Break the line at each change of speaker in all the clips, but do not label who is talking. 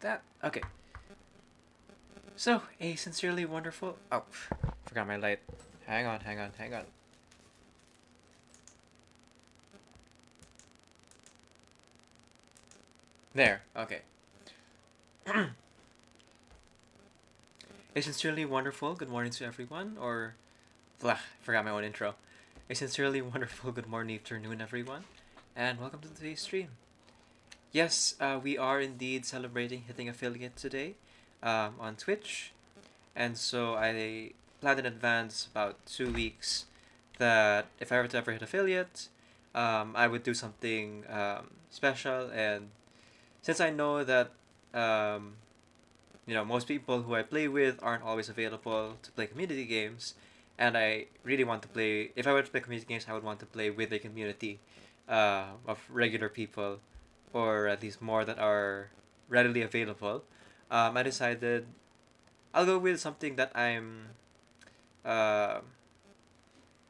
that. Okay. So, a sincerely wonderful. Oh, forgot my light. Hang on, hang on, hang on. There. Okay. A sincerely wonderful good morning to everyone, or. Blah, forgot my own intro. A sincerely wonderful good morning, afternoon, everyone, and welcome to today's stream. Yes, we are indeed celebrating hitting affiliate today on Twitch, and so I planned in advance about 2 weeks that if I were to ever hit affiliate, I would do something special. And since I know that um, most people who I play with aren't always available to play community games, and I really want to play. If I were to play community games, I would want to play with a community of regular people, or at least more that are readily available. I decided I'll go with something that I'm uh,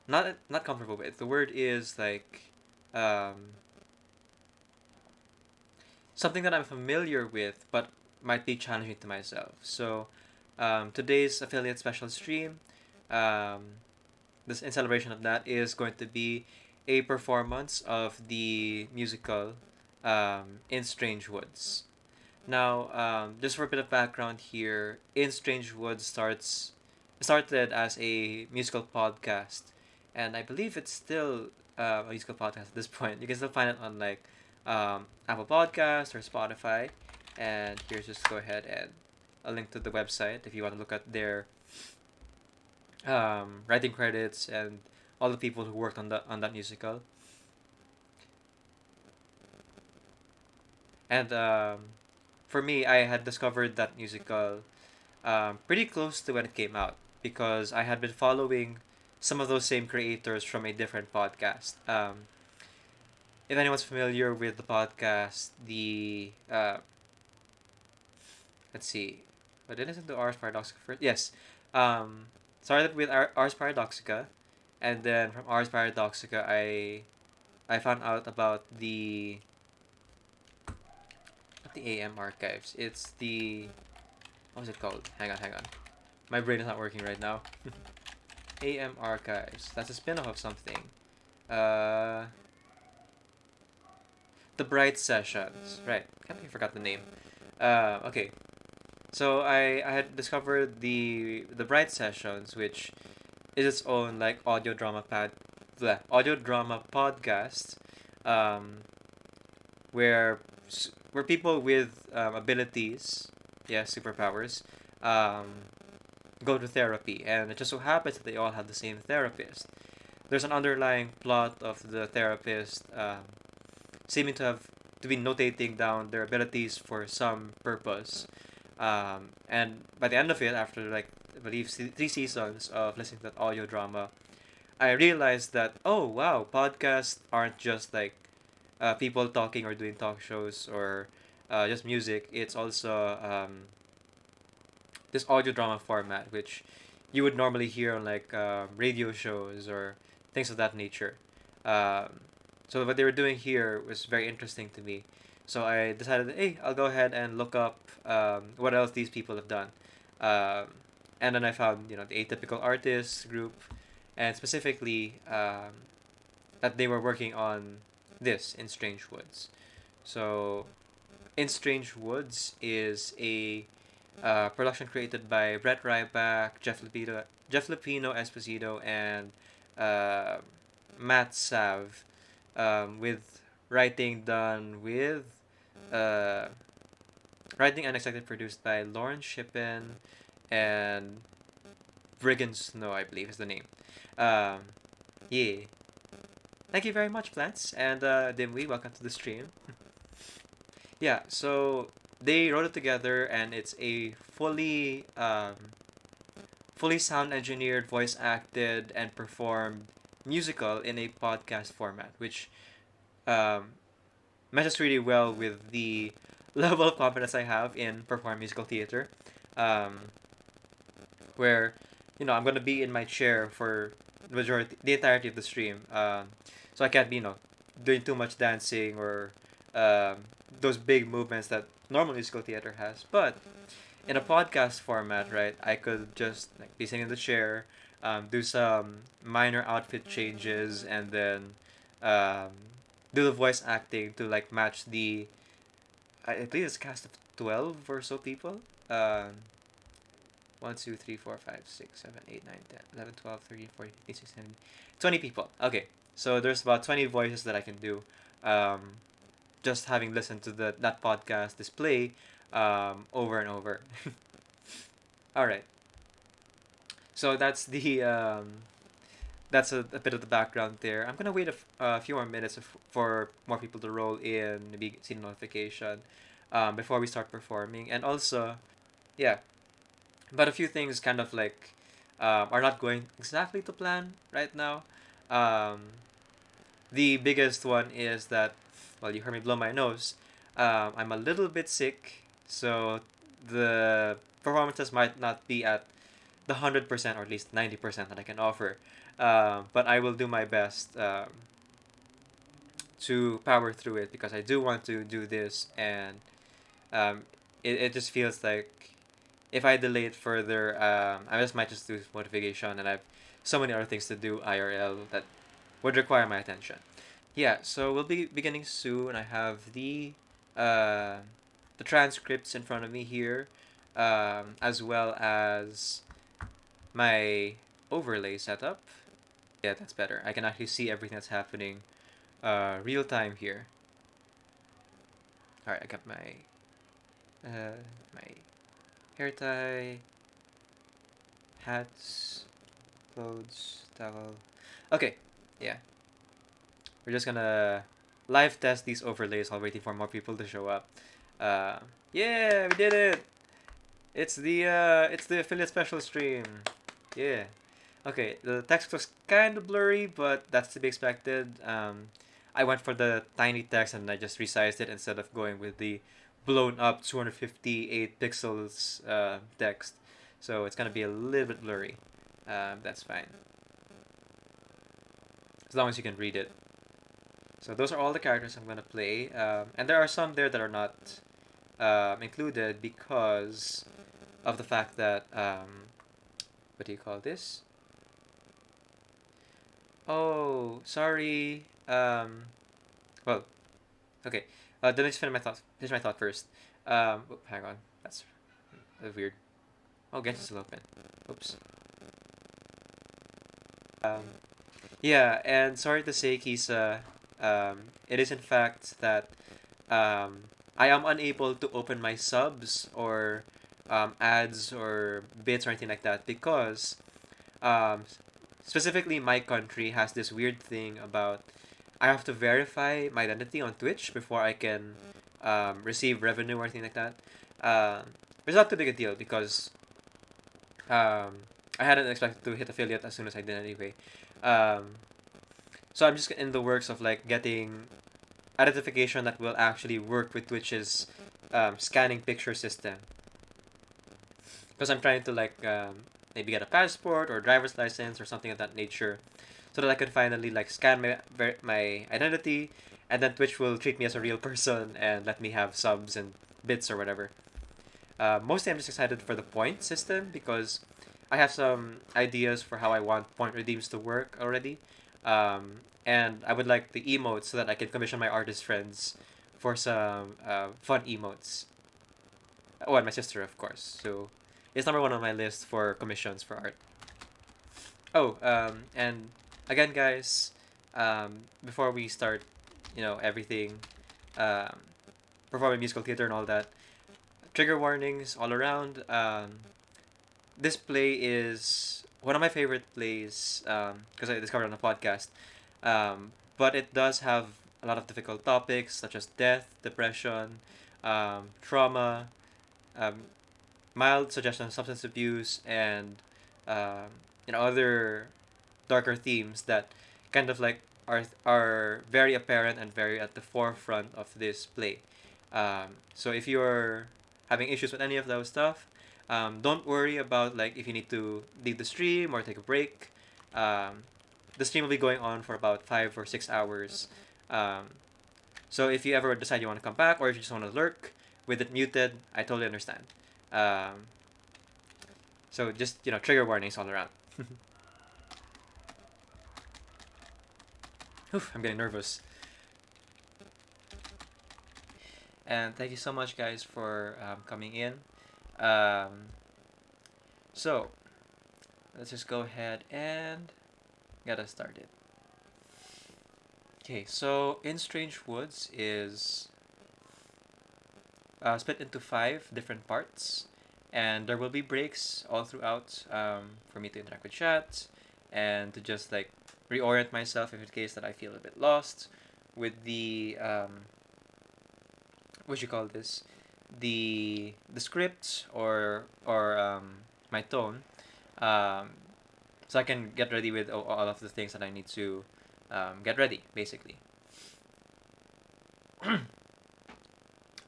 not comfortable with. The word is like um, something that I'm familiar with, but might be challenging to myself. So today's affiliate special stream, um, this in celebration of that, is going to be a performance of the musical In Strange Woods. Now, just for a bit of background here, In Strange Woods started as a musical podcast, and I believe it's still a musical podcast at this point. You can still find it on like Apple Podcast or Spotify. And here's just go ahead and a link to the website if you want to look at their writing credits and all the people who worked on that musical. And for me, I had discovered that musical pretty close to when it came out because I had been following some of those same creators from a different podcast. If anyone's familiar with the podcast, the let's see, but did I listen to Ars Paradoxica first? Yes, started with Ars Paradoxica, and then from Ars Paradoxica, I found out about the not the AM archives. It's the what was it called? Hang on. My brain is not working right now. AM archives. That's a spin-off of something. Uh, the Bright Sessions. Right. Can't believe I forgot the name. Okay. So I had discovered the Bright Sessions, which is its own like audio drama podcast, um, where where people with abilities, yeah, superpowers, um, go to therapy, and it just so happens that they all have the same therapist. There's an underlying plot of the therapist seeming to be notating down their abilities for some purpose, and by the end of it, after like I believe 3 seasons of listening to that audio drama, I realized that oh wow, podcasts aren't just like people talking or doing talk shows or just music. It's also this audio drama format, which you would normally hear on like radio shows or things of that nature. Um, so what they were doing here was very interesting to me. So I decided, hey, I'll go ahead and look up what else these people have done. Um, and then I found, the Atypical Artists group, and specifically that they were working on this in Strange Woods. So, in Strange Woods is a production created by Brett Ryback, Jeff Lupino Esposito, and uh, Matt Sav, with writing done with uh, writing and executive produced by Lauren Shippen and Brigand Snow, I believe is the name. Um, yeah. Thank you very much, Plants, and Dimwee, welcome to the stream. Yeah, so they wrote it together, and it's a fully sound engineered, voice acted, and performed musical in a podcast format, which um, matches really well with the level of confidence I have in performing musical theater, um, where I'm gonna be in my chair for the entirety of the stream, so I can't be doing too much dancing or um, those big movements that normal musical theater has. But in a podcast format, right, I could just like be sitting in the chair, do some minor outfit changes, and then um, do the voice acting to like match the I believe it's a cast of 12 or so people. Um, 1, 2, 3, 4, 5, 6, 7, 8, 9, 10, 11, 12, 13, 14, 15, 16, 17, 20 people. Okay, so there's about 20 voices that I can do. Um, just having listened to that podcast display over and over. All right, so that's a bit of the background there. I'm gonna wait a few more minutes for more people to roll in, maybe see notification, before we start performing, and also, yeah, but a few things kind of like are not going exactly to plan right now. Um, the biggest one is that, well, you heard me blow my nose. I'm a little bit sick, so the performances might not be at the 100% or at least 90% that I can offer. But I will do my best to power through it because I do want to do this, and um, it just feels like if I delay it further, I just might just lose motivation, and I've so many other things to do IRL that would require my attention. Yeah, so we'll be beginning soon. I have uh, the transcripts in front of me here, as well as my overlay setup. Yeah, that's better. I can actually see everything that's happening real time here. All right, I got my hair tie, hats, clothes, towel. Okay, yeah. We're just gonna live test these overlays while waiting for more people to show up. Uh, yeah, we did it. It's the affiliate special stream. Yeah. Okay, the text was kind of blurry, but that's to be expected. I went for the tiny text and I just resized it instead of going with the blown up 258 pixels text. So it's gonna be a little bit blurry. That's fine. As long as you can read it. So those are all the characters I'm gonna play. And there are some there that are not included because of the fact that, what do you call this? Oh, sorry. Well, okay. Let me just finish my thought first. Hang on. That's weird. Oh, Genshin's still open. Oops. Um, yeah, and sorry to say, Kisa, it is in fact that um, I am unable to open my subs or ads or bits or anything like that because um, specifically my country has this weird thing about I have to verify my identity on Twitch before I can receive revenue or anything like that. It's not too big a deal because I hadn't expected to hit affiliate as soon as I did anyway. Um, so I'm just in the works of like getting identification that will actually work with Twitch's scanning picture system. Because I'm trying to like maybe get a passport or driver's license or something of that nature, so that I can finally like scan my identity, and then Twitch will treat me as a real person and let me have subs and bits or whatever. Mostly, I'm just excited for the point system because I have some ideas for how I want point redeems to work already. And I would like the emotes so that I can commission my artist friends for some fun emotes. Oh, and my sister, of course. So it's number one on my list for commissions for art. Oh, and again, guys, before we start, everything, um, performing musical theater and all that, trigger warnings all around. This play is one of my favorite plays because I discovered on a podcast. But it does have a lot of difficult topics such as death, depression, trauma, um, mild suggestion of substance abuse, and um, other darker themes that kind of like are very apparent and very at the forefront of this play. So if you're having issues with any of those stuff, don't worry about like if you need to leave the stream or take a break. Um, the stream will be going on for about 5 or 6 hours. Um, So if you ever decide you want to come back, or if you just want to lurk with it muted, I totally understand. Um, so just trigger warnings all around. Oof, I'm getting nervous. And thank you so much, guys, for coming in. Um, so let's just go ahead and get us started. Okay, so In Strange Woods is split into 5 different parts, and there will be breaks all throughout for me to interact with chat and to just like reorient myself if in case that I feel a bit lost with the what you call this, the script or my tone, um, so I can get ready with all of the things that I need to get ready basically.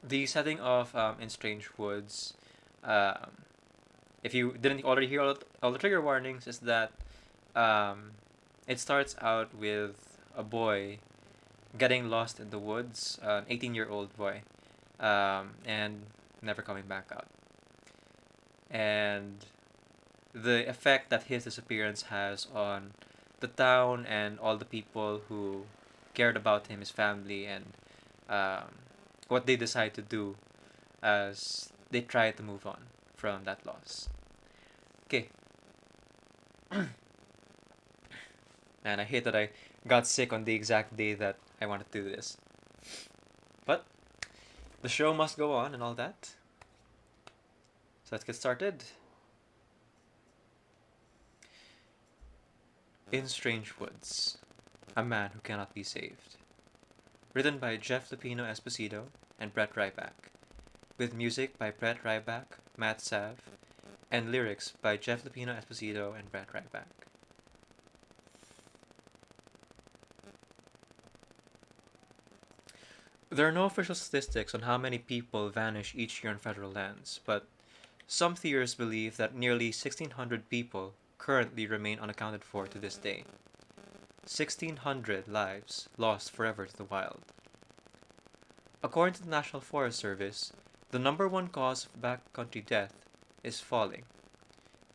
The setting of In Strange Woods, um, if you didn't already hear all the trigger warnings, is that um, it starts out with a boy getting lost in the woods, an 18-year-old boy, and never coming back out. And the effect that his disappearance has on the town and all the people who cared about him, his family, and um, what they decide to do as they try to move on from that loss. Okay. And I hate that I got sick on the exact day that I wanted to do this. But the show must go on and all that. So let's get started. In Strange Woods, A Man Who Cannot Be Saved. Written by Jeff Lupino Esposito and Brett Ryback. With music by Brett Ryback, Matt Sav, and lyrics by Jeff Lupino Esposito and Brett Ryback. There are no official statistics on how many people vanish each year on federal lands, but some theorists believe that nearly 1,600 people currently remain unaccounted for to this day. 1,600 lives lost forever to the wild. According to the National Forest Service, the number one cause of backcountry death is falling.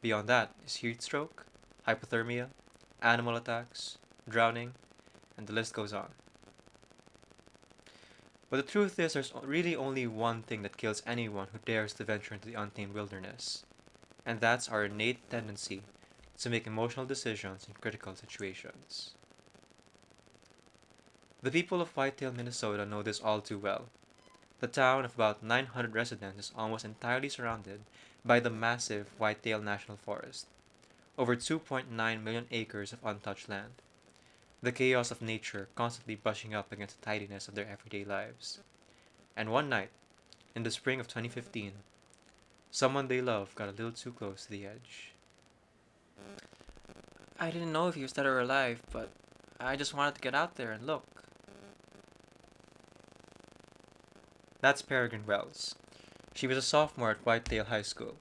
Beyond that is heat stroke, hypothermia, animal attacks, drowning, and the list goes on. But the truth is, there's really only one thing that kills anyone who dares to venture into the untamed wilderness, and that's our innate tendency to make emotional decisions in critical situations. The people of Whitetail, Minnesota know this all too well. The town of about 900 residents is almost entirely surrounded by the massive Whitetail National Forest, over 2.9 million acres of untouched land. The chaos of nature constantly brushing up against the tidiness of their everyday lives. And one night, in the spring of 2015, someone they love got a little too close to the edge. I didn't know if he was dead or alive, but I just wanted to get out there and look. That's Peregrine Wells. She was a sophomore at Whitetail High School.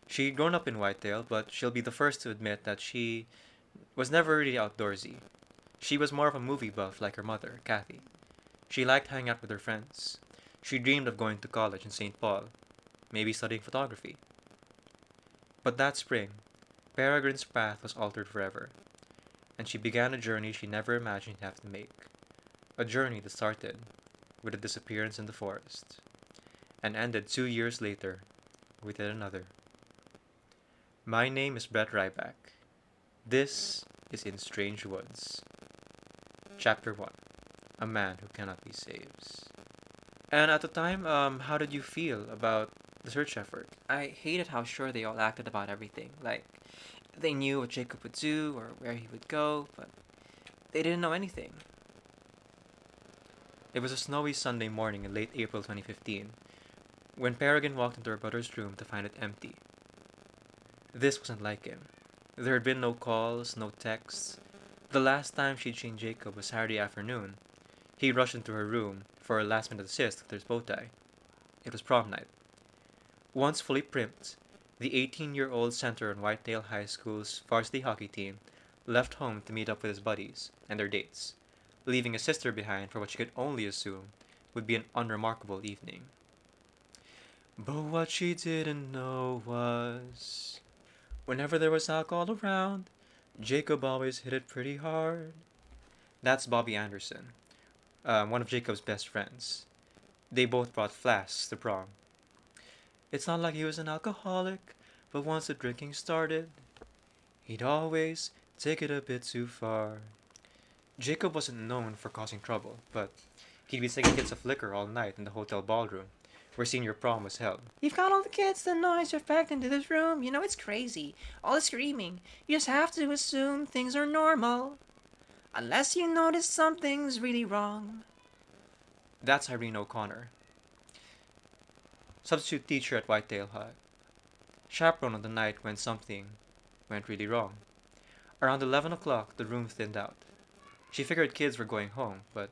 She'd grown up in Whitetail, but she'll be the first to admit that she was never really outdoorsy. She was more of a movie buff like her mother, Kathy. She liked hanging out with her friends. She dreamed of going to college in St. Paul, maybe studying photography. But that spring, Peregrine's path was altered forever, and she began a journey she never imagined to have to make. A journey that started with a disappearance in the forest, and ended 2 years later with yet another. My name is Brett Ryback. This is In Strange Woods. Chapter 1. A Man Who Cannot Be Saved. And at the time, how did you feel about the search effort? I hated how sure they all acted about everything. Like, they knew what Jacob would do or where he would go, but they didn't know anything. It was a snowy Sunday morning in late April 2015, when Peregrine walked into her brother's room to find it empty. This wasn't like him. There had been no calls, no texts. The last time she'd seen Jacob was Saturday afternoon. He rushed into her room for a last-minute assist with his bow tie. It was prom night. Once fully primped, the 18-year-old center on Whitetail High School's varsity hockey team left home to meet up with his buddies and their dates, leaving his sister behind for what she could only assume would be an unremarkable evening. But what she didn't know was, whenever there was alcohol around, Jacob always hit it pretty hard. That's Bobby Anderson, one of Jacob's best friends. They both brought flasks to prom. It's not like he was an alcoholic, but once the drinking started, he'd always take it a bit too far. Jacob wasn't known for causing trouble, but he'd be taking hits of liquor all night in the hotel ballroom, where senior prom was held.
You've got all the kids, the noise, you're packed into this room. You know it's crazy. All the screaming. You just have to assume things are normal. Unless you notice something's really wrong.
That's Irene O'Connor, substitute teacher at Whitetail High, chaperone on the night when something went really wrong. Around 11 o'clock, the room thinned out. She figured kids were going home, but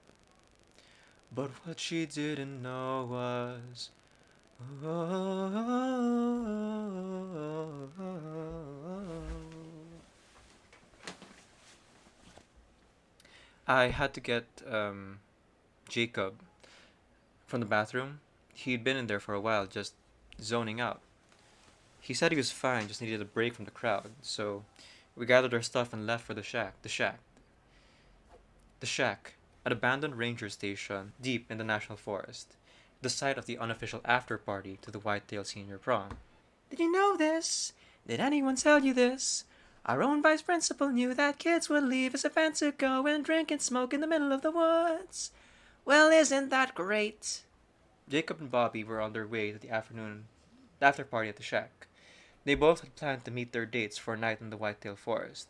what she didn't know was, I had to get Jacob from the bathroom. He'd been in there for a while, just zoning out. He said he was fine, just needed a break from the crowd. So we gathered our stuff and left for the shack. The shack, an abandoned ranger station deep in the national forest, the site of the unofficial after party to the Whitetail Senior Prom.
Did you know this? Did anyone tell you this? Our own vice principal knew that kids would leave his event to go and drink and smoke in the middle of the woods. Well, isn't that great?
Jacob and Bobby were on their way to the after party at the shack. They both had planned to meet their dates for a night in the Whitetail Forest.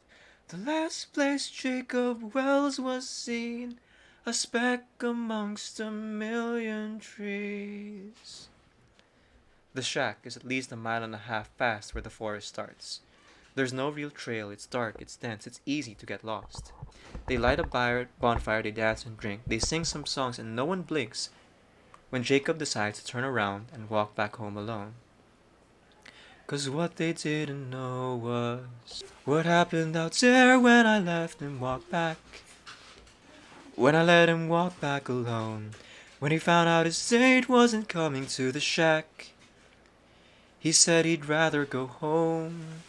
The last place Jacob Wells was seen, a speck amongst a million trees. The shack is at least a mile and a half past where the forest starts. There's no real trail, it's dark, it's dense, it's easy to get lost. They light a bonfire, they dance and drink, they sing some songs, and no one blinks when Jacob decides to turn around and walk back home alone. 'Cause what they didn't know was what happened out there when I left and walked back. When I let him walk back alone. When he found out his date wasn't coming to the shack. He said he'd rather go home.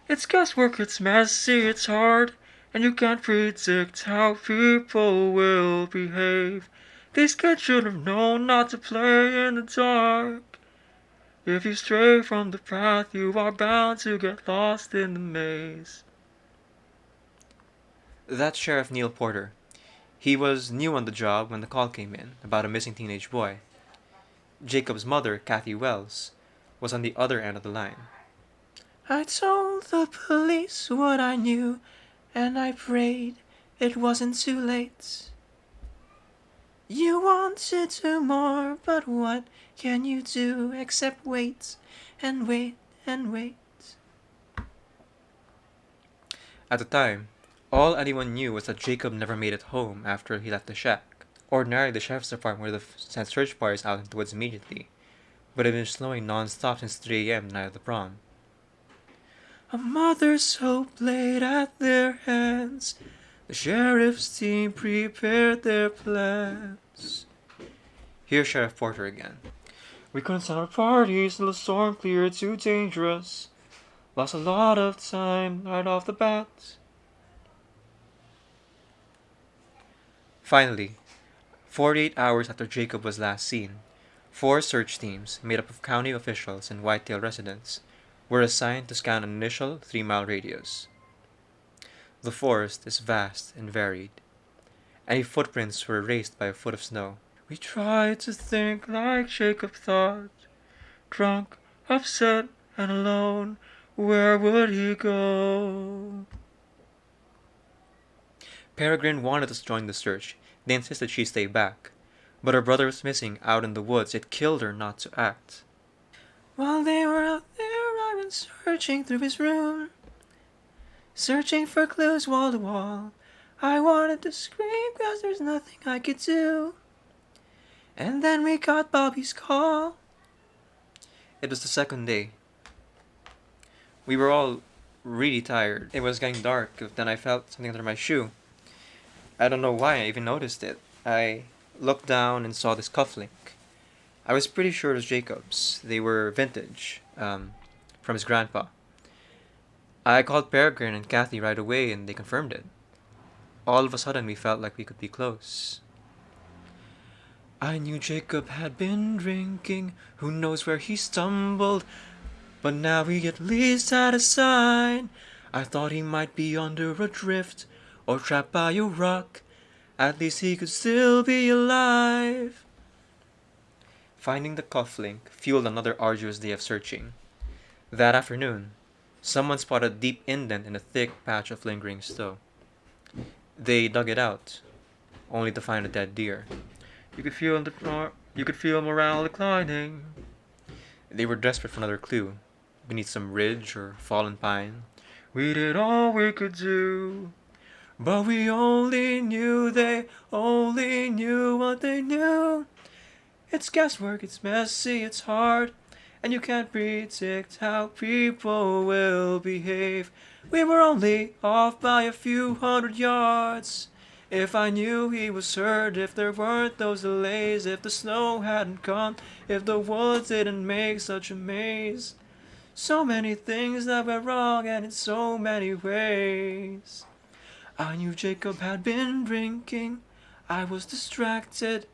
It's guesswork, it's messy, it's hard, and you can't predict how people will behave. These kids should have known not to play in the dark. If you stray from the path, you are bound to get lost in the maze. That's Sheriff Neil Porter. He was new on the job when the call came in about a missing teenage boy. Jacob's mother, Kathy Wells, was on the other end of the line.
I told the police what I knew, and I prayed it wasn't too late. You want to do more, but what can you do except wait and wait and wait?
At the time, all anyone knew was that Jacob never made it home after he left the shack. Ordinarily, the sheriff's department would have sent search parties out into the woods immediately, but it had been snowing non-stop since 3 a.m. the night of the prom.
A mother's hope laid at their hands. The sheriff's team prepared their plans.
Here's Sheriff Porter again. We couldn't send our parties till the storm cleared, too dangerous. Lost a lot of time right off the bat. Finally, 48 hours after Jacob was last seen, 4 search teams, made up of county officials and Whitetail residents, were assigned to scan an initial 3-mile radius. The forest is vast and varied. Any footprints were erased by a foot of snow. We tried to think like Jacob thought. Drunk, upset, and alone, where would he go? Peregrine wanted to join the search. They insisted she stay back. But her brother was missing out in the woods. It killed her not to act.
While they were out there, I went searching through his room. Searching for clues wall to wall. I wanted to scream 'cause there's nothing I could do. And then we got Bobby's call.
It was the second day. We were all really tired. It was getting dark, then I felt something under my shoe. I don't know why I even noticed it. I looked down and saw this cufflink. I was pretty sure it was Jacob's. They were vintage, from his grandpa. I called Peregrine and Kathy right away and they confirmed it. All of a sudden, we felt like we could be close. I knew Jacob had been drinking, who knows where he stumbled, but now he at least had a sign. I thought he might be under a drift, or trapped by a rock. At least he could still be alive. Finding the cufflink fueled another arduous day of searching. That afternoon, someone spotted a deep indent in a thick patch of lingering snow. They dug it out, only to find a dead deer. You could feel morale declining. They were desperate for another clue, beneath some ridge or fallen pine. We did all we could do, but we only knew they only knew what they knew. It's guesswork, it's messy, it's hard, and you can't predict how people will behave. We were only off by a few 100 yards. If I knew he was hurt, if there weren't those delays, if the snow hadn't come, if the woods didn't make such a maze. So many things that went wrong and in so many ways. I knew Jacob had been drinking. I was distracted.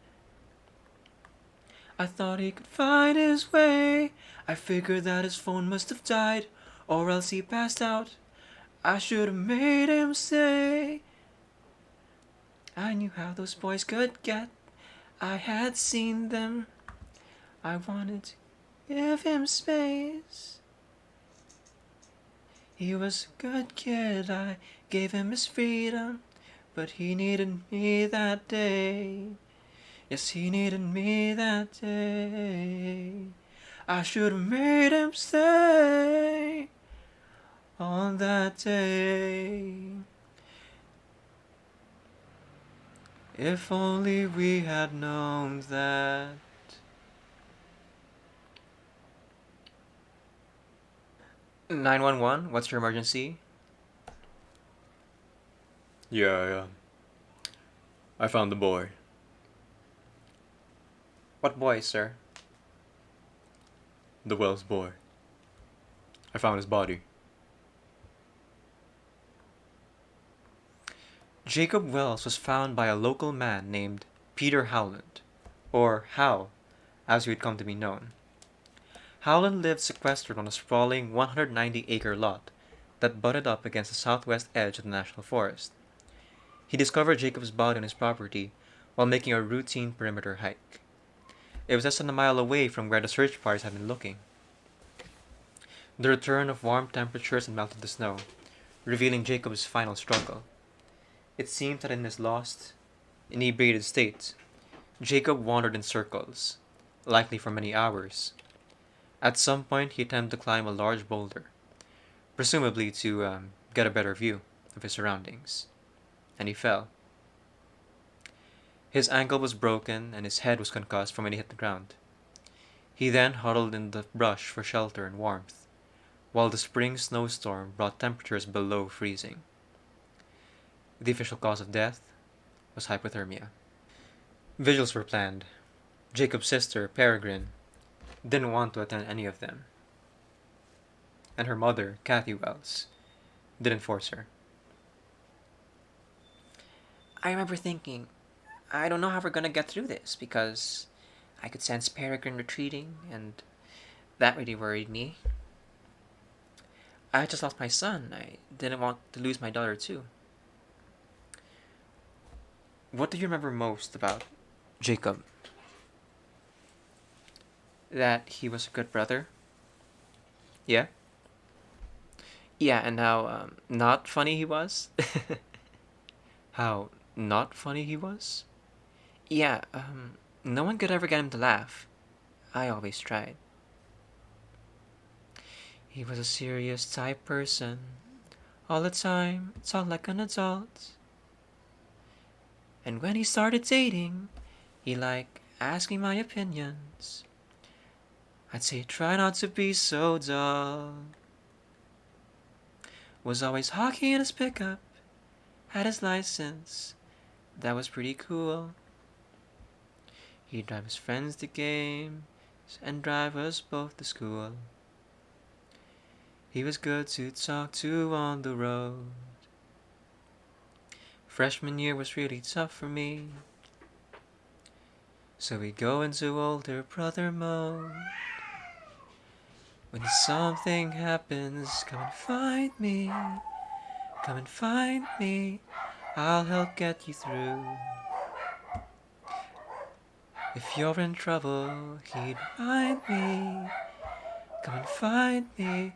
I thought he could find his way. I figured that his phone must have died, or else he passed out. I should have made him stay. I knew how those boys could get. I had seen them. I wanted to give him space. He was a good kid, I gave him his freedom, but he needed me that day. Yes, he needed me that day. I should have made him stay on that day. If only we had known that. "911, what's your emergency?"
Yeah. I found the boy.
"What boy, sir?"
The Wells boy. I found his body.
Jacob Wells was found by a local man named Peter Howland, or Howe, as he would come to be known. Howland lived sequestered on a sprawling 190-acre lot that butted up against the southwest edge of the National Forest. He discovered Jacob's body on his property while making a routine perimeter hike. It was less than a mile away from where the search parties had been looking. The return of warm temperatures had melted the snow, revealing Jacob's final struggle. It seemed that in his lost, inebriated state, Jacob wandered in circles, likely for many hours. At some point, he attempted to climb a large boulder, presumably to get a better view of his surroundings, and he fell. His ankle was broken and his head was concussed from when he hit the ground. He then huddled in the brush for shelter and warmth, while the spring snowstorm brought temperatures below freezing. The official cause of death was hypothermia. Vigils were planned. Jacob's sister, Peregrine, didn't want to attend any of them, and her mother, Kathy Wells, didn't force her.
I remember thinking, I don't know how we're gonna get through this, because I could sense Peregrine retreating, and that really worried me. I just lost my son. I didn't want to lose my daughter too.
What do you remember most about Jacob?
That he was a good brother.
Yeah?
Yeah, and how not funny he was.
How not funny he was?
Yeah, no one could ever get him to laugh. I always tried. He was a serious type person. All the time, talked like an adult. And when he started dating, he liked asking my opinions. I'd say try not to be so dull. Was always hockey in his pickup. Had his license. That was pretty cool. He'd drive his friends to games and drive us both to school. He was good to talk to on the road. Freshman year was really tough for me, so we go into older brother mode. When something happens, come and find me. Come and find me. I'll help get you through. If you're in trouble, he'd remind me. Come and find me.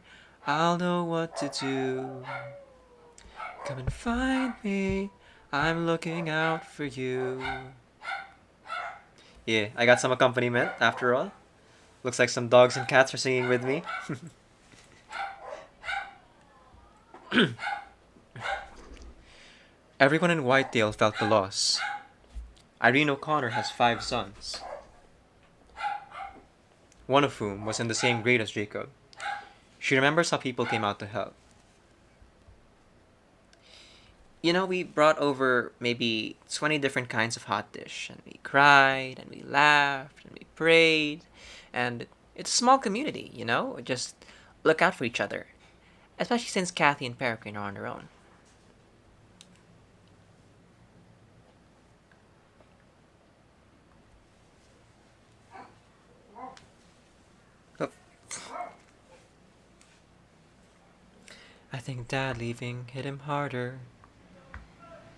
I'll know what to do. Come and find me. I'm looking out for you.
Yeah, I got some accompaniment after all. Looks like some dogs and cats are singing with me.
Everyone in Whitedale felt the loss.
Irene O'Connor has 5 sons,
One of whom was in the same grade as Jacob. She remembers how people came out to help.
You know, we brought over maybe 20 different kinds of hot dish, and we cried, and we laughed, and we prayed, and it's a small community, you know? Just look out for each other, especially since Kathy and Peregrine are on their own.
I think Dad leaving hit him harder.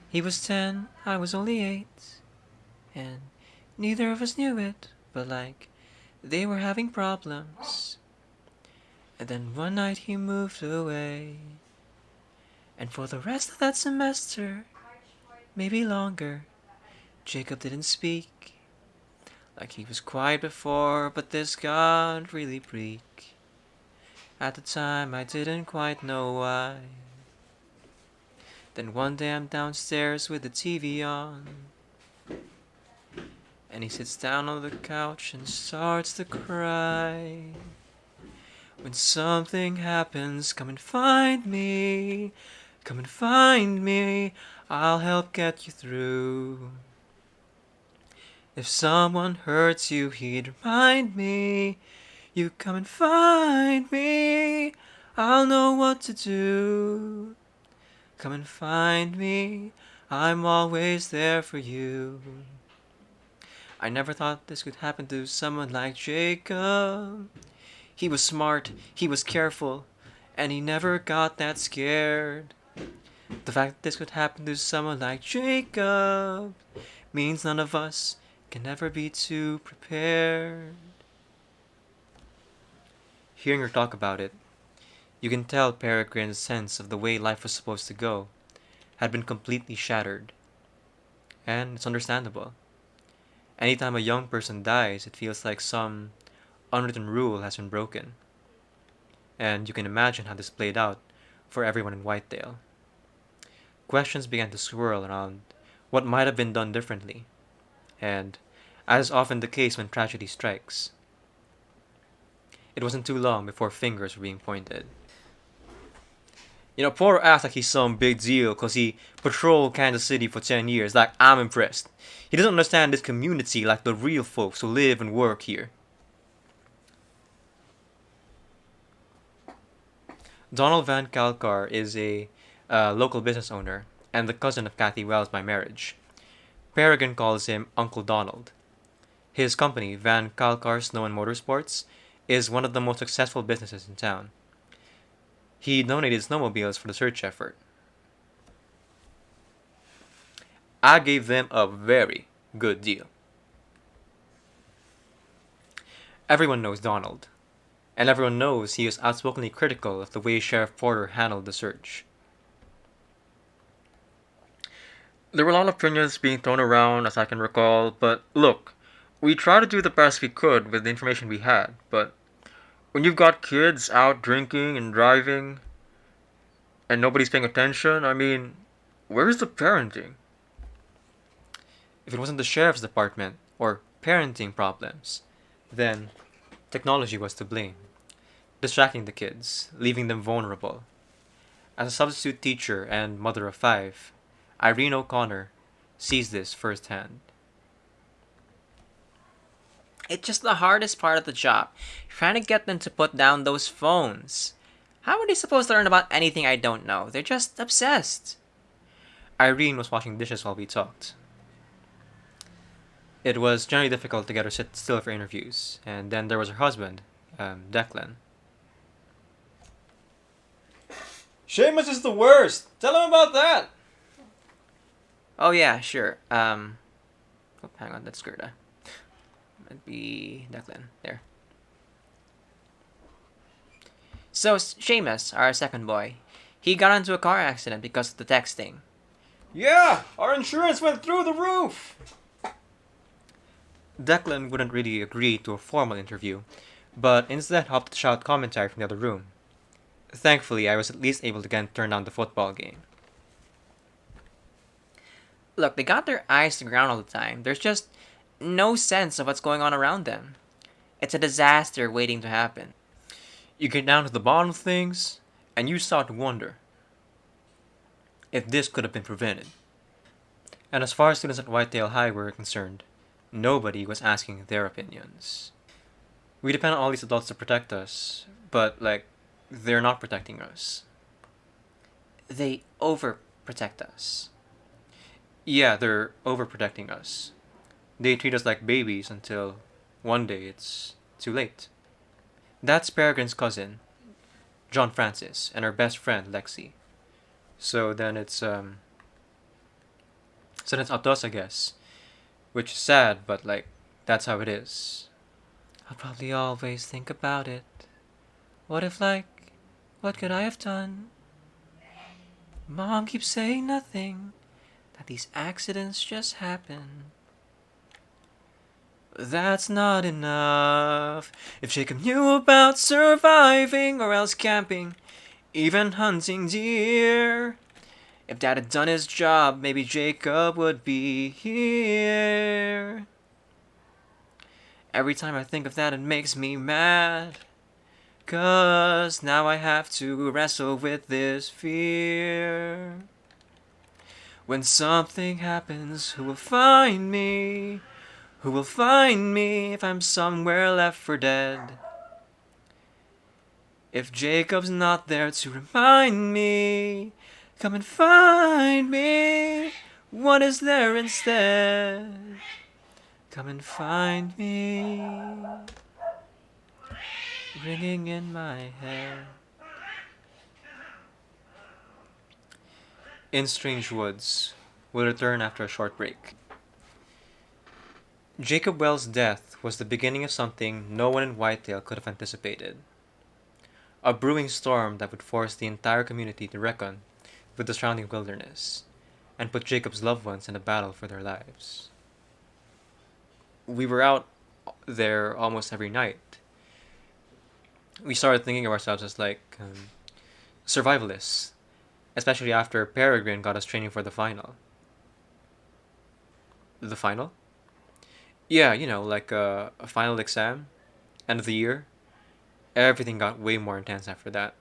He was 10, I was only 8, and neither of us knew it, but like, they were having problems. And then one night he moved away, and for the rest of that semester, maybe longer, Jacob didn't speak. Like he was quiet before, but this got really bleak. At the time, I didn't quite know why. Then one day I'm downstairs with the TV on, and he sits down on the couch and starts to cry. When something happens, come and find me. Come and find me. I'll help get you through. If someone hurts you, he'd remind me. You come and find me. I'll know what to do. Come and find me. I'm always there for you. I never thought this could happen to someone like Jacob. He was smart, he was careful, and he never got that scared. The fact that this could happen to someone like Jacob means none of us can ever be too prepared.
hearing her talk about it, you can tell Peregrine's sense of the way life was supposed to go had been completely shattered. And it's understandable. Anytime a young person dies, it feels like some unwritten rule has been broken. And you can imagine how this played out for everyone in Whitedale. Questions began to swirl around what might have been done differently, and, as is often the case when tragedy strikes, it wasn't too long before fingers were being pointed. You know, Porter acts like he's some big deal because he patrolled Kansas City for 10 years. Like, I'm impressed. He doesn't understand this community like the real folks who live and work here. Donald Van Kalkar is a local business owner and the cousin of Kathy Wells by marriage. Peregrine calls him Uncle Donald. His company, Van Kalkar Snow and Motorsports, is one of the most successful businesses in town. He donated snowmobiles for the search effort. I gave them a very good deal. Everyone knows Donald, and everyone knows he is outspokenly critical of the way Sheriff Porter handled the search. There were a lot of opinions being thrown around, as I can recall, but look, we tried to do the best we could with the information we had, but when you've got kids out drinking and driving, and nobody's paying attention, I mean, where's the parenting? If it wasn't the sheriff's department, or parenting problems, then technology was to blame, distracting the kids, leaving them vulnerable. As a substitute teacher and mother of 5, Irene O'Connor sees this firsthand.
It's just the hardest part of the job, trying to get them to put down those phones. How are they supposed to learn about anything I don't know? They're just obsessed.
Irene was washing dishes while we talked. It was generally difficult to get her sit still for interviews, and then there was her husband, Declan. Seamus is the worst! Tell him about that!
Oh yeah, sure. Oh, hang on, that's Gerda. That'd be Declan. There. So, Seamus, our second boy, he got into a car accident because of the texting.
Yeah! Our insurance went through the roof! Declan wouldn't really agree to a formal interview, but instead helped shout commentary from the other room. Thankfully, I was at least able to again turn down the football game.
Look, they got their eyes to the ground all the time. There's just no sense of what's going on around them. It's a disaster waiting to happen.
You get down to the bottom of things, and you start to wonder if this could have been prevented. And as far as students at Whitetail High were concerned, nobody was asking their opinions. We depend on all these adults to protect us, but, they're not protecting us.
They overprotect us.
Yeah, they're overprotecting us. They treat us like babies until one day it's too late. That's Peregrine's cousin, John Francis, and her best friend, Lexi. So then it's up to us, I guess. Which is sad, but, that's how it is.
I'll probably always think about it. What if, what could I have done? Mom keeps saying nothing, that these accidents just happen. That's not enough. If Jacob knew about surviving or else camping, even hunting deer. If Dad had done his job, maybe Jacob would be here. Every time I think of that, it makes me mad. 'Cause now I have to wrestle with this fear. When something happens, who will find me? Who will find me if I'm somewhere left for dead? If Jacob's not there to remind me, come and find me. What is there instead? Come and find me. Ringing in my head.
In Strange Woods, we'll return after a short break. Jacob Wells' death was the beginning of something no one in Whitetail could have anticipated. A brewing storm that would force the entire community to reckon with the surrounding wilderness, and put Jacob's loved ones in a battle for their lives. We were out there almost every night. We started thinking of ourselves as survivalists, especially after Peregrine got us training for the final. The final? Yeah, a final exam, end of the year. Everything got way more intense after that.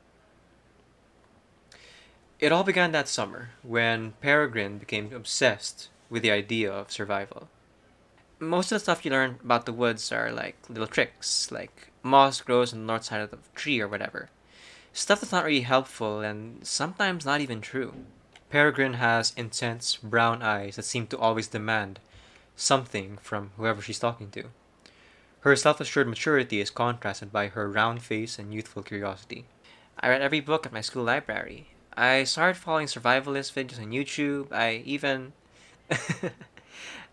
It all began that summer, when Peregrine became obsessed with the idea of survival.
Most of the stuff you learn about the woods are little tricks, like moss grows on the north side of the tree or whatever. Stuff that's not really helpful and sometimes not even true.
Peregrine has intense brown eyes that seem to always demand something from whoever she's talking to. Her self-assured maturity is contrasted by her round face and youthful curiosity.
I read every book at my school library. I started following survivalist videos on YouTube. I even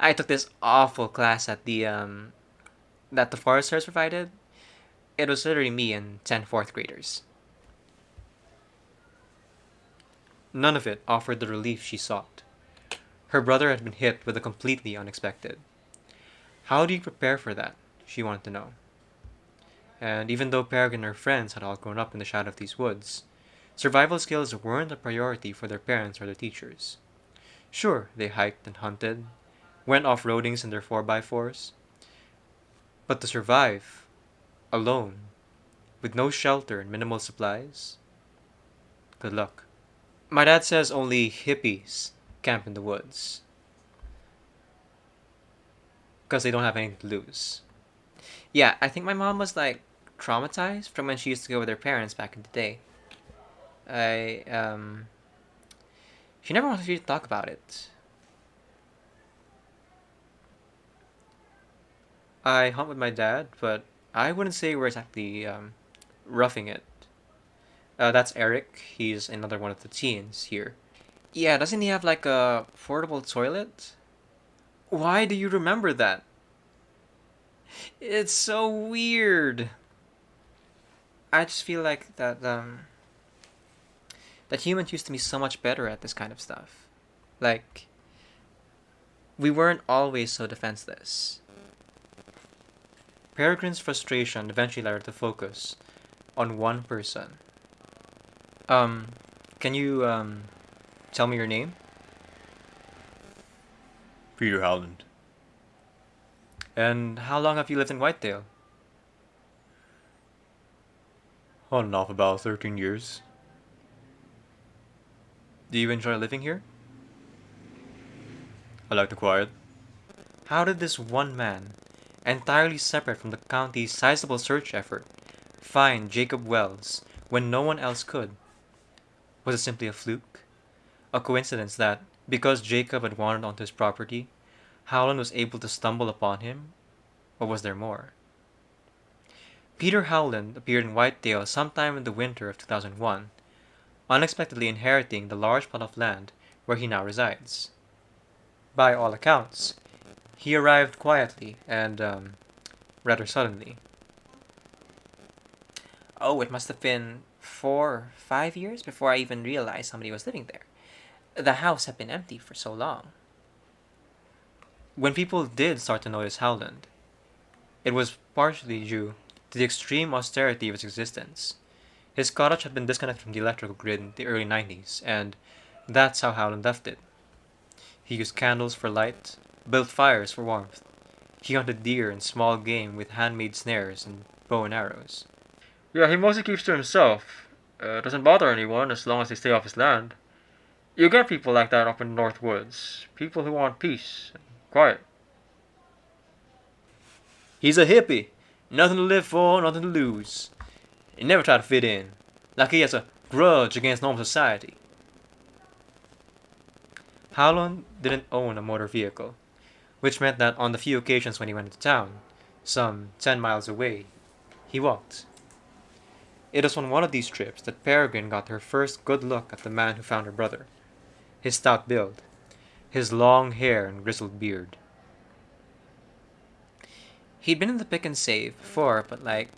I took this awful class at that the Forest Service provided. It was literally me and 10 fourth graders.
None of it offered the relief she sought. Her brother had been hit with the completely unexpected. How do you prepare for that? She wanted to know. And even though Peregrine and her friends had all grown up in the shadow of these woods, survival skills weren't a priority for their parents or their teachers. Sure, they hiked and hunted, went off-roadings in their 4x4s, but to survive, alone, with no shelter and minimal supplies, good luck. My dad says only hippies camp in the woods, because they don't have anything to lose.
Yeah, I think my mom was like traumatized from when she used to go with her parents back in the day. I She never wanted you to talk about it.
I hunt with my dad, but I wouldn't say we're exactly roughing it. That's Eric. He's another one of the teens here.
Yeah, doesn't he have like a portable toilet?
Why do you remember that?
It's so weird. I just feel like that humans used to be so much better at this kind of stuff. Like we weren't always so defenseless.
Peregrine's frustration eventually led her to focus on one person.
Um,
Can you tell me your name?
Peter Howland.
And how long have you lived in Whitedale?
On and off about 13 years.
Do you enjoy living here?
I like the quiet.
How did this one man, entirely separate from the county's sizable search effort, find Jacob Wells when no one else could? Was it simply a fluke? A coincidence that, because Jacob had wandered onto his property, Howland was able to stumble upon him? Or was there more? Peter Howland appeared in Whitedale sometime in the winter of 2001, unexpectedly inheriting the large plot of land where he now resides. By all accounts, he arrived quietly and rather suddenly.
oh, it must have been 4, 5 years before I even realized somebody was living there. The house had been empty for so long.
When people did start to notice Howland, it was partially due to the extreme austerity of his existence. His cottage had been disconnected from the electrical grid in the early 90s, and that's how Howland left it. He used candles for light, built fires for warmth. He hunted deer and small game with handmade snares and bow and arrows. Yeah, he mostly keeps to himself. Doesn't bother anyone as long as they stay off his land. You get people like that up in the North Woods. People who want peace and quiet. He's a hippie. Nothing to live for, nothing to lose. He never tried to fit in. Like he has a grudge against normal society. Howland didn't own a motor vehicle, which meant that on the few occasions when he went into town, some 10 miles away, he walked. It was on one of these trips that Peregrine got her first good look at the man who found her brother. His stout build, his long hair and grizzled beard.
He'd been in the pick and save before, but like,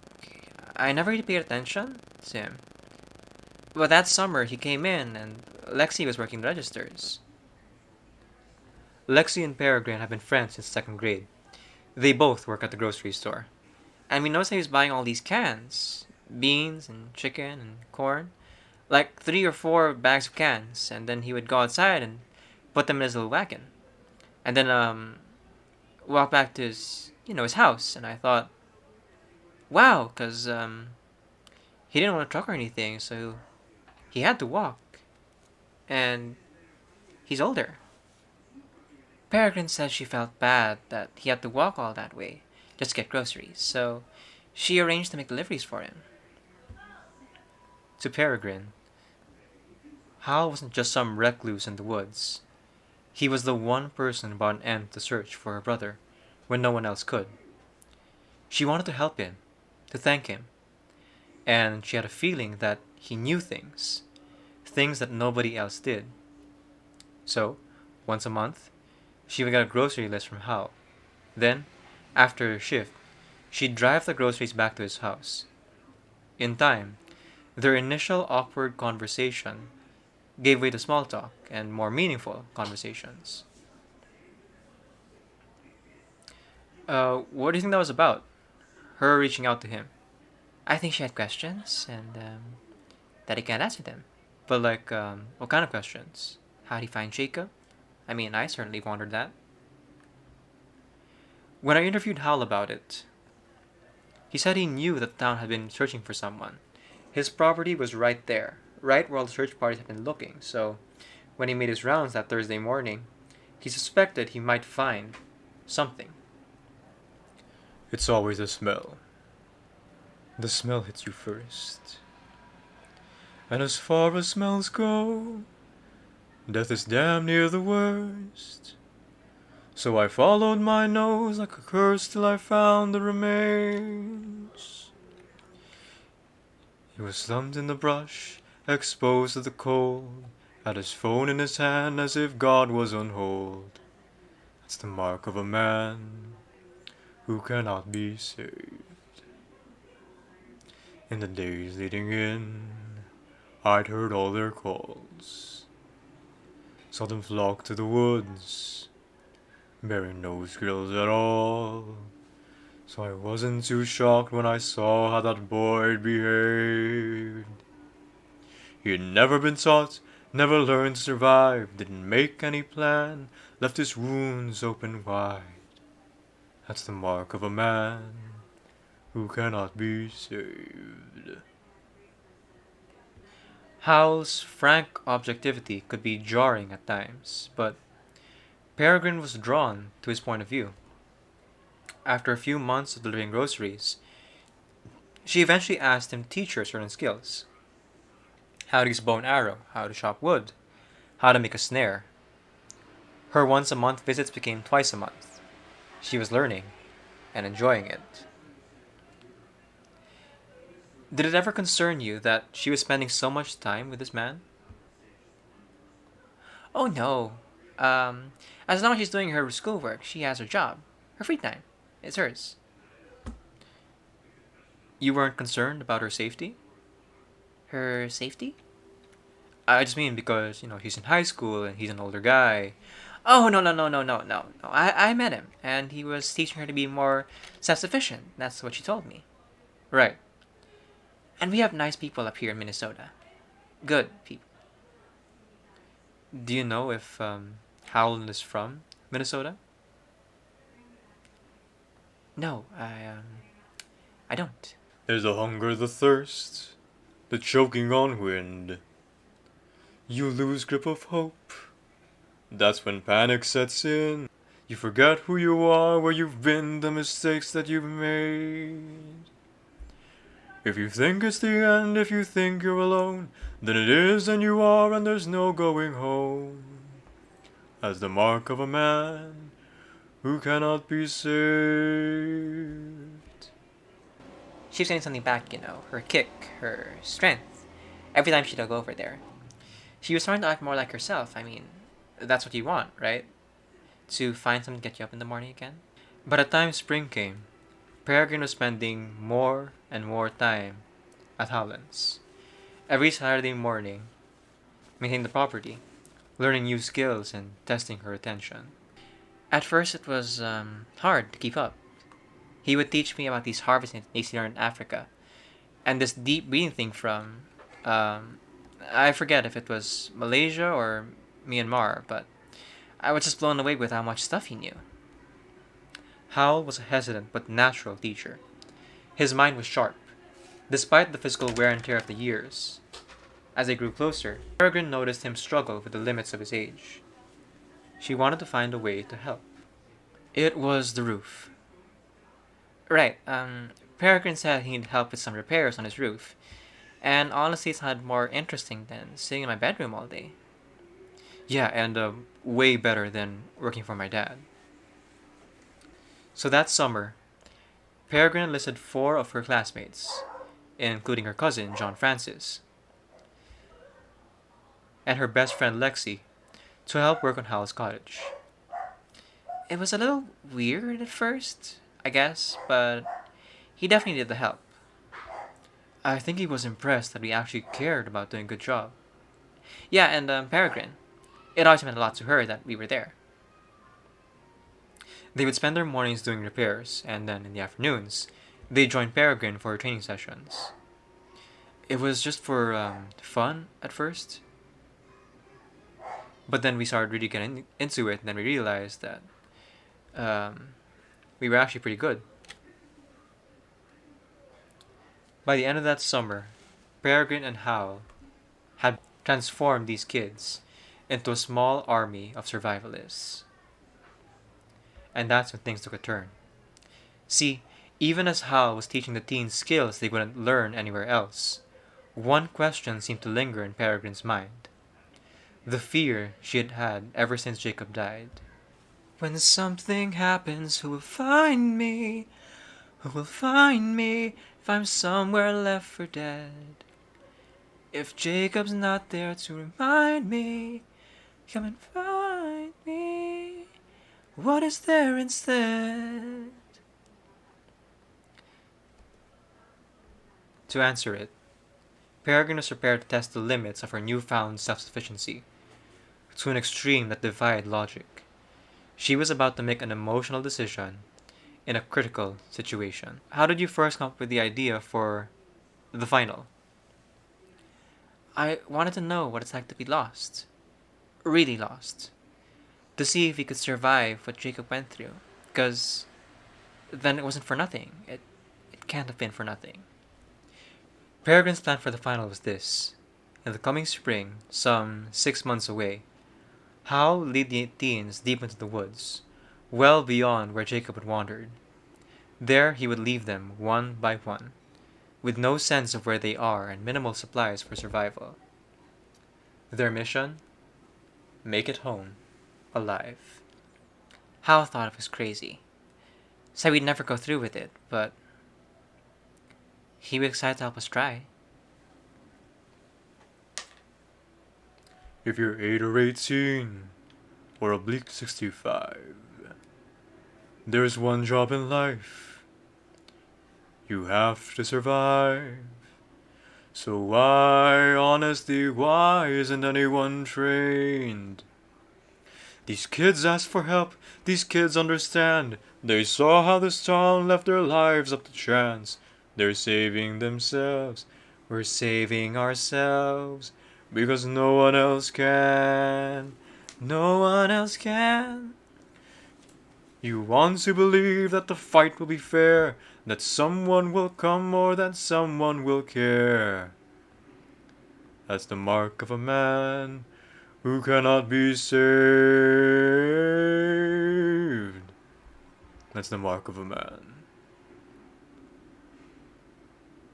I never really paid attention to him. But that summer he came in and Lexi was working the registers.
Lexi and Peregrine have been friends since second grade. They both work at the grocery store.
And we noticed that he was buying all these cans. Beans and chicken and corn. Like 3 or 4 bags of cans. And then he would go outside and put them in his little wagon. And then walk back to his house. And I thought, wow, because he didn't want a truck or anything, so he had to walk. And he's older. Peregrine said she felt bad that he had to walk all that way just to get groceries, so she arranged to make deliveries for him.
To Peregrine, Hal wasn't just some recluse in the woods. He was the one person who brought an end to search for her brother when no one else could. She wanted to help him, to thank him, and she had a feeling that he knew things that nobody else did. So, once a month, she would get a grocery list from Hal. Then, after her shift, she'd drive the groceries back to his house. In time, their initial awkward conversation gave way to small talk and more meaningful conversations. What do you think that was about? Her reaching out to him.
I think she had questions, and that he can't answer them.
But what kind of questions?
How'd he find Jacob? I mean, I certainly wondered that.
When I interviewed Hal about it, he said he knew that the town had been searching for someone. His property was right there, right where all the search parties had been looking, so when he made his rounds that Thursday morning, he suspected he might find something.
It's always the smell. The smell hits you first. And as far as smells go, death is damn near the worst. So I followed my nose like a curse till I found the remains. He was slumped in the brush, exposed to the cold, had his phone in his hand as if God was on hold. That's the mark of a man who cannot be saved. In the days leading in, I'd heard all their calls. Saw them flock to the woods, bearing no skills at all. So I wasn't too shocked when I saw how that boy behaved. He'd never been taught, never learned to survive, didn't make any plan, left his wounds open wide. That's the mark of a man who cannot be saved.
Howell's frank objectivity could be jarring at times, but Peregrine was drawn to his point of view. After a few months of delivering groceries, she eventually asked him to teach her certain skills: how to use a bow and arrow, how to chop wood, how to make a snare. Her once a month visits became twice a month. She was learning and enjoying it. Did it ever concern you that she was spending so much time with this man?
Oh no. As long as she's doing her schoolwork, she has her job. Her free time. It's hers.
You weren't concerned about her safety?
Her safety?
I just mean because, she's in high school and he's an older guy.
Oh, no. I met him, and he was teaching her to be more self-sufficient. That's what she told me.
Right.
And we have nice people up here in Minnesota. Good people.
Do you know if Howland is from Minnesota?
No, I don't.
There's the hunger, the thirst, the choking on wind. You lose grip of hope. That's when panic sets in. You forget who you are, where you've been, the mistakes that you've made. If you think it's the end, if you think you're alone, then it is and you are and there's no going home. As the mark of a man who cannot be saved.
She was getting something back, her kick, her strength. Every time she dug over there. She was starting to act more like herself. I mean, that's what you want, right? To find something to get you up in the morning again.
By the time spring came, Peregrine was spending more and more time at Howland's. Every Saturday morning, maintaining the property, learning new skills, and testing her attention.
At first, it was hard to keep up. He would teach me about these harvest techniques he learned in Africa, and this deep breathing thing from, I forget if it was Malaysia or Myanmar, but I was just blown away with how much stuff he knew.
Howell was a hesitant but natural teacher. His mind was sharp, despite the physical wear and tear of the years. As they grew closer, Peregrine noticed him struggle with the limits of his age. She wanted to find a way to help. It was the roof.
Right, Peregrine said he needed help with some repairs on his roof, and honestly it sounded more interesting than sitting in my bedroom all day.
Yeah, and way better than working for my dad. So that summer, Peregrine enlisted 4 of her classmates, including her cousin, John Francis, and her best friend, Lexi, to help work on Hal's cottage.
It was a little weird at first, I guess, but he definitely did the help.
I think he was impressed that we actually cared about doing a good job.
Yeah, and Peregrine. It always meant a lot to her that we were there.
They would spend their mornings doing repairs, and then in the afternoons, they'd join Peregrine for her training sessions. It was just for fun at first, but then we started really getting into it, and then we realized that we were actually pretty good. By the end of that summer, Peregrine and Hal had transformed these kids into a small army of survivalists. And that's when things took a turn. See,
Even as Hal was teaching the teens skills they wouldn't learn anywhere else, one question seemed to linger in Peregrine's mind. The fear she had had ever since Jacob died. When something happens, who will find me? Who will find me if I'm somewhere left for dead? If Jacob's not there to remind me, come and find me. What is there instead? To answer it, Peregrine was prepared to test the limits of her newfound self-sufficiency to an extreme that defied logic. She was about to make an emotional decision in a critical situation. How did you first come up with the idea for the final? I wanted to know what it's like to be lost. Really lost. To see if he could survive what Jacob went through. Because then it wasn't for nothing. It can't have been for nothing. Peregrine's plan for the final was this. In the coming spring, some 6 months away, Hal would lead the teens deep into the woods, well beyond where Jacob had wandered. There he would leave them one by one, with no sense of where they are and minimal supplies for survival. Their mission? Make it home, alive. Hal thought it was crazy. Said we'd never go through with it, but he was excited to help us try.
If you're 8 or 18, or oblique 65, there's one job in life. You have to survive. So why, honestly, why isn't anyone trained? These kids ask for help, these kids understand. They saw how this town left their lives up to chance. They're saving themselves, we're saving ourselves, because no one else can. No one else can. You want to believe that the fight will be fair, that someone will come or that someone will care. That's the mark of a man who cannot be saved. That's the mark of a man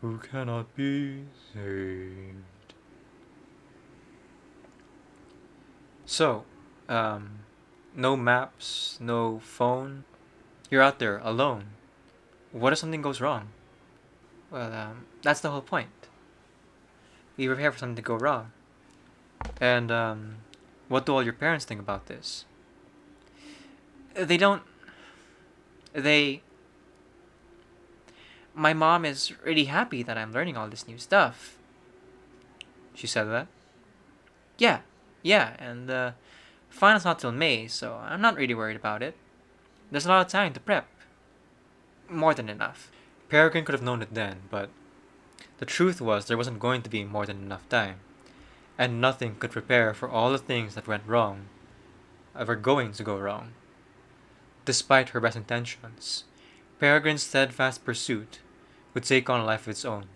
who cannot be saved.
So, no maps, no phone. You're out there alone. What if something goes wrong? Well, that's the whole point. We prepare for something to go wrong. And, what do all your parents think about this? They don't. My mom is really happy that I'm learning all this new stuff.
She said that?
Yeah, and final's not till May, so I'm not really worried about it. There's a lot of time to prep. More than enough.
Peregrine could have known it then, but the truth was there wasn't going to be more than enough time, and nothing could prepare for all the things that went wrong, were going to go wrong. Despite her best intentions, Peregrine's steadfast pursuit would take on a life of its own,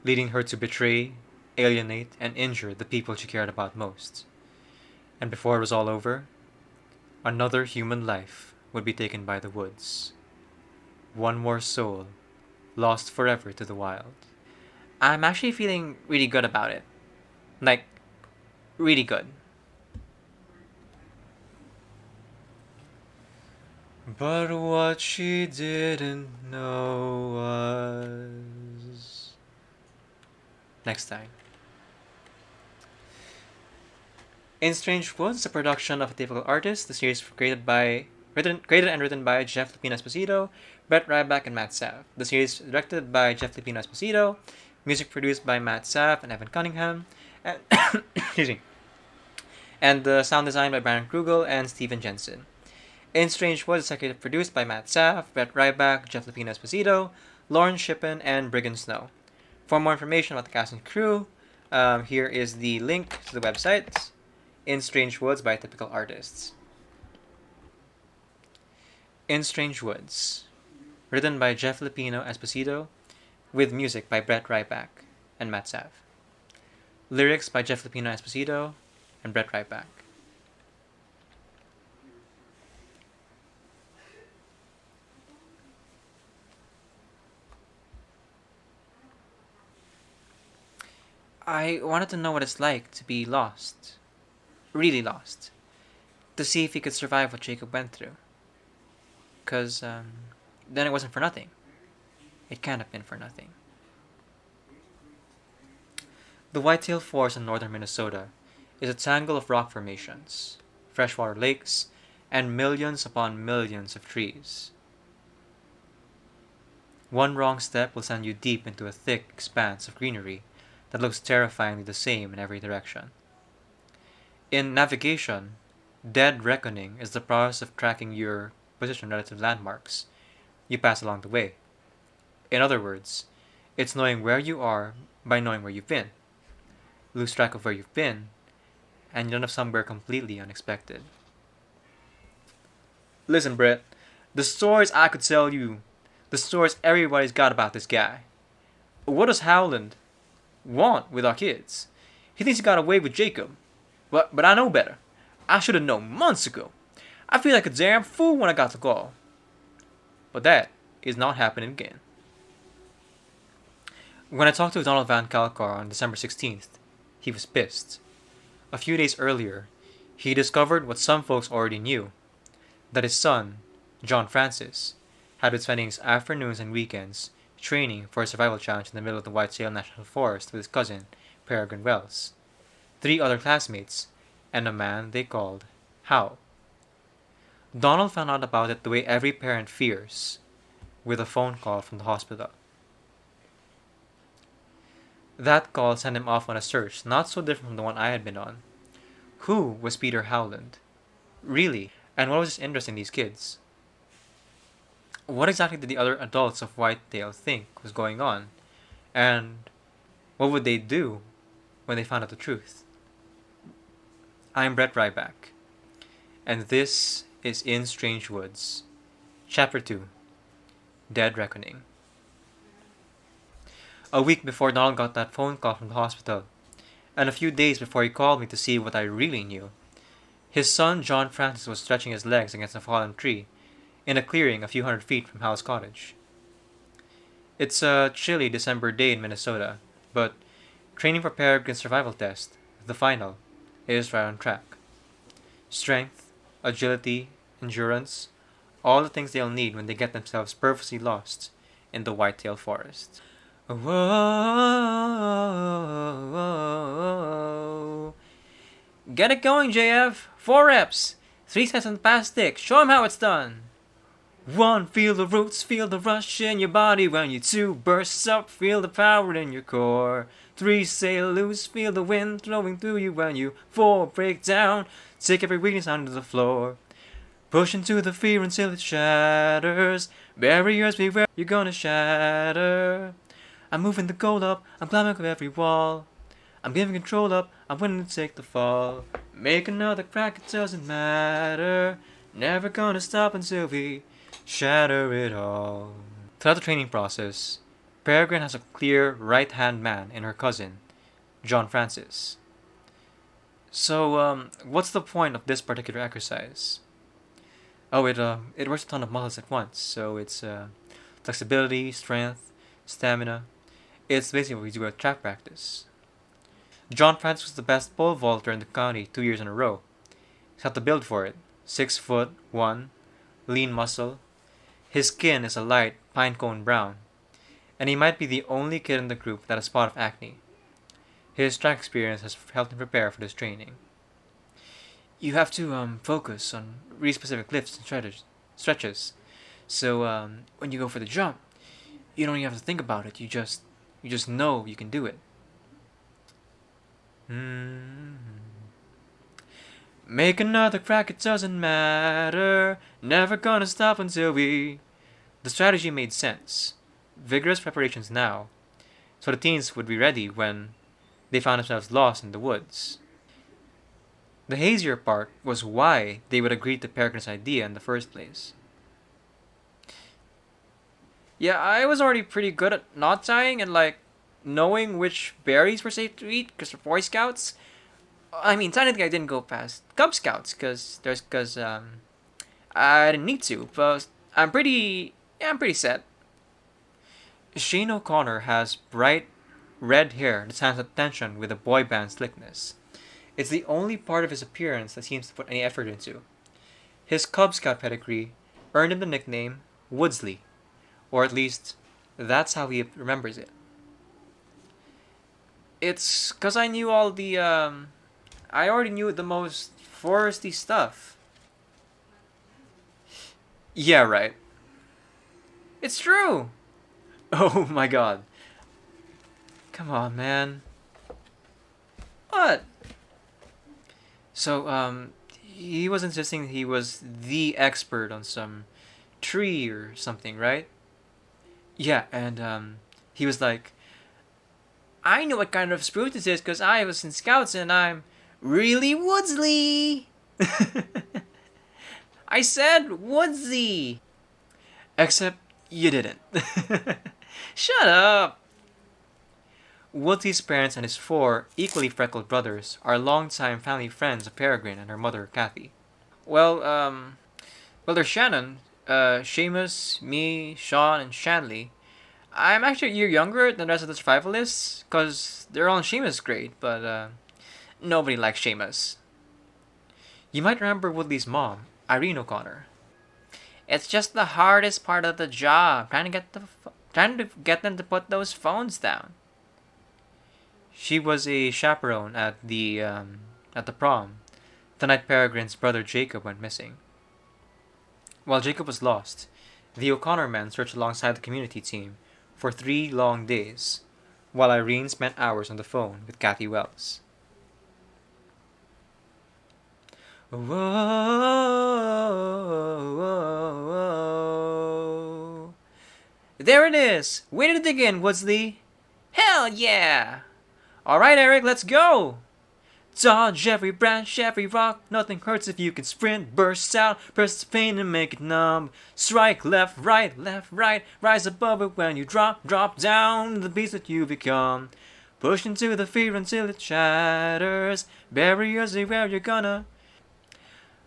leading her to betray, alienate, and injure the people she cared about most. And before it was all over, another human life would be taken by the woods. One more soul, lost forever to the wild.
I'm actually feeling really good about it. Like, really good.
But what she didn't know was... Next time. In Strange Woods, a production of A Typical Artist, the series created and written by Jeff Lupino Esposito, Brett Ryback, and Matt Sav. The series directed by Jeff Lupino Esposito, music produced by Matt Sav and Evan Cunningham, and excuse me, and the sound design by Brian Krugel and Steven Jensen. In Strange Woods is executive produced by Matt Sav, Brett Ryback, Jeff Lupino Esposito, Lauren Shippen, and Brigham Snow. For more information about the cast and crew, here is the link to the website, In Strange Woods by Typical Artists. In Strange Woods, written by Jeff Lupino Esposito, with music by Brett Ryback and Matt Sav. Lyrics by Jeff Lupino Esposito and Brett Ryback.
I wanted to know what it's like to be lost. Really lost. To see if he could survive what Jacob went through. Because, then it wasn't for nothing. It can't have been for nothing. The Whitetail Forest in northern Minnesota is a tangle of rock formations, freshwater lakes, and millions upon millions of trees. One wrong step will send you deep into a thick expanse of greenery that looks terrifyingly the same in every direction. In navigation, dead reckoning is the process of tracking your position relative to landmarks you pass along the way. In other words, it's knowing where you are by knowing where you've been. Lose track of where you've been, and you end up somewhere completely unexpected. Listen, Brett, the stories I could tell you, the stories everybody's got about this guy. What does Howland want with our kids? He thinks he got away with Jacob. But I know better. I should have known months ago. I feel like a damn fool when I got the call. But that is not happening again. When I talked to Donald Van Kalkar on December 16th, he was pissed. A few days earlier, he discovered what some folks already knew, that his son, John Francis, had been spending his afternoons and weekends training for a survival challenge in the middle of the Whitetail National Forest with his cousin, Peregrine Wells, 3 other classmates, and a man they called Hal. Donald found out about it the way every parent fears, with a phone call from the hospital. That call sent him off on a search not so different from the one I had been on. Who was Peter Howland? Really? And what was his interest in these kids? What exactly did the other adults of Whitetail think was going on? And what would they do when they found out the truth? I'm Brett Ryback, and this is In Strange Woods, Chapter 2, Dead Reckoning. A week before Donald got that phone call from the hospital, and a few days before he called me to see what I really knew, his son John Francis was stretching his legs against a fallen tree in a clearing a few hundred feet from Hal's cottage. It's a chilly December day in Minnesota, but training for Peregrine's survival test, the final, is right on track. Strength, agility, endurance, all the things they'll need when they get themselves purposely lost in the Whitetail Forest. Whoa. Get it going, JF. 4 reps. 3 sets on the pass stick. Show 'em how it's done. 1, feel the roots, feel the rush in your body when you 2 bursts up, feel the power in your core. 3, sail loose, feel the wind flowing through you when you 4, break down, take every weakness onto the floor. Push into the fear until it shatters. Barriers beware, you're gonna shatter. I'm moving the goal up, I'm climbing up every wall. I'm giving control up, I'm willing to take the fall. Make another crack, it doesn't matter. Never gonna stop until we shatter it all. Throughout the training process, Peregrine has a clear right-hand man in her cousin, John Francis. So, what's the point of this particular exercise? Oh, it works a ton of muscles at once, so it's flexibility, strength, stamina. It's basically what we do at track practice. John Francis was the best pole vaulter in the county 2 years in a row. He's got the build for it. 6'1", lean muscle. His skin is a light pinecone brown, and he might be the only kid in the group that has a spot of acne. His track experience has helped him prepare for this training. You have to focus on really specific lifts and stretches. So when you go for the jump, you don't even have to think about it. You just know you can do it. Make another crack, it doesn't matter. Never gonna stop until we... The strategy made sense. Vigorous preparations now, so the teens would be ready when they found themselves lost in the woods. The hazier part was why they would agree to Peregrine's idea in the first place. Yeah, I was already pretty good at knot tying and knowing which berries were safe to eat because they're Boy Scouts. I mean, technically I didn't go past Cub Scouts because I didn't need to, but I'm pretty set. Shane O'Connor has bright
red hair that stands at tension with a boy band slickness. It's the only part of his appearance that seems to put any effort into. His Cub Scout pedigree earned him the nickname Woodsley, or at least that's how he remembers it. It's because I knew all the, I already knew the most foresty stuff. Yeah, right. It's true! Oh my god. Come on, man. What? So, he was insisting he was the expert on some tree or something, right? Yeah, and, he was like, I know what kind of spruce this is because I was in Scouts and I'm really Woodsley! I said Woodsy! Except you didn't. Shut up! Woodsley's parents and his 4 equally freckled brothers are longtime family friends of Peregrine and her mother, Kathy. Well, there's Shannon, Seamus, me, Sean, and Shanley. I'm actually a year younger than the rest of the survivalists, because they're all in Seamus' grade, but nobody likes Seamus. You might remember Woodley's mom, Irene O'Connor. It's just the hardest part of the job, trying to get them to put those phones down. She was a chaperone at the prom, the night Peregrine's brother Jacob went missing. While Jacob was lost, the O'Connor men searched alongside the community team for 3 long days, while Irene spent hours on the phone with Kathy Wells. Whoa. There it is! Way to dig in, Woodsley! Hell yeah! Alright, Eric, let's go! Dodge every branch, every rock, nothing hurts if you can sprint, burst out, press the pain and make it numb. Strike left, right, rise above it when you drop down, the beast that you become. Push into the fear until it shatters, barriers are where you're gonna.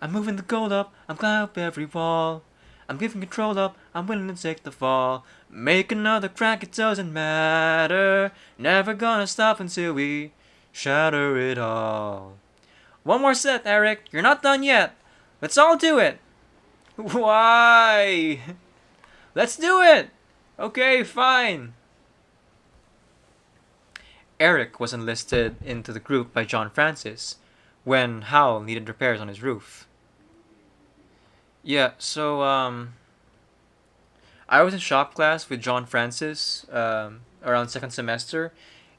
I'm moving the gold up, I'm climbing up every wall. I'm giving control up, I'm willing to take the fall. Make another crack, it doesn't matter. Never gonna stop until we shatter it all. One more set, Eric. You're not done yet. Let's all do it. Why? Let's do it. Okay, fine. Eric was enlisted into the group by John Francis when Howell needed repairs on his roof. Yeah, so, I was in shop class with John Francis around second semester,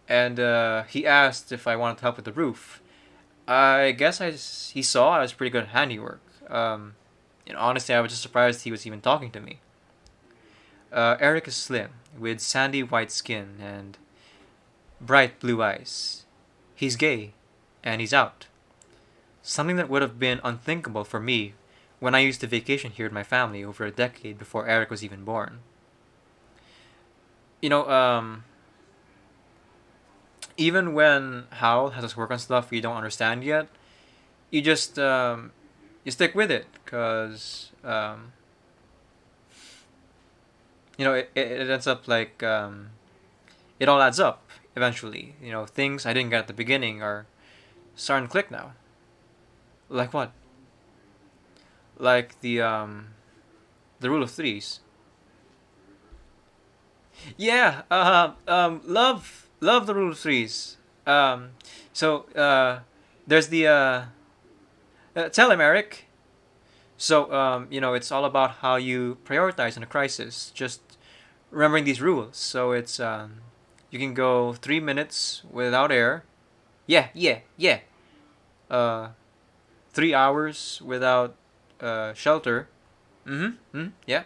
and he asked if I wanted to help with the roof. I guess he saw I was pretty good at handiwork. Honestly, I was just surprised he was even talking to me. Eric is slim, with sandy white skin and bright blue eyes. He's gay, and he's out. Something that would have been unthinkable for me when I used to vacation here with my family over a decade before Eric was even born. Even when Hal has us work on stuff we don't understand yet, you just, you stick with it, because, it ends up like, it all adds up eventually. Things I didn't get at the beginning are starting to click now. Like what? Like the rule of threes. Yeah, love the rule of threes. There's the tell him, Eric. So, it's all about how you prioritize in a crisis. Just remembering these rules. So it's you can go 3 minutes without air. Yeah. 3 hours without shelter. Yeah.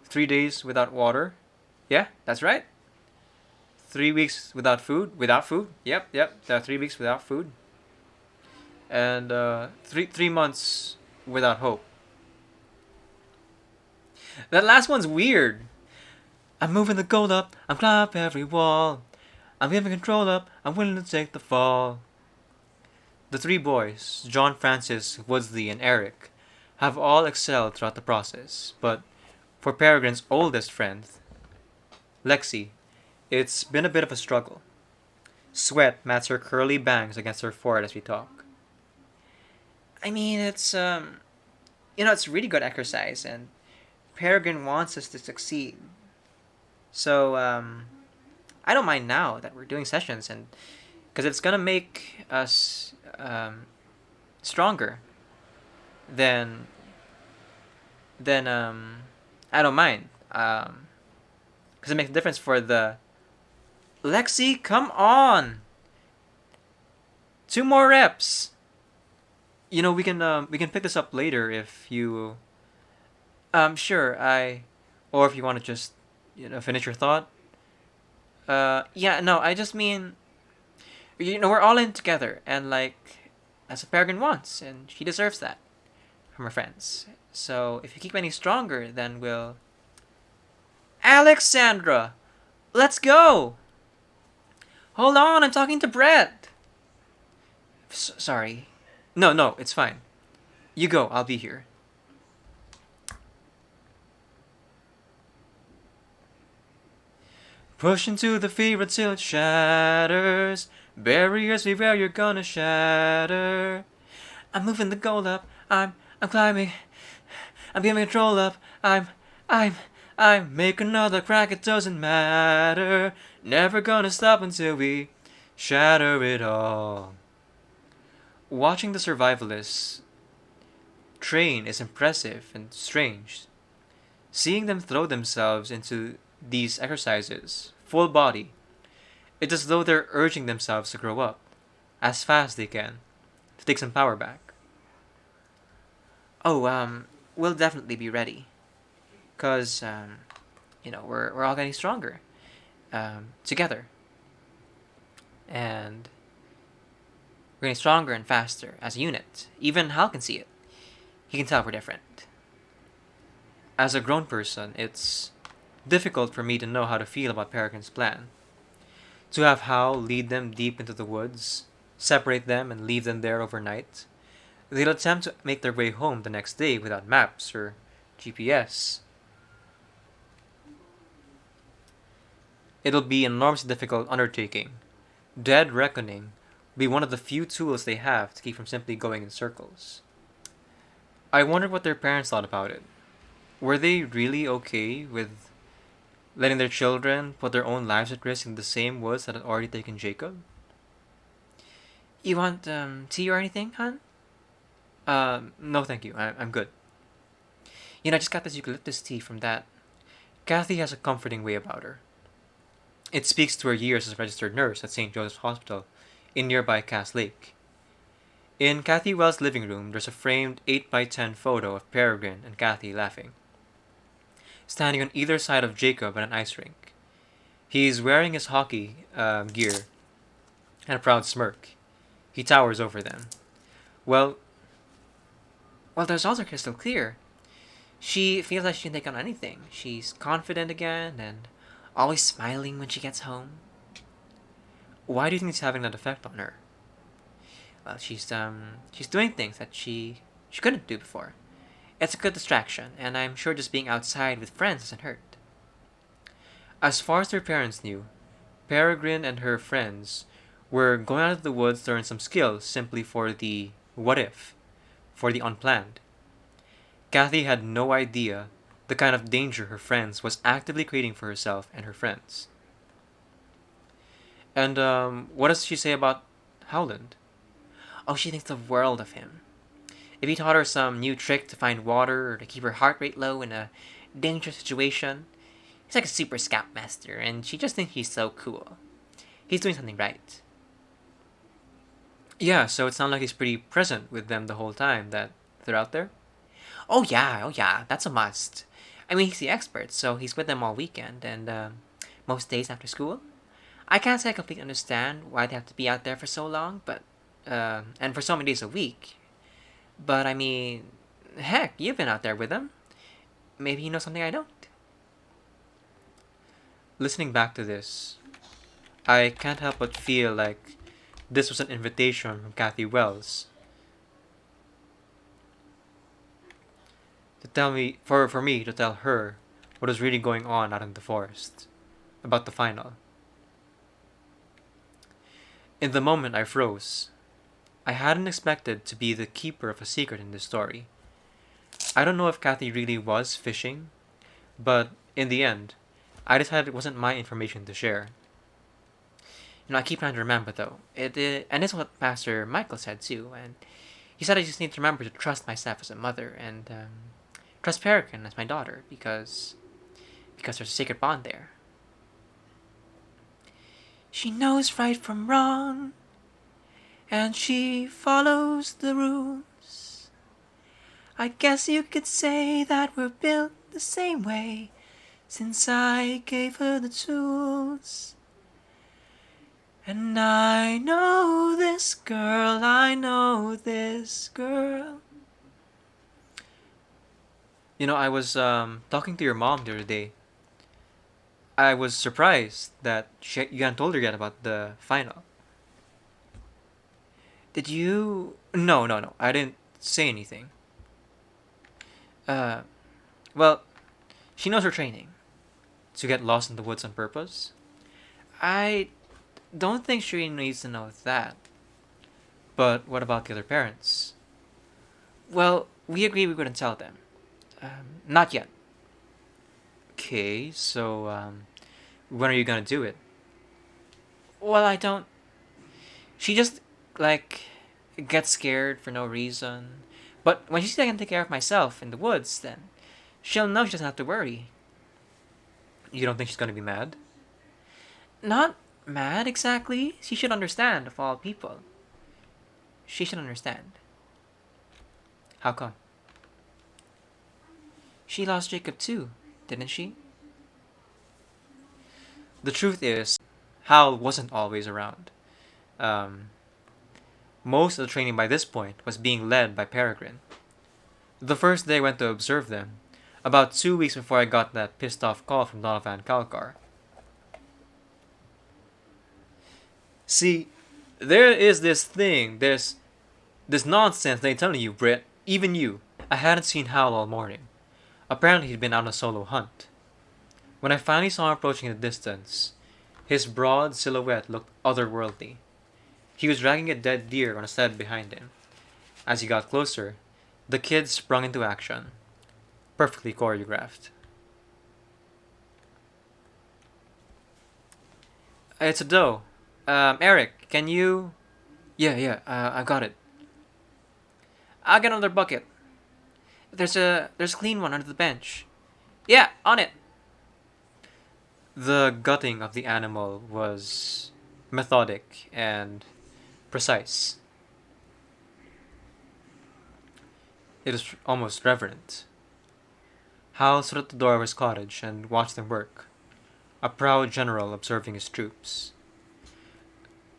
3 days without water. Yeah, that's right. 3 weeks without food. Yep. 3 weeks without food. And 3 months without hope. That last one's weird. I'm moving the gold up, I'm climbing up every wall. I'm giving control up, I'm willing to take the fall. The 3 boys, John Francis, Woodsley, and Eric, have all excelled throughout the process, but for Peregrine's oldest friend, Lexi, It's been a bit of a struggle. Sweat mats her curly bangs against her forehead as we talk.
I mean, it's really good exercise, and Peregrine wants us to succeed. So, I don't mind now that we're doing sessions, and because it's gonna make us stronger. Then, then I don't mind. Because it makes a difference for the. Lexi, come on! 2 more reps. We can pick this up later if you. Sure. Or if you want to just finish your thought. Yeah. No, I just mean we're all in together, and like that's what Peregrine wants, and she deserves that from her friends. So if you keep any stronger, then we'll. Alexandra, let's go. Hold on, I'm talking to Brett. Sorry. No, it's fine. You go, I'll be here. Push into the fear until it shatters. Barriers beware, you're gonna shatter. I'm moving the goal up. I'm climbing. I'm giving control up. I'm make another crack, it doesn't matter. Never gonna stop until we shatter it all. Watching the survivalists train is impressive and strange. Seeing them throw themselves into these exercises, full body, it's as though they're urging themselves to grow up as fast as they can, to take some power back. Oh, we'll definitely be ready. Because, we're all getting stronger together. And we're getting stronger and faster as a unit. Even Hal can see it. He can tell we're different. As a grown person, it's difficult for me to know how to feel about Peregrine's plan. To have Hal lead them deep into the woods, separate them and leave them there overnight. They'll attempt to make their way home the next day without maps or GPS. It'll be an enormously difficult undertaking. Dead reckoning will be one of the few tools they have to keep from simply going in circles. I wonder what their parents thought about it. Were they really okay with letting their children put their own lives at risk in the same woods that had already taken Jacob? You want tea or anything, hon? No thank you. I'm good. I just got this eucalyptus tea from that. Kathy has a comforting way about her. It speaks to her years as a registered nurse at St. Joseph's Hospital in nearby Cass Lake. In Kathy Wells' living room, there's a framed 8x10 photo of Peregrine and Kathy laughing, standing on either side of Jacob at an ice rink. He's wearing his hockey gear and a proud smirk. He towers over them. Well, there's also crystal clear. She feels like she can take on anything. She's confident again and always smiling when she gets home. Why do you think it's having that effect on her? Well, she's doing things that she couldn't do before. It's a good distraction, and I'm sure just being outside with friends doesn't hurt. As far as their parents knew, Peregrine and her friends were going out of the woods to learn some skills simply for the what if, for the unplanned. Kathy had no idea the kind of danger her friends was actively creating for herself and her friends. And what does she say about Howland? Oh, she thinks the world of him. If he taught her some new trick to find water or to keep her heart rate low in a dangerous situation, he's like a super scoutmaster, and she just thinks he's so cool. He's doing something right. Yeah, so it sounds like he's pretty present with them the whole time that they're out there? Oh yeah, that's a must. I mean, he's the expert, so he's with them all weekend, and most days after school. I can't say I completely understand why they have to be out there for so long, but and for so many days a week. But I mean, heck, you've been out there with him. Maybe you know something I don't. Listening back to this, I can't help but feel like this was an invitation from Kathy Wells to tell me, for me to tell her what was really going on out in the forest about the final.
In the moment, I froze. I hadn't expected to be the keeper of a secret in this story. I don't know if Kathy really was fishing, but in the end, I decided it wasn't my information to share. I keep trying to remember though. And it's what Pastor Michael said too. And he said I just need to remember to trust myself as a mother and trust Peregrine as my daughter because there's a sacred bond there.
She knows right from wrong, and she follows the rules. I guess you could say that we're built the same way, since I gave her the tools. And I know this girl, I know this girl.
I was talking to your mom the other day. I was surprised that you hadn't told her yet about the final.
Did you?
No. I didn't say anything. Well, she knows her training. To get lost in the woods on purpose.
I don't think she needs to know that.
But what about the other parents?
Well, we agreed we wouldn't tell them. Not yet.
Okay, so when are you gonna do it?
Well, I don't. She just, gets scared for no reason. But when she sees I can take care of myself in the woods, then she'll know she doesn't have to worry.
You don't think she's gonna be mad?
Not mad exactly. She should understand, of all people. She should understand.
How come?
She lost Jacob too, didn't she?
The truth is, Hal wasn't always around. Most of the training by this point was being led by Peregrine. The first day I went to observe them, about 2 weeks before I got that pissed off call from Donovan Calcar. See, there is this thing, there's this nonsense they telling you, Britt, even you. I hadn't seen Hal all morning. Apparently he'd been out on a solo hunt. When I finally saw him approaching in the distance, his broad silhouette looked otherworldly. He was dragging a dead deer on a sled behind him. As he got closer, the kid sprung into action. Perfectly choreographed. It's a doe. Eric, can you...
Yeah, I got it.
I'll get another bucket.
There's a clean one under the bench. Yeah, on it.
The gutting of the animal was methodic and precise. It was almost reverent. Hal stood at the door of his cottage and watched them work, a proud general observing his troops.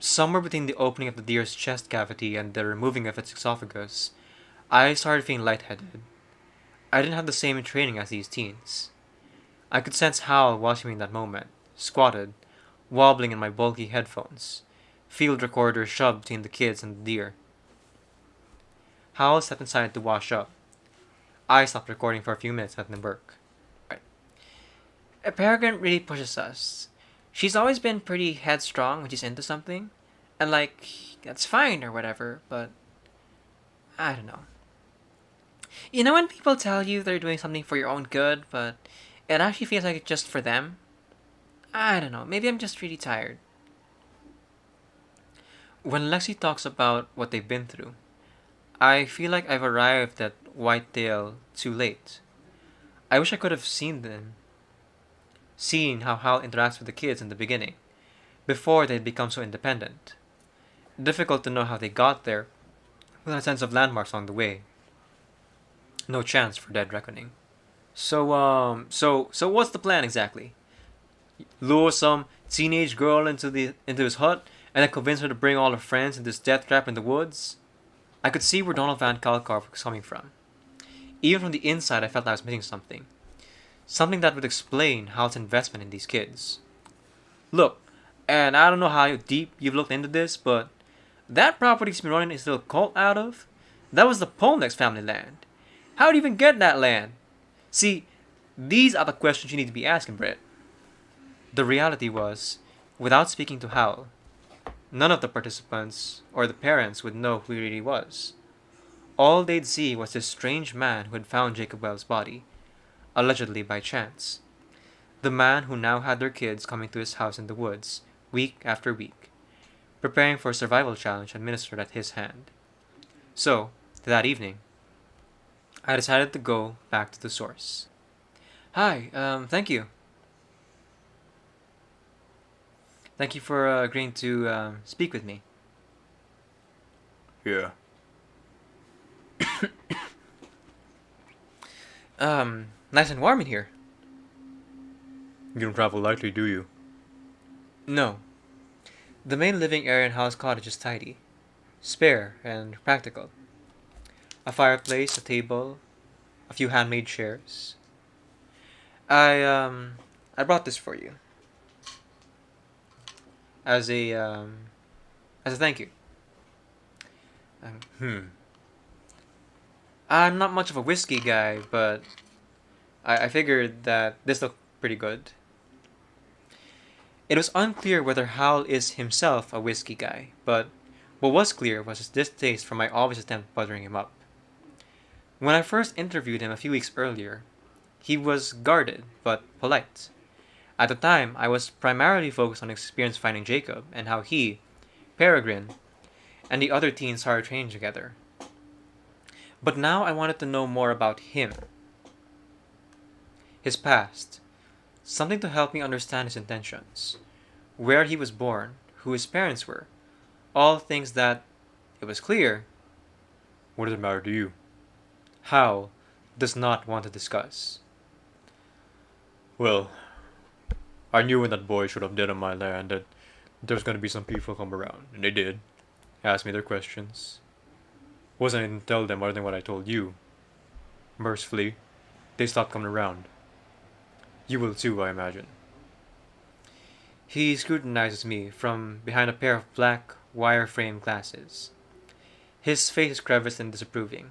Somewhere between the opening of the deer's chest cavity and the removing of its esophagus, I started feeling lightheaded. I didn't have the same training as these teens. I could sense Hal watching me in that moment, squatted, wobbling in my bulky headphones, field recorder shoved between the kids and the deer. Hal stepped inside to wash up. I stopped recording for a few minutes and let them work.
Peregrine really pushes us. She's always been pretty headstrong when she's into something. And that's fine or whatever, but I don't know. You know when people tell you they're doing something for your own good, but it actually feels like it's just for them? I don't know, maybe I'm just really tired.
When Lexi talks about what they've been through, I feel like I've arrived at Whitetail too late. I wish I could have seen how Hal interacts with the kids in the beginning, before they'd become so independent. Difficult to know how they got there, with a sense of landmarks along the way. No chance for dead reckoning. So what's the plan exactly? Lure some teenage girl into his hut, and then convince her to bring all her friends in this death trap in the woods? I could see where Donald Van Kalkar was coming from. Even from the inside, I felt I was missing something. Something that would explain Hal's investment in these kids. Look, and I don't know how deep you've looked into this, but that property he's been running his little cult out of, that was the Polnex family land. How'd you even get that land? See, these are the questions you need to be asking, Brett. The reality was, without speaking to Hal, none of the participants or the parents would know who he really was. All they'd see was this strange man who had found Jacob Well's body, allegedly by chance. The man who now had their kids coming to his house in the woods, week after week, preparing for a survival challenge administered at his hand. So, that evening, I decided to go back to the source. Hi, thank you. Thank you for agreeing to speak with me.
Yeah.
Nice and warm in here.
You don't travel lightly, do you?
No. The main living area in House Cottage is tidy, spare, and practical. A fireplace, a table, a few handmade chairs. I brought this for you. As a thank you. I'm not much of a whiskey guy, but I figured that this looked pretty good. It was unclear whether Hal is himself a whiskey guy, but what was clear was his distaste for my obvious attempt at buttering him up. When I first interviewed him a few weeks earlier, he was guarded, but polite. At the time, I was primarily focused on experience finding Jacob and how he, Peregrine, and the other teens started training together. But now I wanted to know more about him. His past. Something to help me understand his intentions. Where he was born, who his parents were. All things that, it was clear,
What does it matter to you?
Hal does not want to discuss.
Well, I knew when that boy showed up dead on my land that there was going to be some people come around, and they did. Ask me their questions. Wasn't I didn't tell them other than what I told you. Mercifully, they stopped coming around. You will too, I imagine.
He scrutinizes me from behind a pair of black, wire-frame glasses. His face is creviced and disapproving,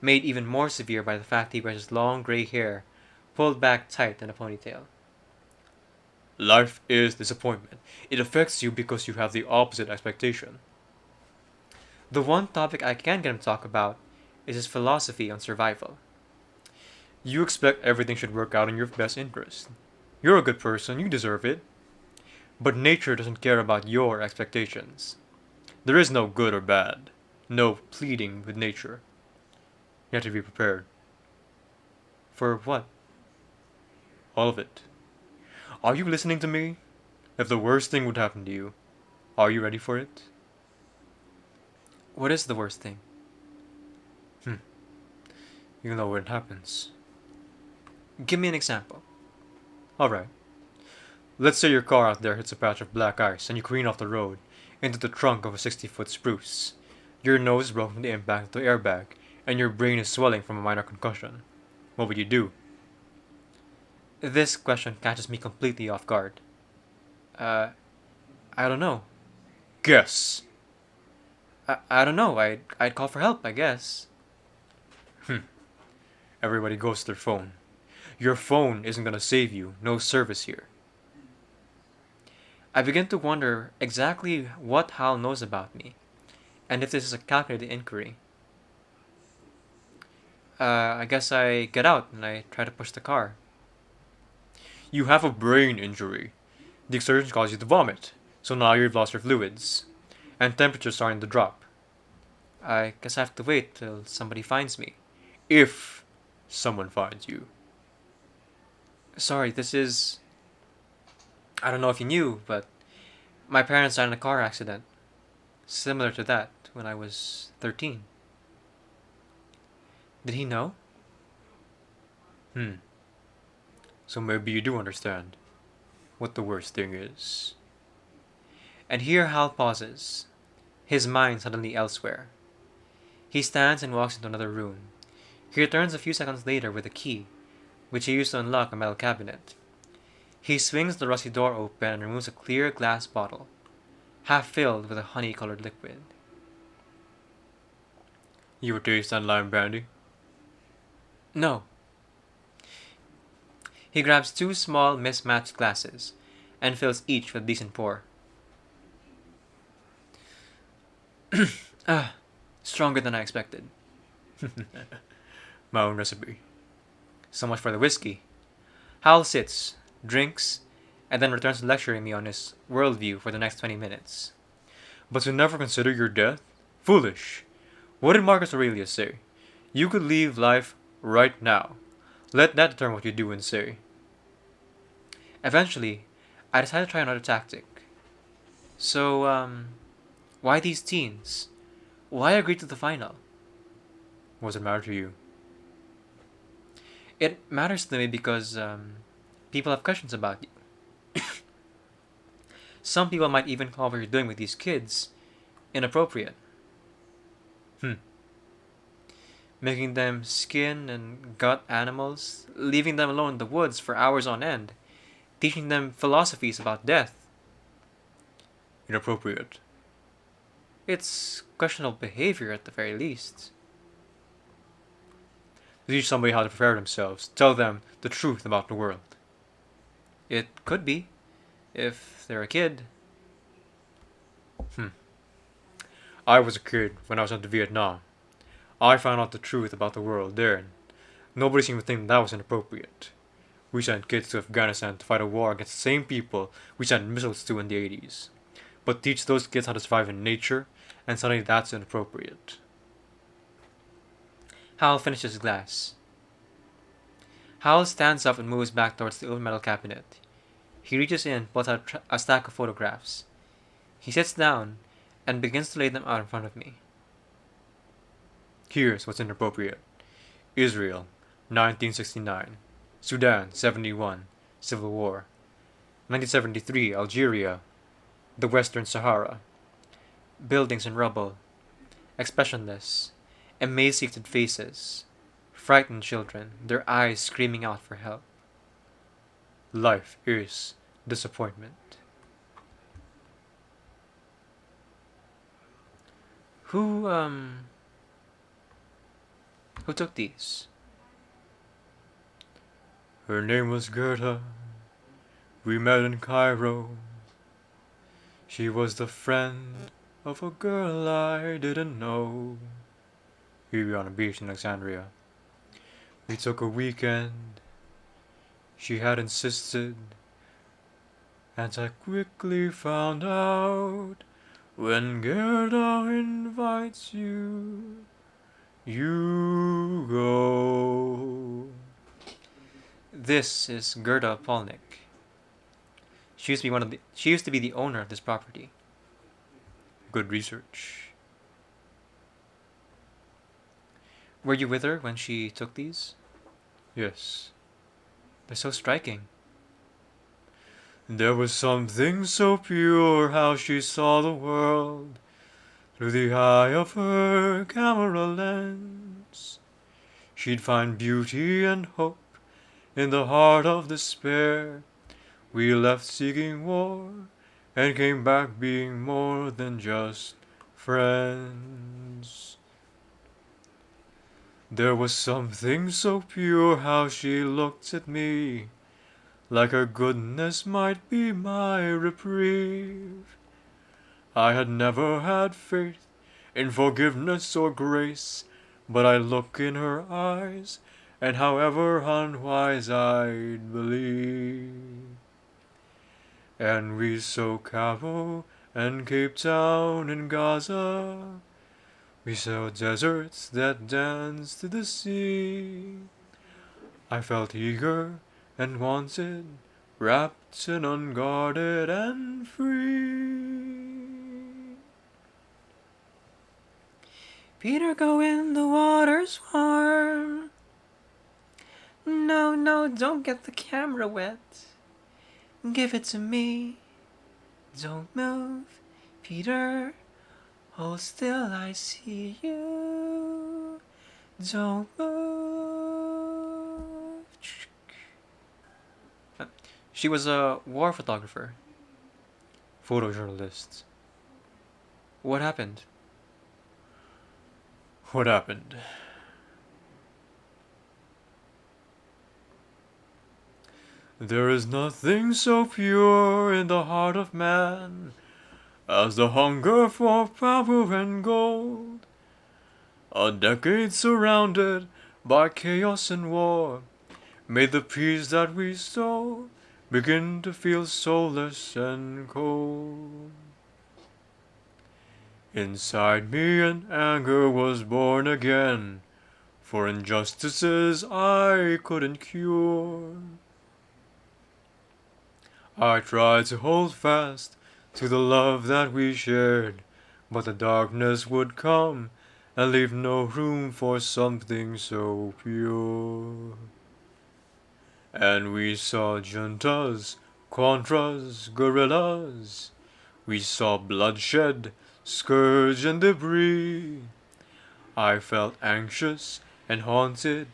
made even more severe by the fact he wears his long gray hair pulled back tight in a ponytail.
Life is disappointment. It affects you because you have the opposite expectation.
The one topic I can get him to talk about is his philosophy on survival.
You expect everything should work out in your best interest. You're a good person, you deserve it. But nature doesn't care about your expectations. There is no good or bad. No pleading with nature. You have to be prepared.
For what?
All of it. Are you listening to me? If the worst thing would happen to you, are you ready for it?
What is the worst thing?
You know when it happens.
Give me an example.
Alright. Let's say your car out there hits a patch of black ice and you careen off the road into the trunk of a 60-foot spruce. Your nose is broken from the impact of the airbag and your brain is swelling from a minor concussion. What would you do?
This question catches me completely off guard. I don't know.
Guess.
I don't know. I'd call for help, I guess.
Everybody goes to their phone. Your phone isn't gonna save you. No service here.
I begin to wonder exactly what Hal knows about me, and if this is a calculated inquiry. I guess I get out and I try to push the car.
You have a brain injury. The exertion caused you to vomit, so now you've lost your fluids. And temperature's starting to drop.
I guess I have to wait till somebody finds me.
If someone finds you.
Sorry, this is... I don't know if you knew, but my parents died in a car accident. Similar to that when I was 13. Did he know?
So maybe you do understand what the worst thing is.
And here Hal pauses, his mind suddenly elsewhere. He stands and walks into another room. He returns a few seconds later with a key, which he used to unlock a metal cabinet. He swings the rusty door open and removes a clear glass bottle, half filled with a honey-colored liquid.
You ever taste that lime brandy?
No. He grabs two small mismatched glasses and fills each with a decent pour. Ah, stronger than I expected.
My own recipe.
So much for the whiskey. Hal sits, drinks, and then returns to lecturing me on his worldview for the next 20 minutes.
But to never consider your death? Foolish! What did Marcus Aurelius say? You could leave life right now. Let that determine what you do and say.
Eventually, I decided to try another tactic. So, why these teens? Why agree to the final?
What does it matter to you?
It matters to me because people have questions about you. Some people might even call what you're doing with these kids inappropriate. Making them skin and gut animals, leaving them alone in the woods for hours on end, teaching them philosophies about death.
Inappropriate.
It's questionable behavior at the very least.
Teach somebody how to prepare themselves. Tell them the truth about the world.
It could be, if they're a kid.
I was a kid when I was sent to Vietnam. I found out the truth about the world there. Nobody seemed to think that was inappropriate. We sent kids to Afghanistan to fight a war against the same people we sent missiles to in the 80s. But teach those kids how to survive in nature, and suddenly that's inappropriate.
Hal finishes his glass. Hal stands up and moves back towards the old metal cabinet. He reaches in, pulls out a stack of photographs. He sits down and begins to lay them out in front of me.
Here's what's inappropriate. Israel, 1969. Sudan, 71. Civil War. 1973, Algeria. The Western Sahara.
Buildings in rubble. Expressionless. Emaciated faces. Frightened children, their eyes screaming out for help.
Life is disappointment.
Who took these?
Her name was Goethe. We met in Cairo. She was the friend of a girl I didn't know. We were on a beach in Alexandria. We took a weekend. She had insisted, and I quickly found out when Gerda invites you, you go.
This is Gerda Polnick. She used to be the owner of this property.
Good research.
Were you with her when she took these?
Yes.
They're so striking.
There was something so pure how she saw the world through the eye of her camera lens. She'd find beauty and hope in the heart of despair. We left seeking war and came back being more than just friends. There was something so pure how she looked at me, like her goodness might be my reprieve. I had never had faith in forgiveness or grace, but I look in her eyes, and however unwise I'd believe. And we saw Cairo and Cape Town and Gaza. We saw deserts that danced to the sea. I felt eager and wanted, wrapped and unguarded and free.
Peter, go in, the water's warm. No, no, don't get the camera wet. Give it to me. Don't move, Peter. Hold still, I see you. Don't move.
She was a war photographer.
Photojournalist.
What happened?
What happened? There is nothing so pure in the heart of man as the hunger for power and gold. A decade surrounded by chaos and war made the peace that we stole begin to feel soulless and cold. Inside me an anger was born again for injustices I couldn't cure. I tried to hold fast to the love that we shared, but the darkness would come and leave no room for something so pure. And we saw juntas, contras, guerrillas. We saw bloodshed, scourge, and debris. I felt anxious and haunted,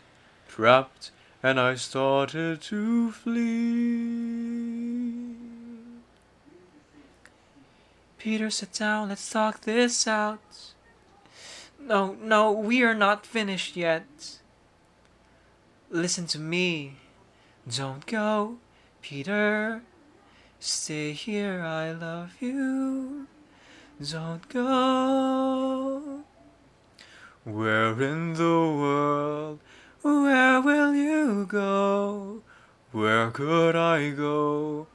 trapped, and I started to flee.
Peter, sit down, let's talk this out. No, we are not finished yet. Listen to me. Don't go, Peter. Stay here, I love you. Don't go.
Where in the world,
Where will you go?
where could I go?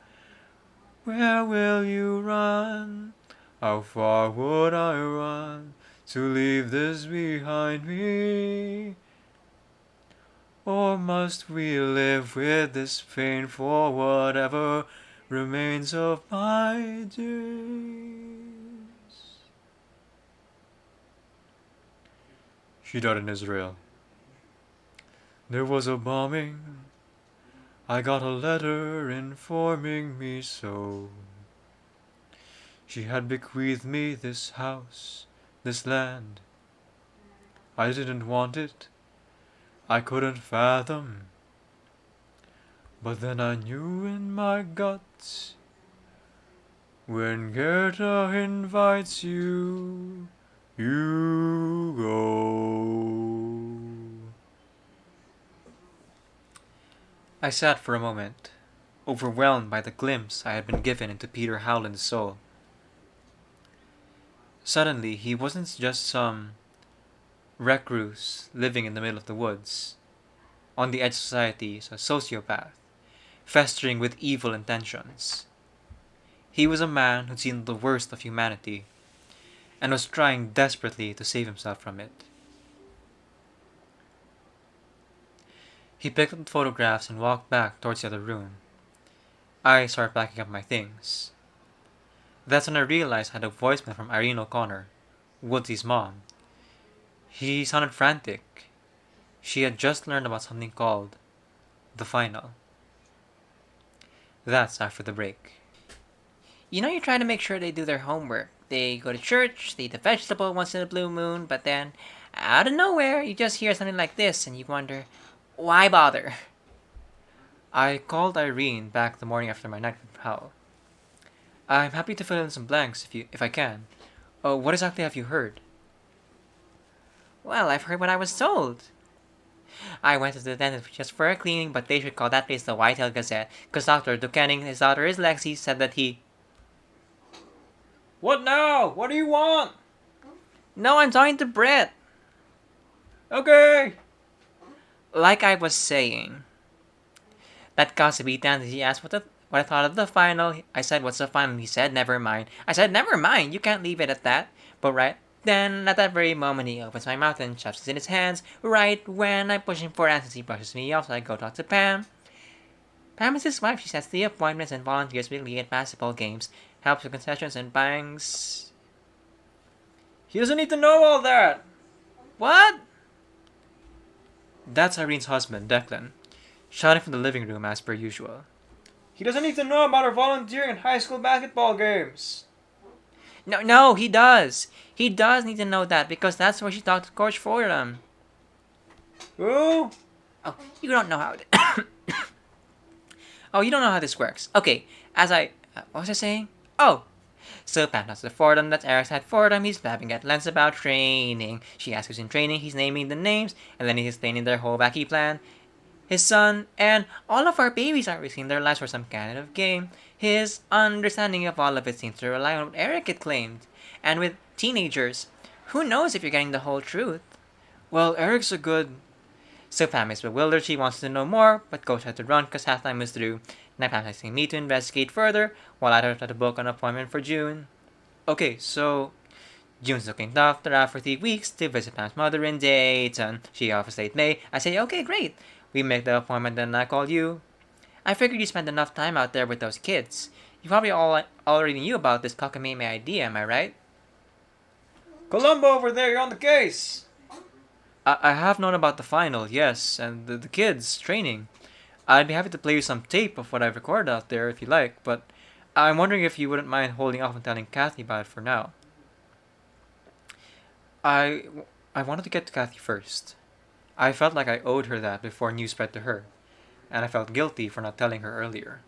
Where will you run?
How far would I run to leave this behind me? Or must we live with this pain for whatever remains of my days? She died in Israel. There was a bombing. I got a letter informing me so. She had bequeathed me this house, this land. I didn't want it. I couldn't fathom. But then I knew in my guts, when Goethe invites you, you go.
I sat for a moment, overwhelmed by the glimpse I had been given into Peter Howland's soul. Suddenly, he wasn't just some recluse living in the middle of the woods, on the edge of society as a sociopath, festering with evil intentions. He was a man who'd seen the worst of humanity, and was trying desperately to save himself from it. He picked up the photographs and walked back towards the other room. I started packing up my things. That's when I realized I had a voicemail from Irene O'Connor, Woodsy's mom. He sounded frantic. She had just learned about something called the final. That's after the break.
You know, you're trying to make sure they do their homework. They go to church, they eat a vegetable once in a blue moon, but then, out of nowhere, you just hear something like this and you wonder, why bother?
I called Irene back the morning after my night with Hal. I'm happy to fill in some blanks if I can. Oh, what exactly have you heard?
Well, I've heard what I was told. I went to the dentist just for a cleaning, but they should call that place the Whitetail Gazette, because Dr. Ducanning, his daughter is Lexi, said that he...
What now? What do you want?
No, I'm talking to Brett.
Okay.
Like I was saying, that gossipy dentist, he asked what I thought of the final. I said, what's the final? He said, never mind. I said, never mind, you can't leave it at that. But right then, at that very moment, he opens my mouth and shoves it in his hands. Right when I push him for answers, he brushes me off, so I go talk to Pam. Pam is his wife. She sets the appointments and volunteers weekly at basketball games, helps with concessions and bangs.
He doesn't need to know all that.
What?
That's Irene's husband, Declan, shouting from the living room as per usual.
He doesn't need to know about her volunteering in high school basketball games.
No, he does. He does need to know that because that's where she talked to Coach Fordham.
Who?
Oh, you don't know how. Oh, you don't know how this works. Okay, what was I saying? Oh, so Pam talks to Fordham. That's Eric's had Fordham. He's blabbing at Lens about training. She asks who's in training. He's naming the names, and then he's explaining their whole wacky plan. His son and all of our babies are risking their lives for some kind of game. His understanding of all of it seems to rely on what Eric had claimed. And with teenagers, who knows if you're getting the whole truth?
Well, Eric's a good.
So Pam is bewildered, she wants to know more, but Coach had to run because halftime is through. Now Pam's asking me to investigate further, while I had to book an appointment for June.
Okay, so
June's looking tough, they're out for 3 weeks to visit Pam's mother in Dayton. She offers late May. I say, okay, great. We make the appointment, then I call you. I figured you spent enough time out there with those kids. You probably all already knew about this cockamamie idea, am I right?
Columbo over there, you're on the case!
I have known about the final, yes, and the kids training. I'd be happy to play you some tape of what I've recorded out there if you like, but I'm wondering if you wouldn't mind holding off on telling Kathy about it for now. I wanted to get to Kathy first. I felt like I owed her that before news spread to her, and I felt guilty for not telling her earlier.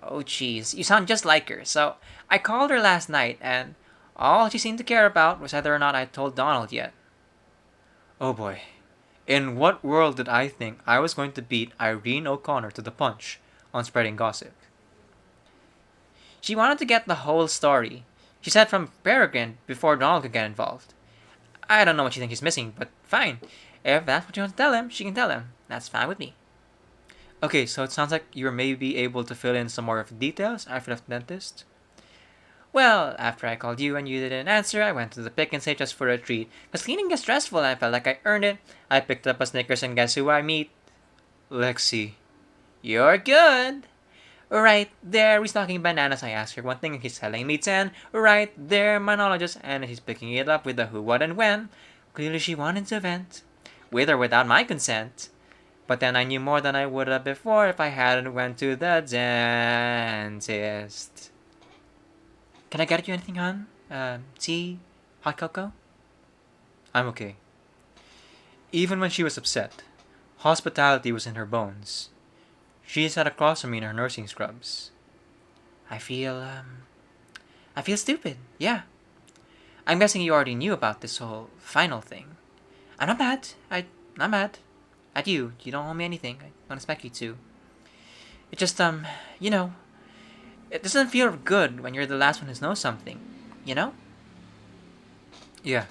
Oh jeez, you sound just like her. So, I called her last night, and all she seemed to care about was whether or not I'd told Donald yet.
Oh boy. In what world did I think I was going to beat Irene O'Connor to the punch on spreading gossip?
She wanted to get the whole story. She said from Peregrine before Donald could get involved. I don't know what she thinks she's missing, but fine. If that's what she wants to tell him, she can tell him. That's fine with me.
Okay, so it sounds like you're maybe able to fill in some more of the details after the dentist.
Well, after I called you and you didn't answer, I went to the pick and save just for a treat. Because cleaning is stressful and I felt like I earned it. I picked up a Snickers and guess who I meet?
Lexi.
You're good. Right there, restocking bananas. I asked her one thing and she's telling me 10. Right there, monologist, and she's picking it up with the who, what, and when. Clearly she wanted to vent. With or without my consent. But then I knew more than I would have before if I hadn't went to the dentist. Can I get you anything, hon? Tea? Hot cocoa?
I'm okay. Even when she was upset, hospitality was in her bones. She sat across from me in her nursing scrubs.
I feel stupid, yeah. I'm guessing you already knew about this whole final thing. I'm not mad. I'm mad. At you. You don't owe me anything. I don't expect you to. It just, you know, it doesn't feel good when you're the last one who knows something, you know?
Yeah.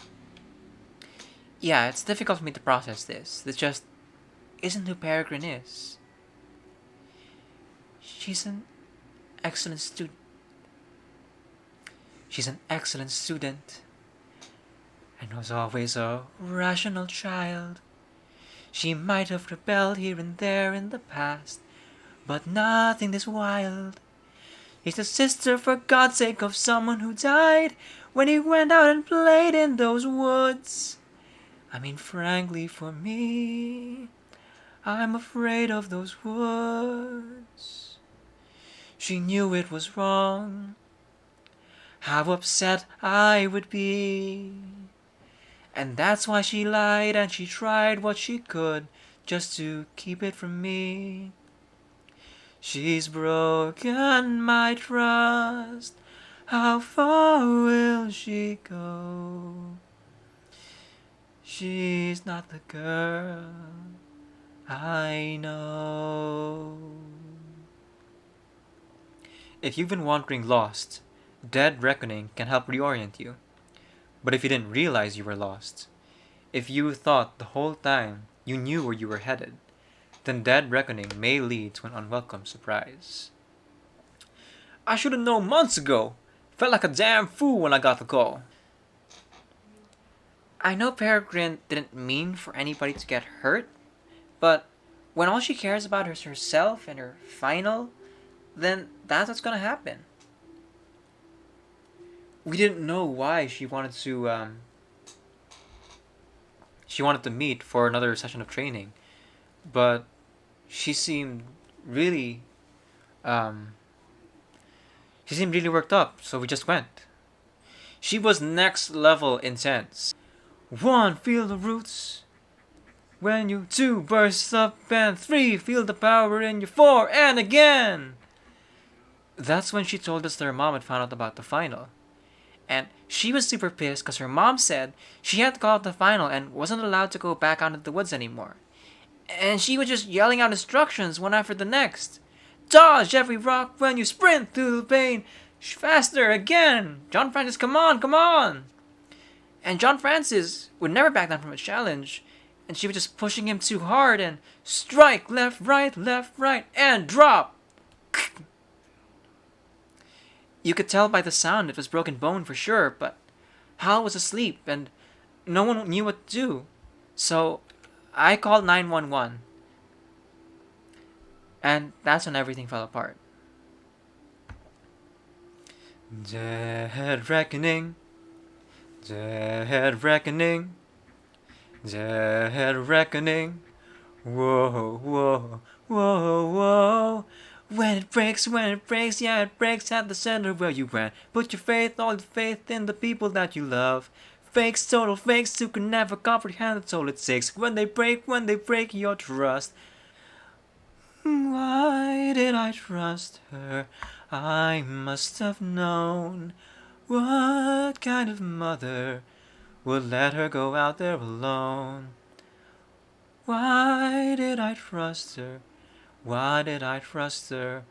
Yeah, it's difficult for me to process this. This just isn't who Peregrine is. She's an excellent student. And was always a rational child. She might have rebelled here and there in the past, but nothing this wild. He's the sister, for God's sake, of someone who died when he went out and played in those woods. I mean, frankly, for me, I'm afraid of those woods. She knew it was wrong, how upset I would be. And that's why she lied and she tried what she could just to keep it from me. She's broken my trust. How far will she go? She's not the girl I know.
If you've been wandering lost, Dead Reckoning can help reorient you. But if you didn't realize you were lost, if you thought the whole time you knew where you were headed, then Dead Reckoning may lead to an unwelcome surprise.
I should have known months ago. Felt like a damn fool when I got the call. I know Peregrine didn't mean for anybody to get hurt, but when all she cares about is herself and her final, then that's what's gonna happen.
We didn't know why she wanted to meet for another session of training, but she seemed really worked up, so we just went. She was next level intense. 1, feel the roots. When you 2 burst up, and 3, feel the power in your 4, and again. That's when she told us that her mom had found out about the final.
And she was super pissed because her mom said she had to call out the final and wasn't allowed to go back out into the woods anymore. and she was just yelling out instructions one after the next. Dodge every rock when you sprint through the pain. Faster again! John Francis, come on, come on! And John Francis would never back down from a challenge, and she was just pushing him too hard and strike, left, right, and drop! You could tell by the sound it was broken bone for sure, but Hal was asleep and no one knew what to do. So I called 911. And that's when everything fell apart.
Dead reckoning, dead reckoning, dead reckoning. Whoa, whoa, whoa, whoa. When it breaks, yeah, it breaks at the center where you ran. Put your faith, all your faith in the people that you love. Fakes, total fakes who can never comprehend the toll it takes. When they break your trust. Why did I trust her? I must have known. What kind of mother would let her go out there alone? Why did I trust her? Why did I trust her?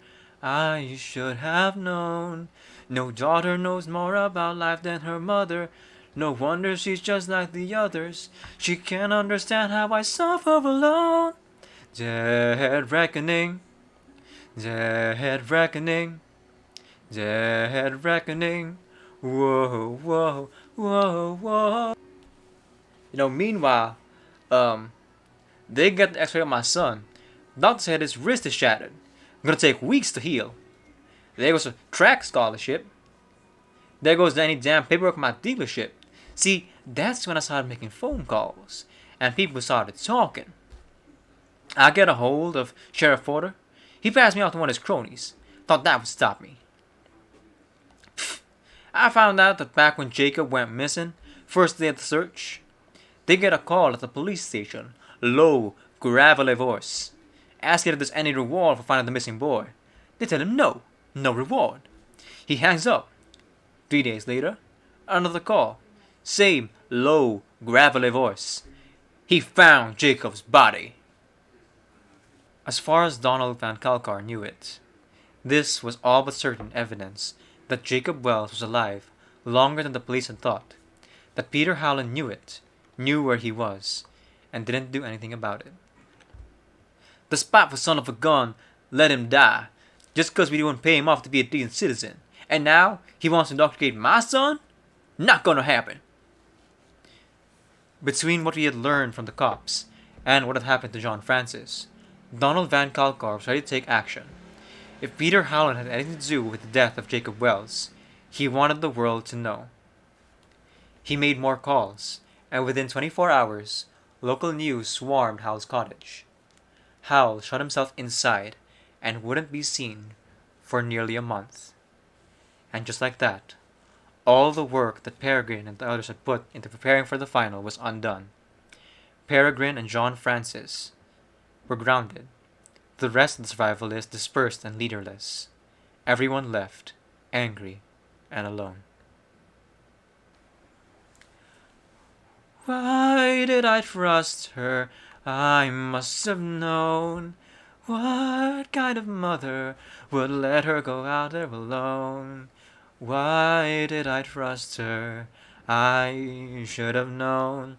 I should have known. No daughter knows more about life than her mother. No wonder she's just like the others. She can't understand how I suffer alone. Dead reckoning, dead reckoning, dead reckoning. Whoa, whoa, whoa, whoa.
Meanwhile, they get the x-ray of my son. Doctor said his wrist is shattered. Gonna take weeks to heal. There goes a track scholarship. There goes any damn paperwork from my dealership. See, that's when I started making phone calls. And people started talking. I get a hold of Sheriff Porter. He passed me off to one of his cronies. Thought that would stop me. I found out that back when Jacob went missing, first day of the search, they get a call at the police station. Low, gravelly voice. Asking if there's any reward for finding the missing boy. They tell him no reward. He hangs up. 3 days later, another call. Same low, gravelly voice. He found Jacob's body. As far as Donald Van Kalkar knew it, this was all but certain evidence that Jacob Wells was alive longer than the police had thought, that Peter Howland knew it, knew where he was, and didn't do anything about it. The spiteful son of a gun let him die, just because we didn't pay him off to be a decent citizen, and now he wants to indoctrinate my son? Not gonna happen. Between what we had learned from the cops and what had happened to John Francis, Donald Van Kalkar was ready to take action. If Peter Howland had anything to do with the death of Jacob Wells, he wanted the world to know. He made more calls, and within 24 hours, local news swarmed Hal's cottage. Hal shut himself inside and wouldn't be seen for nearly a month. And just like that, all the work that Peregrine and the others had put into preparing for the final was undone. Peregrine and John Francis were grounded. The rest of the survivalists dispersed and leaderless. Everyone left, angry and alone. Why did I trust her? I must have known. What kind of mother would let her go out there alone? Why did I trust her? I should have known.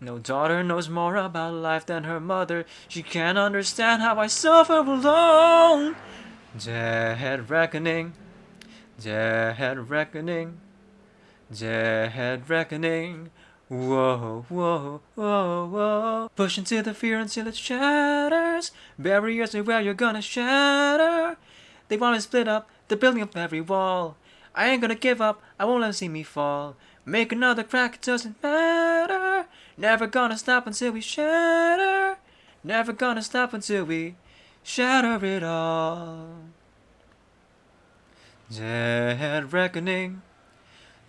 No daughter knows more about life than her mother. She can't understand how I suffer alone. Dead reckoning, dead reckoning, dead reckoning. Whoa, whoa, whoa, whoa. Push into the fear until it shatters. Barriers are where you're gonna shatter. They want to split up the building of every wall. I ain't gonna give up, I won't let them see me fall. Make another crack, it doesn't matter. Never gonna stop until we shatter. Never gonna stop until we shatter it all. Dead reckoning,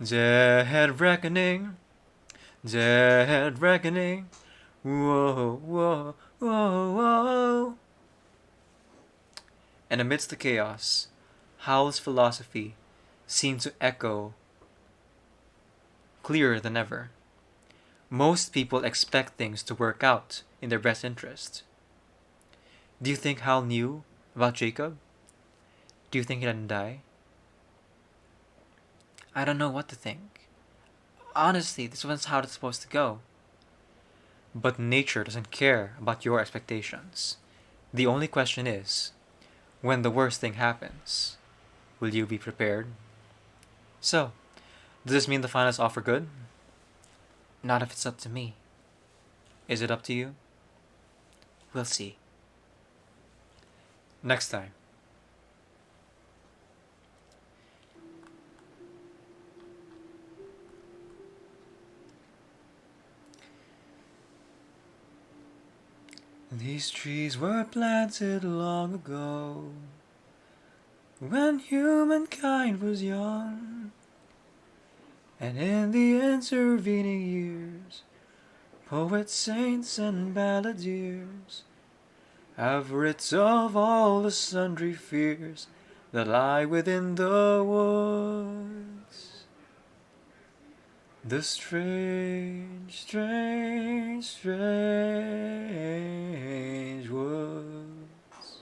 dead reckoning, dead reckoning. Whoa, whoa, whoa, whoa. And amidst the chaos, Howell's philosophy seemed to echo clearer than ever. Most people expect things to work out
in their best interest. Do you think Hal knew about Jacob? Do you think he let him die?
I don't know what to think. Honestly, this wasn't how it's supposed to go.
But nature doesn't care about your expectations. The only question is, when the worst thing happens, will you be prepared? So, does this mean the final is all for good?
Not if it's up to me.
Is it up to you?
We'll see.
Next time. These trees were planted long ago, when humankind was young, and in the intervening years, poets, saints, and balladeers have writ of all the sundry fears that lie within the woods. The strange, strange, strange woods.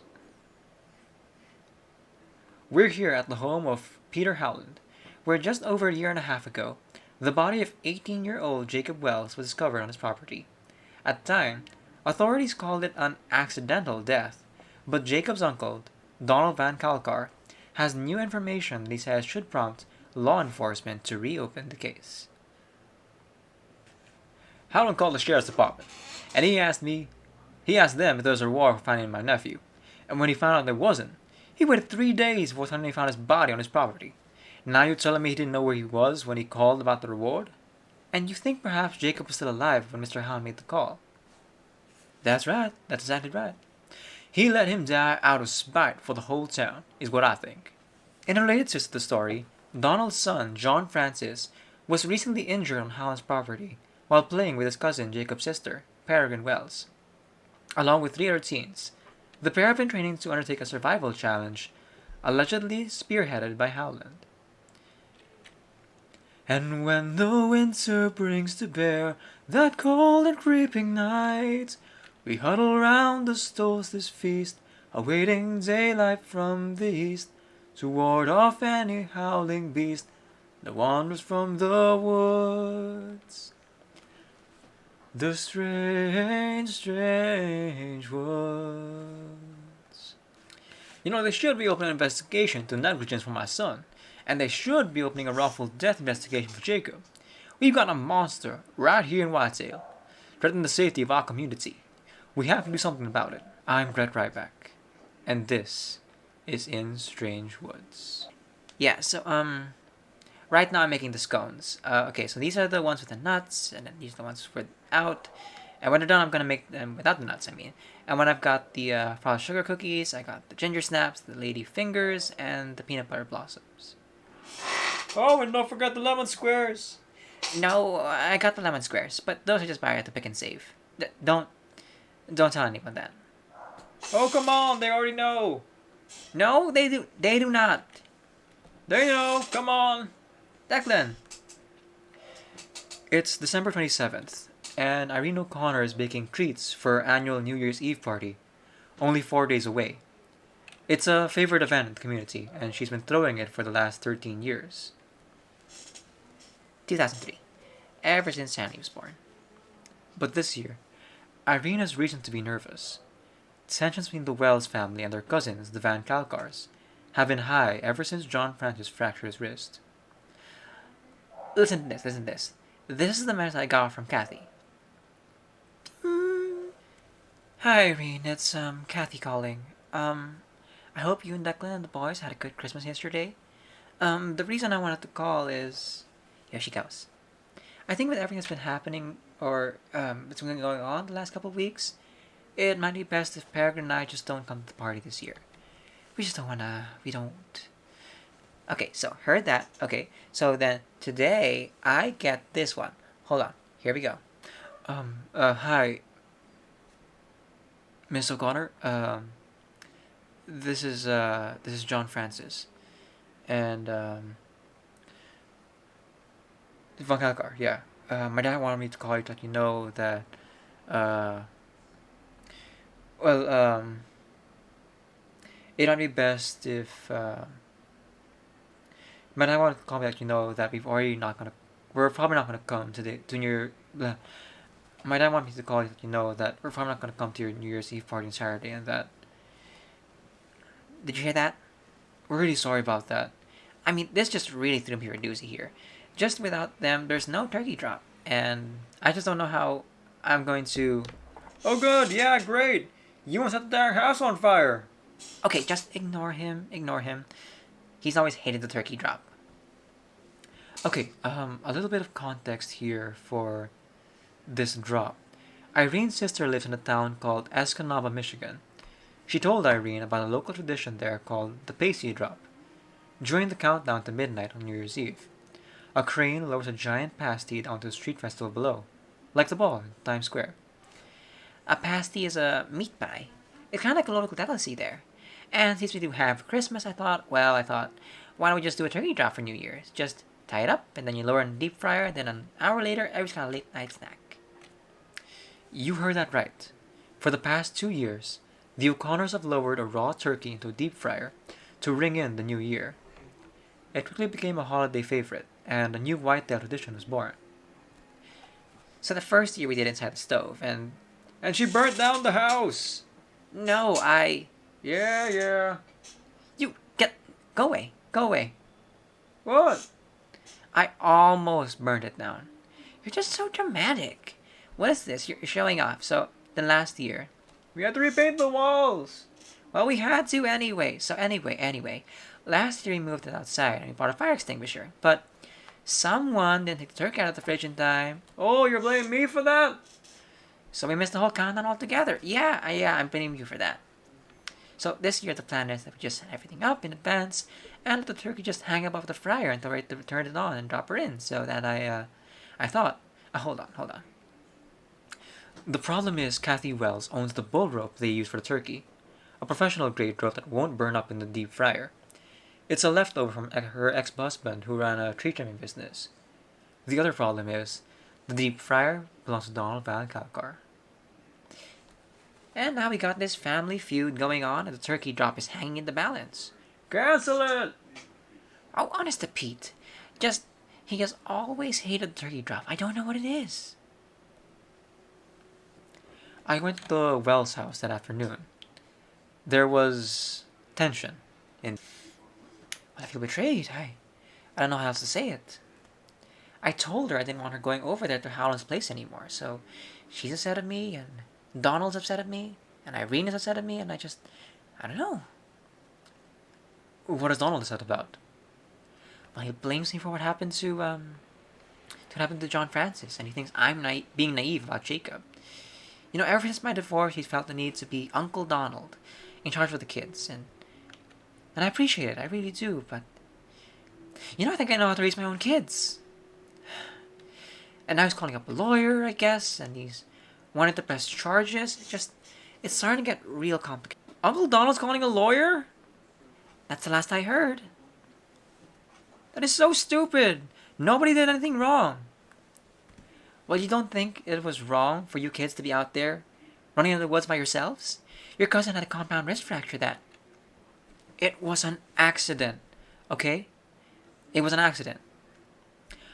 We're here at the home of Peter Howland, where just over a year and a half ago, the body of 18-year-old Jacob Wells was discovered on his property. At the time, authorities called it an accidental death, but Jacob's uncle, Donald Van Kalkar, has new information that he says should prompt law enforcement to reopen the case. Howland called the sheriff's department, and he asked them if there was a reward for finding my nephew. And when he found out there wasn't, he waited 3 days before suddenly found his body on his property. Now you're telling me he didn't know where he was when he called about the reward? And you think perhaps Jacob was still alive when Mr. Howland made the call? That's right, that's exactly right. He let him die out of spite for the whole town, is what I think. In a related twist to the story, Donald's son, John Francis, was recently injured on Howland's property while playing with his cousin Jacob's sister, Peregrine Wells. Along with 3 other teens, the pair have been training to undertake a survival challenge, allegedly spearheaded by Howland. And when the winter brings to bear that cold and creeping night, we huddle round the solstice feast, awaiting daylight from the east, to ward off any howling beast that wanders from the woods. The strange, strange woods. You know, they should be opening an investigation into negligence for my son, and they should be opening a wrongful death investigation for Jacob. We've got a monster right here in Whitetail, threatening the safety of our community. We have to do something about it. I'm Brett Ryback, and this is In Strange Woods.
Yeah, so, right now I'm making the scones. Okay, so these are the ones with the nuts, and then these are the ones without. And when they're done, I'm gonna make them without the nuts, I mean. And when I've got the frosted sugar cookies, I got the ginger snaps, the lady fingers, and the peanut butter blossoms.
Oh, and don't forget the lemon squares.
No, I got the lemon squares, but those are just by the pick and save. Don't tell anyone that.
Oh, come on, they already know.
No, they do not.
They know, come on.
Declan.
It's December 27th, and Irene O'Connor is baking treats for her annual New Year's Eve party, only 4 days away. It's a favorite event in the community, and she's been throwing it for the last 13 years.
2003. Ever since Sandy was born.
But this year, Irene has reason to be nervous. Tensions between the Wells family and their cousins, the Van Kalkars, have been high ever since John Francis fractured his wrist.
Listen to this. This is the message I got from Kathy. Hi Irene, it's Kathy calling. I hope you and Declan and the boys had a good Christmas yesterday. The reason I wanted to call is here she goes. I think with everything that's been happening or that's been going on the last couple of weeks, it might be best if Peregrine and I just don't come to the party this year. We just don't wanna. We don't. Okay, so heard that. Okay, so then today I get this one. Hold on. Here we go.
Hi, Miss O'Connor. This is John Francis, and Van Kalkar. Yeah. My dad wanted me to call you to let you know that Well, it might be best if but I want to call let you know that we're probably not gonna come to the to your. My dad wants me to call you know that we're probably not gonna come to your New Year's Eve party on Saturday, and that
Did you hear that?
we're really sorry about that.
I mean, this just really threw me for a doozy here. Just without them, there's no turkey drop. And I just don't know how I'm going to.
Oh, good, yeah, great. You want to set the entire house on fire?
Okay, just ignore him. Ignore him. He's always hated the turkey drop.
Okay, a little bit of context here for this drop. Irene's sister lives in a town called Escanaba, Michigan. She told Irene about a local tradition there called the pasty drop. During the countdown to midnight on New Year's Eve, a crane lowers a giant pasty onto the street festival below, like the ball in Times Square.
A pasty is a meat pie. It's kind of like a local delicacy there. And since we do ham for Christmas, I thought, why don't we just do a turkey drop for New Year's? Just tie it up, and then you lower it in the deep fryer, then an hour later, everything's kind of late night snack.
You heard that right. For the past 2 years, the O'Connors have lowered a raw turkey into a deep fryer to ring in the new year. It quickly became a holiday favorite, and a new whitetail tradition was born.
So the first year we did inside the stove, and
she burnt down the house!
no,
Yeah.
you go away, go away.
What?
I almost burned it down. You're just so dramatic. What is this? You're showing off. So then last year,
We had to repaint the walls!
well, we had to anyway. So anyway, last year we moved it outside and we bought a fire extinguisher. But someone didn't take the turkey out of the fridge in time,
Oh, you're blaming me for that?
so we missed the whole countdown altogether. Yeah, I'm blaming you for that. So this year the plan is that we just set everything up in advance and let the turkey just hang above the fryer until we're ready to turn it on and drop her in. So that I thought, hold on.
The problem is Kathy Wells owns the bull rope they use for the turkey, a professional grade rope that won't burn up in the deep fryer. It's a leftover from her ex-husband who ran a tree trimming business. The other problem is the deep fryer belongs to Donald Van Kalkar.
And now we got this family feud going on, and the turkey drop is hanging in the balance.
Cancel it!
Oh, honest to Pete, he has always hated the turkey drop. I don't know what it is.
I went to the Wells house that afternoon. There was tension.
Well, I feel betrayed. I don't know how else to say it. I told her I didn't want her going over there to Howland's place anymore, so she's upset at me, and Donald's upset at me, and Irene is upset at me, and I don't know.
What is Donald upset about?
Well, he blames me for what happened to John Francis, and he thinks I'm being naive about Jacob. You know, ever since my divorce, he's felt the need to be Uncle Donald, in charge of the kids, and I appreciate it, I really do, but I think I know how to raise my own kids. And now he's calling up a lawyer, I guess, and he's wanting to press charges. It's starting to get real complicated.
Uncle Donald's calling a lawyer?
That's the last I heard.
That is so stupid! Nobody did anything wrong.
Well, you don't think it was wrong for you kids to be out there, running in the woods by yourselves? Your cousin had a compound wrist fracture that...
It was an accident, okay?
It was an accident.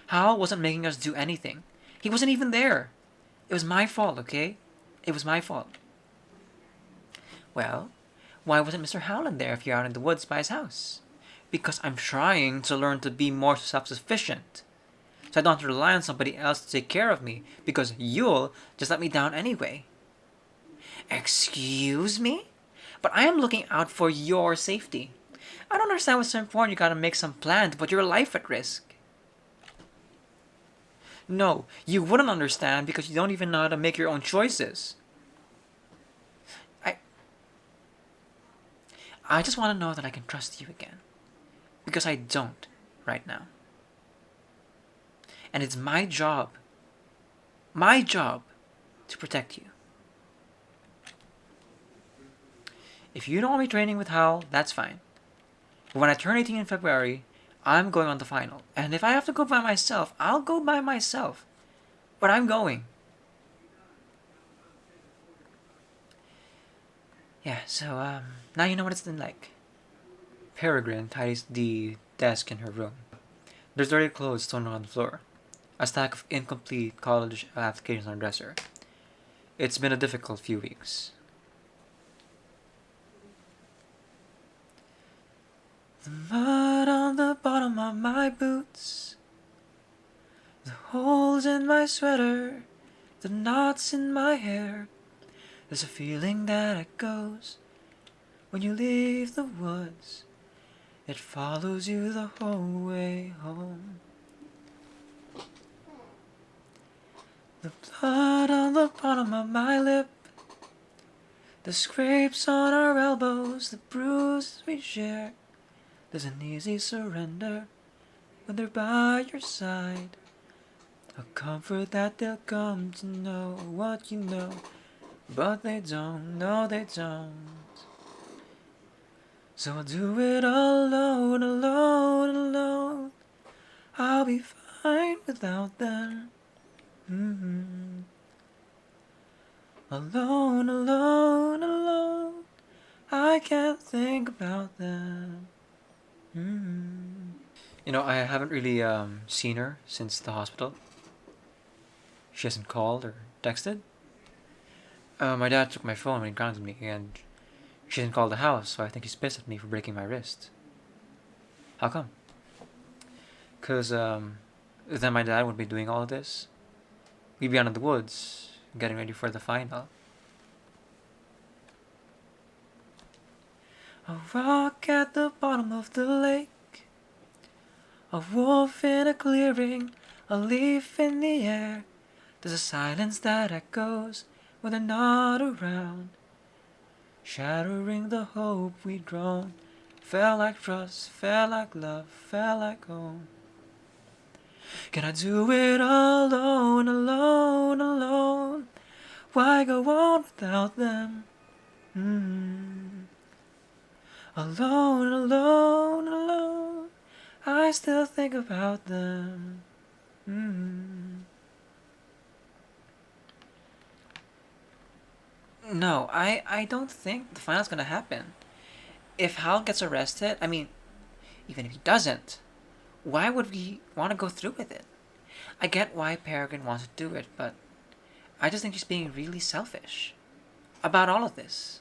Hal wasn't making us do anything. He wasn't even there. It was my fault, okay? It was my fault.
Well, why wasn't Mr. Howland there if you're out in the woods by his house?
Because I'm trying to learn to be more self-sufficient. So I don't have to rely on somebody else to take care of me, because you'll just let me down anyway.
Excuse me? But I am looking out for your safety. I don't understand what's so important you gotta make some plan to put your life at risk.
No, you wouldn't understand because you don't even know how to make your own choices.
I just want to know that I can trust you again. Because I don't right now. And it's my job to protect you.
If you don't want me training with Hal, that's fine. But when I turn 18 in February, I'm going on the final. And if I have to go by myself, I'll go by myself. But I'm going.
Yeah, so, now you know what it's been like. Peregrine tidies the desk in her room. There's dirty clothes thrown on the floor. A stack of incomplete college applications on her dresser. It's been a difficult few weeks. The mud on the bottom of my boots, the holes in my sweater, the knots in my hair. There's a feeling that it goes when you leave the woods. It follows you the whole way home. The blood on the bottom of my lip, the scrapes on our elbows, the bruises we share. There's an easy surrender when they're by your side. A comfort that they'll come to know what you know, but they don't, no they don't. So I'll do it alone, alone, alone. I'll be fine without them. Alone, alone, alone. I can't think about them. I haven't really seen her since the hospital. She hasn't called or texted. My dad took my phone when he grounded me, and she hasn't called the house, so I think he's pissed at me for breaking my wrist. How come? Because then my dad would be doing all of this. We'd be out in the woods, getting ready for the final. A rock at the bottom of the lake, a wolf in a clearing, a leaf in the air. There's a silence that echoes when they're not around, shattering the hope we'd grown. Felt like trust, felt like love, felt like home. Can I do it alone, alone, alone? Why go on without them? Alone, alone, alone. I still think about them. No, I don't think the final's gonna happen. If Hal gets arrested, I mean, even if he doesn't, why would we want to go through with it? I get why Peregrine wants to do it, but I just think she's being really selfish about all of this.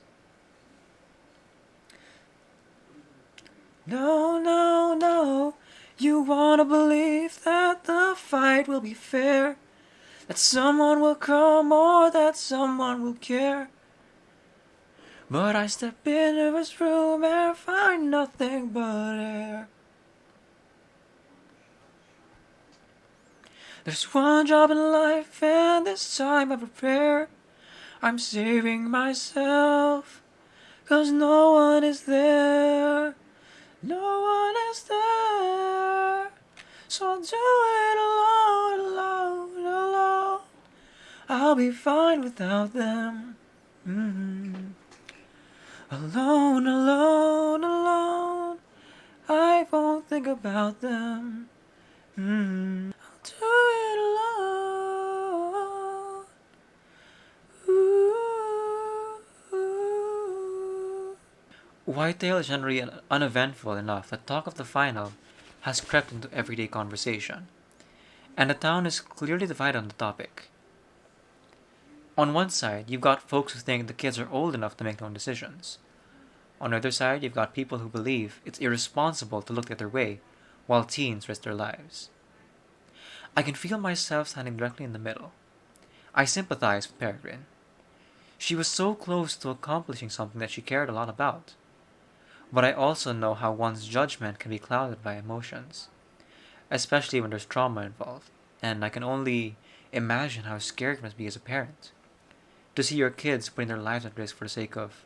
No, no, no. You wanna believe that the fight will be fair, that someone will come or that someone will care. But I step into this room and find nothing but air. There's one job in life, and this time I prepare. I'm saving myself, 'cause no one is there. No one is there. So I'll do it alone, alone, alone. I'll be fine without them. Alone, alone, alone. I won't think about them. I'll do it alone. Whitetail is generally uneventful enough that talk of the final has crept into everyday conversation, and the town is clearly divided on the topic. On one side, you've got folks who think the kids are old enough to make their own decisions. On the other side, you've got people who believe it's irresponsible to look the other way while teens risk their lives. I can feel myself standing directly in the middle. I sympathize with Peregrine. She was so close to accomplishing something that she cared a lot about. But I also know how one's judgment can be clouded by emotions, especially when there's trauma involved, and I can only imagine how scary it must be as a parent to see your kids putting their lives at risk for the sake of,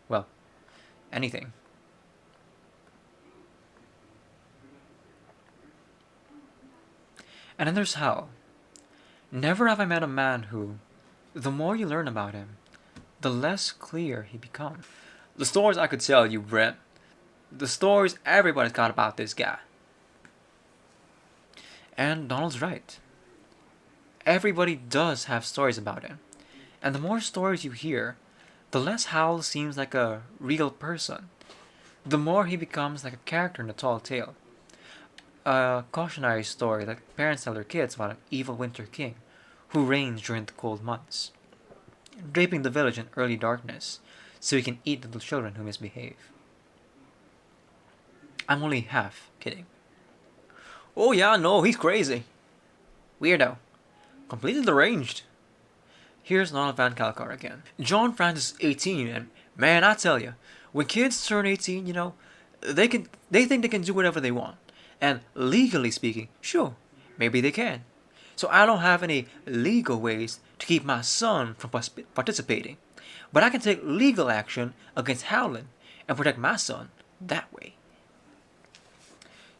well, anything. And then there's Hal. Never have I met a man who, the more you learn about him, the less clear he becomes. The stories I could tell you, Brett. The stories everybody's got about this guy. And Donald's right. Everybody does have stories about him. And the more stories you hear,
the less Howl seems like a real person, the more he becomes like a character in a tall tale. A cautionary story that parents tell their kids about an evil winter king who reigns during the cold months, draping the village in early darkness so he can eat little children who misbehave. I'm only half kidding. Oh yeah, no, he's crazy. Weirdo. Completely deranged. Here's Donald Van Calcar again. John Francis is 18, and man, I tell you, when kids turn 18, they think they can do whatever they want. And legally speaking, sure, maybe they can. So I don't have any legal ways to keep my son from participating. But I can take legal action against Howland and protect my son that way.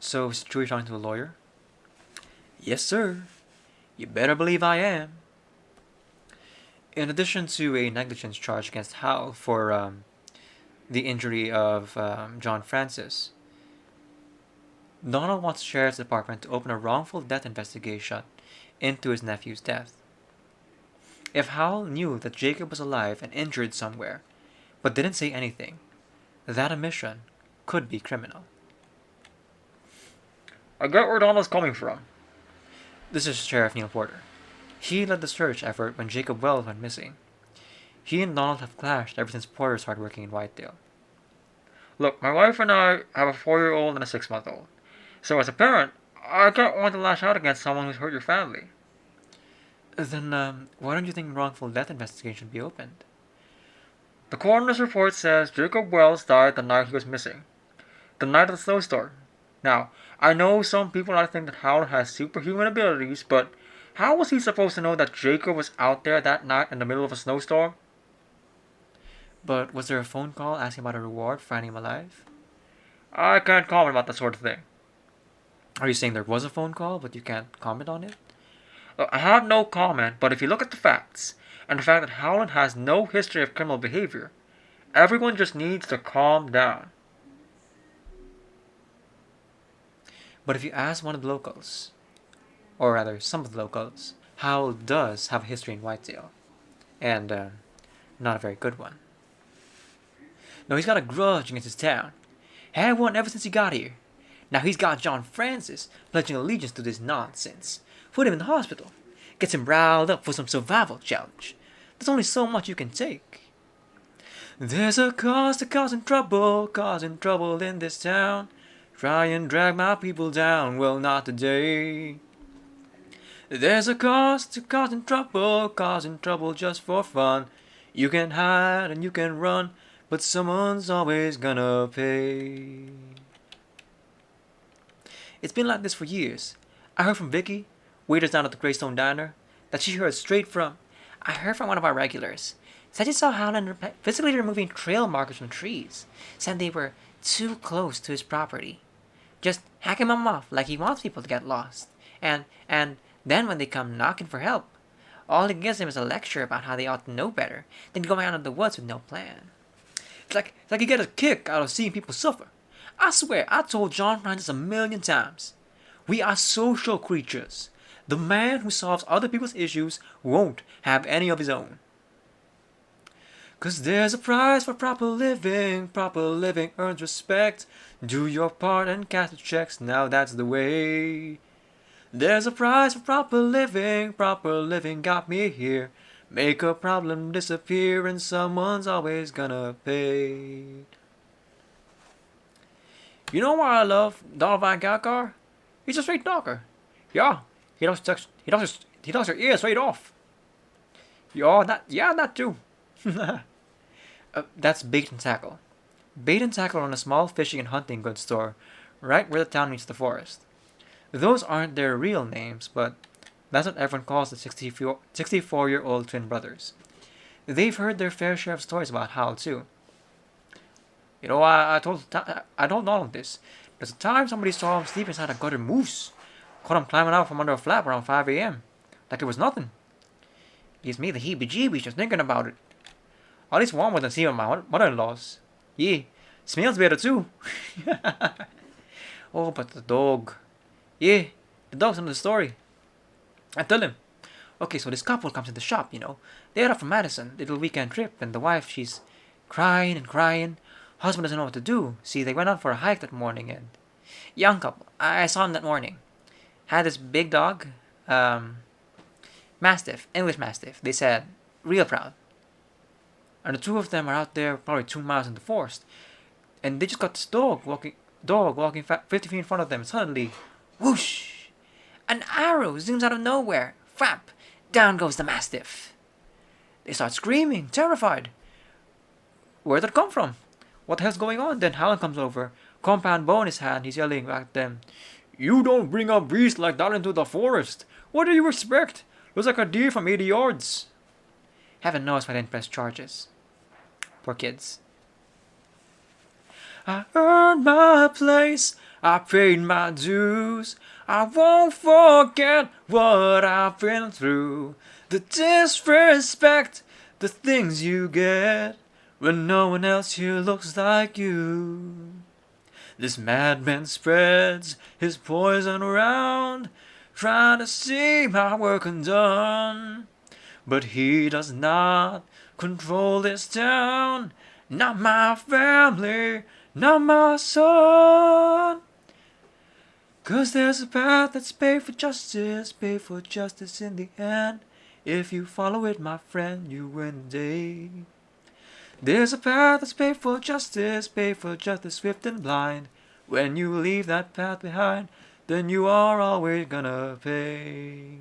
So, is Chewie talking to a lawyer? Yes, sir. You better believe I am. In addition to a negligence charge against Hal for the injury of John Francis, Donald wants the Sheriff's Department to open a wrongful death investigation into his nephew's death. If Hal knew that Jacob was alive and injured somewhere, but didn't say anything, that omission could be criminal. I get where Donald's coming from. This is Sheriff Neil Porter. He led the search effort when Jacob Wells went missing. He and Donald have clashed ever since Porter started working in Whitedale. Look, my wife and I have a 4-year-old and a 6-month-old. So as a parent, I don't want to lash out against someone who's hurt your family. Then, why don't you think wrongful death investigation should be opened? The coroner's report says Jacob Wells died the night he was missing. The night of the snowstorm. Now, I know some people might think that Howland has superhuman abilities, but how was he supposed to know that Jacob was out there that night in the middle of a snowstorm? But was there a phone call asking about a reward for finding him alive? I can't comment about that sort of thing. Are you saying there was a phone call, but you can't comment on it? I have no comment, but if you look at the facts, and the fact that Howland has no history of criminal behavior, everyone just needs to calm down. But if you ask one of the locals, or rather some of the locals, Howell does have a history in Whitetail, and not a very good one. No, he's got a grudge against his town. Had one ever since he got here. Now he's got John Francis pledging allegiance to this nonsense. Put him in the hospital. Gets him riled up for some survival challenge. There's only so much you can take. There's a cause to causing trouble in this town. Try and drag my people down, well not today. There's a cause to causing trouble just for fun. You can hide and you can run, but someone's always gonna pay. It's been like this for years. I heard from Vicky, waiters down at the Greystone Diner, that she heard straight from. I heard from one of our regulars. Said she saw Howland physically removing trail markers from trees. Said they were too close to his property. Just hacking them off like he wants people to get lost. And then when they come knocking for help, all he gives them is a lecture about how they ought to know better than going out in the woods with no plan. It's like he gets a kick out of seeing people suffer. I swear, I told John Francis 1,000,000 times. We are social creatures. The man who solves other people's issues won't have any of his own. 'Cause there's a price for proper living earns respect. Do your part and cash the checks, now that's the way. There's a price for proper living got me here. Make a problem disappear and someone's always gonna pay. You know why I love Donald Van Calcar? He's a straight talker. Yeah, he talks your ears straight off. That too. That's Bait and Tackle. Bait and Tackle run a small fishing and hunting goods store right where the town meets the forest. Those aren't their real names, but that's what everyone calls the 64-year-old twin brothers. They've heard their fair share of stories about Hal too. You know, I told Donald this. There's a time somebody saw him sleep inside a gutter moose. Caught him climbing out from under a flap around 5 a.m. Like it was nothing. Gives me the heebie-jeebies just thinking about it. At least warmer than seeing my mother-in-law's. Yeah, smells better too. Oh, but the dog. Yeah, the dog's in the story. I tell him,
Okay, so this couple comes in the shop, They're up from Madison, little weekend trip, and the wife, she's crying and crying. Husband doesn't know what to do. See, they went out for a hike that morning, and young couple. I saw him that morning. Had this big dog, Mastiff, English Mastiff. They said, real proud. And the two of them are out there, probably 2 miles in the forest, and they just got this dog walking 50 feet in front of them. And suddenly, whoosh! An arrow zooms out of nowhere. Frap! Down goes the Mastiff. They start screaming, terrified. Where did it come from? What the hell's going on? Then Howland comes over, compound bow in his hand. He's yelling at them, "You don't bring a beast like that into the forest. What do you expect? Looks like a deer from 80 yards. Heaven knows why they didn't press charges. Poor kids. I earned my place, I paid my dues. I won't forget what I've been through. The disrespect, the things you get when no one else here looks like you. This madman spreads his poison around, trying to see my work undone. But he does not control this town, not my family, not my son. 'Cause there's a path that's paid for justice in the end. If you follow it, my friend, you win the day. There's a path that's paid for justice, swift and blind. When you leave that path behind, then you are always gonna pay.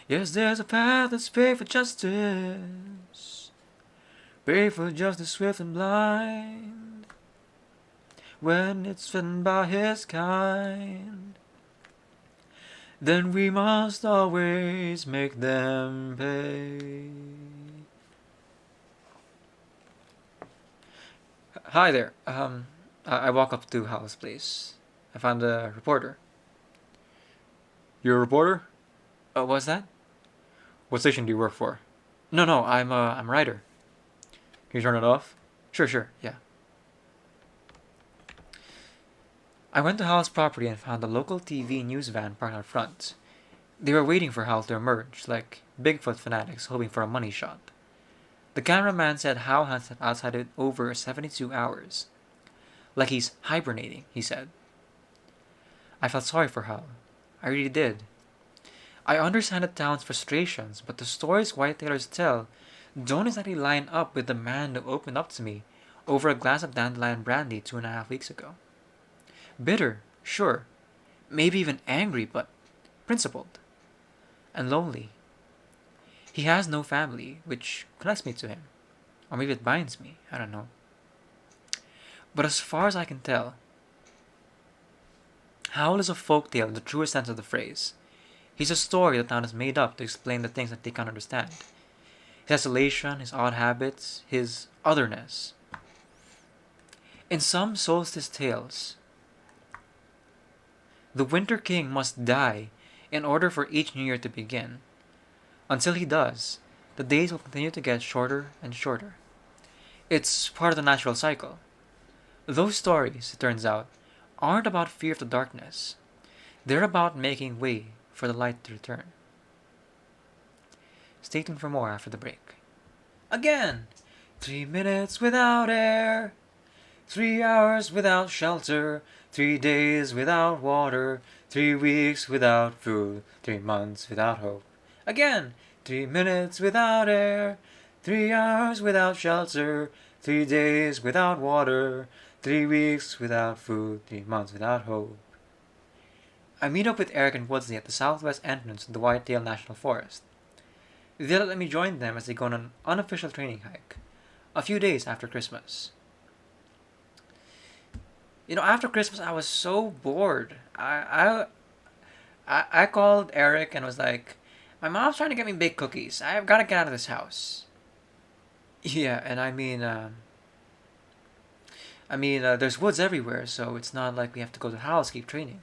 Yes, there's a path that's paid for justice, swift and blind. When it's written by his kind, then we must always make them pay. Hi there. I walk up to Hal's place. I found a reporter.
You're a reporter?
What's that?
What station do you work for?
No, I'm a writer.
Can you turn it off?
Sure, yeah. I went to Hal's property and found a local TV news van parked out front. They were waiting for Hal to emerge, like Bigfoot fanatics hoping for a money shot. The cameraman said Hal had sat outside it over 72 hours. Like he's hibernating, he said. I felt sorry for Hal. I really did. I understand the town's frustrations, but the stories whitetailers tell don't exactly line up with the man who opened up to me over a glass of dandelion brandy 2.5 weeks ago. Bitter, sure. Maybe even angry, but principled. And lonely. He has no family, which connects me to him. Or maybe it binds me, I don't know. But as far as I can tell, Howl is a folktale in the truest sense of the phrase. He's a story the town has made up to explain the things that they can't understand. His isolation, his odd habits, his otherness. In some solstice tales, the Winter King must die in order for each new year to begin. Until he does, the days will continue to get shorter and shorter. It's part of the natural cycle. Those stories, it turns out, aren't about fear of the darkness. They're about making way for the light to return. Stay tuned for more after the break. Again! 3 minutes without air, 3 hours without shelter, 3 days without water, 3 weeks without food, 3 months without hope. Again! 3 minutes without air, 3 hours without shelter, 3 days without water, 3 weeks without food, 3 months without hope. I meet up with Eric and Woodsley at the southwest entrance of the Whitetail National Forest. They let me join them as they go on an unofficial training hike, a few days after Christmas. After Christmas, I was so bored. I called Eric and was like, my mom's trying to get me bake cookies. I've got to get out of this house. Yeah, and there's woods everywhere, so it's not like we have to go to the house to keep training.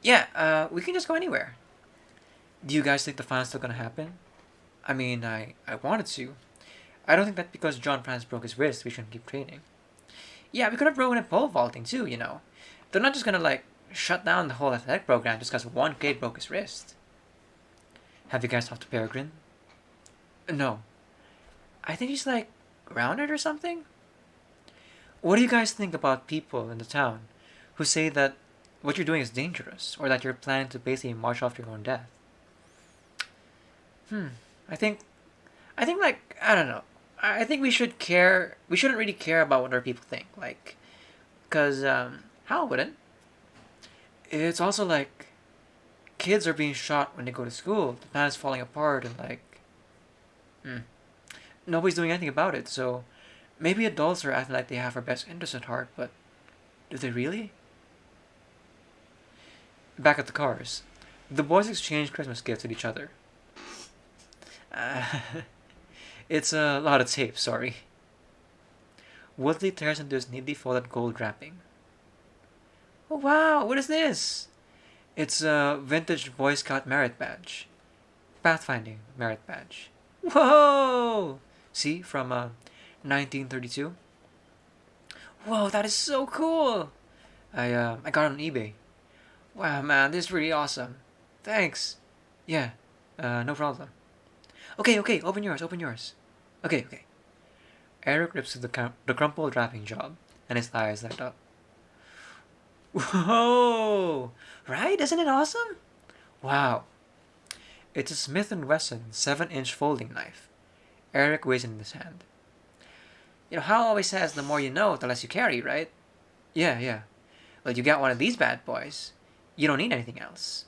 Yeah, we can just go anywhere. Do you guys think the final's still gonna happen? I wanted to. I don't think that because John Franz broke his wrist, we shouldn't keep training. Yeah, we could have broken at pole vaulting too, They're not just gonna, shut down the whole athletic program just because one kid broke his wrist. Have you guys talked to Peregrine? No. I think he's like grounded or something? What do you guys think about people in the town who say that what you're doing is dangerous or that you're planning to basically march off to your own death? I think like I don't know. I think we should care. We shouldn't really care about what other people think, like, cause how wouldn't? It's also like kids are being shot when they go to school. The planet's falling apart, and like, nobody's doing anything about it. So maybe adults are acting like they have our best interests at heart, but do they really? Back at the cars, the boys exchange Christmas gifts with each other. Uh, it's a lot of tape, sorry. Woodley tears into his neatly folded gold wrapping. Oh wow, what is this? It's a vintage Boy Scout merit badge. Pathfinding merit badge. Whoa! See, from 1932? Whoa, that is so cool! I got it on eBay. Wow, man, this is really awesome. Thanks. Yeah, no problem. Okay, open yours. Okay. Eric rips through the crumpled wrapping job, and his eyes light up. Whoa! Right? Isn't it awesome? Wow. It's a Smith & Wesson 7-inch folding knife. Eric weighs it in his hand. You know, Hal always says the more you know, the less you carry, right? Yeah. Well, you got one of these bad boys. You don't need anything else.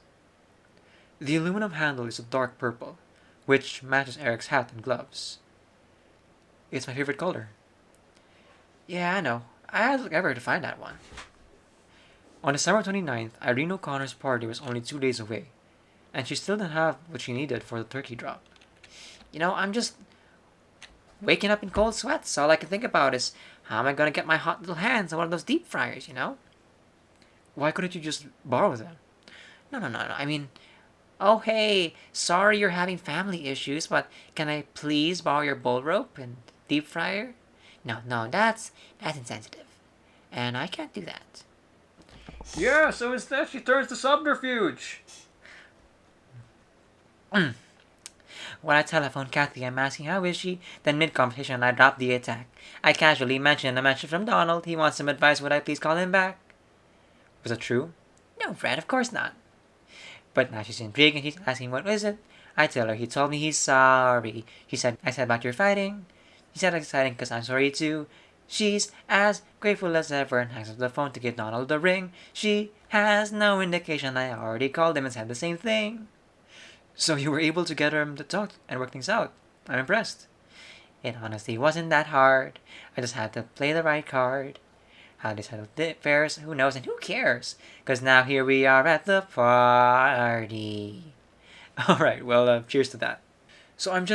The aluminum handle is a dark purple, which matches Eric's hat and gloves. It's my favorite color. Yeah, I know. I had to look everywhere to find that one. On December 29th, Irene O'Connor's party was only 2 days away, and she still didn't have what she needed for the turkey drop. You know, I'm just waking up in cold sweats. All I can think about is, how am I going to get my hot little hands on one of those deep fryers, you know? Why couldn't you just borrow them? No. I mean, oh hey, sorry you're having family issues, but can I please borrow your bowl rope and deep fryer? No, that's insensitive. And I can't do that.
Yeah, so instead she turns to subterfuge.
When I telephone Kathy, I'm asking how is she, then mid-conversation I drop the attack. I casually mention a message from Donald. He wants some advice. Would I please call him back? Was it true? No, Fred, of course not. But now she's intrigued and she's asking what is it. I tell her he told me he's sorry. I said about your fighting. He said exciting because I'm sorry too. She's as grateful as ever and hangs up the phone to give Donald the ring. She has no indication I already called him and said the same thing. So you were able to get him to talk and work things out. I'm impressed. It honestly wasn't that hard. I just had to play the right card. How they settled the affairs, who knows and who cares? Because now here we are at the party. Alright, well, cheers to that. So I'm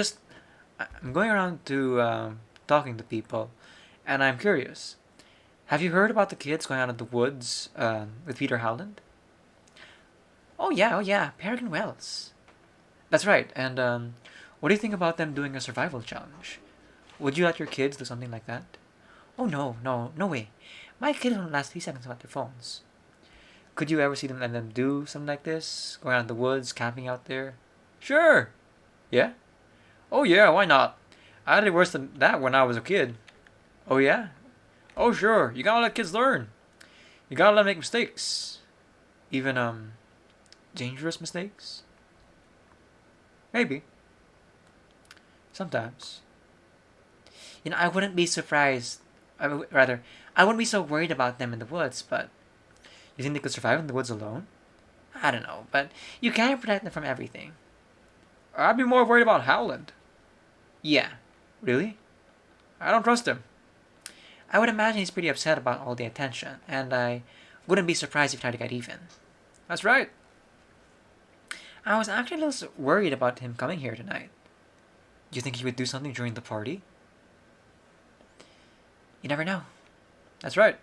going around to talking to people, and I'm curious. Have you heard about the kids going out in the woods with Peter Howland? Oh yeah, Peregrine Wells. That's right, and what do you think about them doing a survival challenge? Would you let your kids do something like that? Oh no way. My kids don't last 3 seconds without their phones. Could you ever see them let them do something like this? Going out in the woods, camping out there? Sure! Yeah? Oh yeah, why not? I did worse than that when I was a kid. Oh yeah? Oh sure, you gotta let kids learn. You gotta let them make mistakes. Even, dangerous mistakes? Maybe. Sometimes. You know, I wouldn't be surprised. I wouldn't be so worried about them in the woods, but you think they could survive in the woods alone? I don't know, but you can't protect them from everything. I'd be more worried about Howland. Yeah. Really? I don't trust him. I would imagine he's pretty upset about all the attention, and I wouldn't be surprised if he tried to get even. That's right. I was actually a little worried about him coming here tonight. Do you think he would do something during the party? You never know. That's right.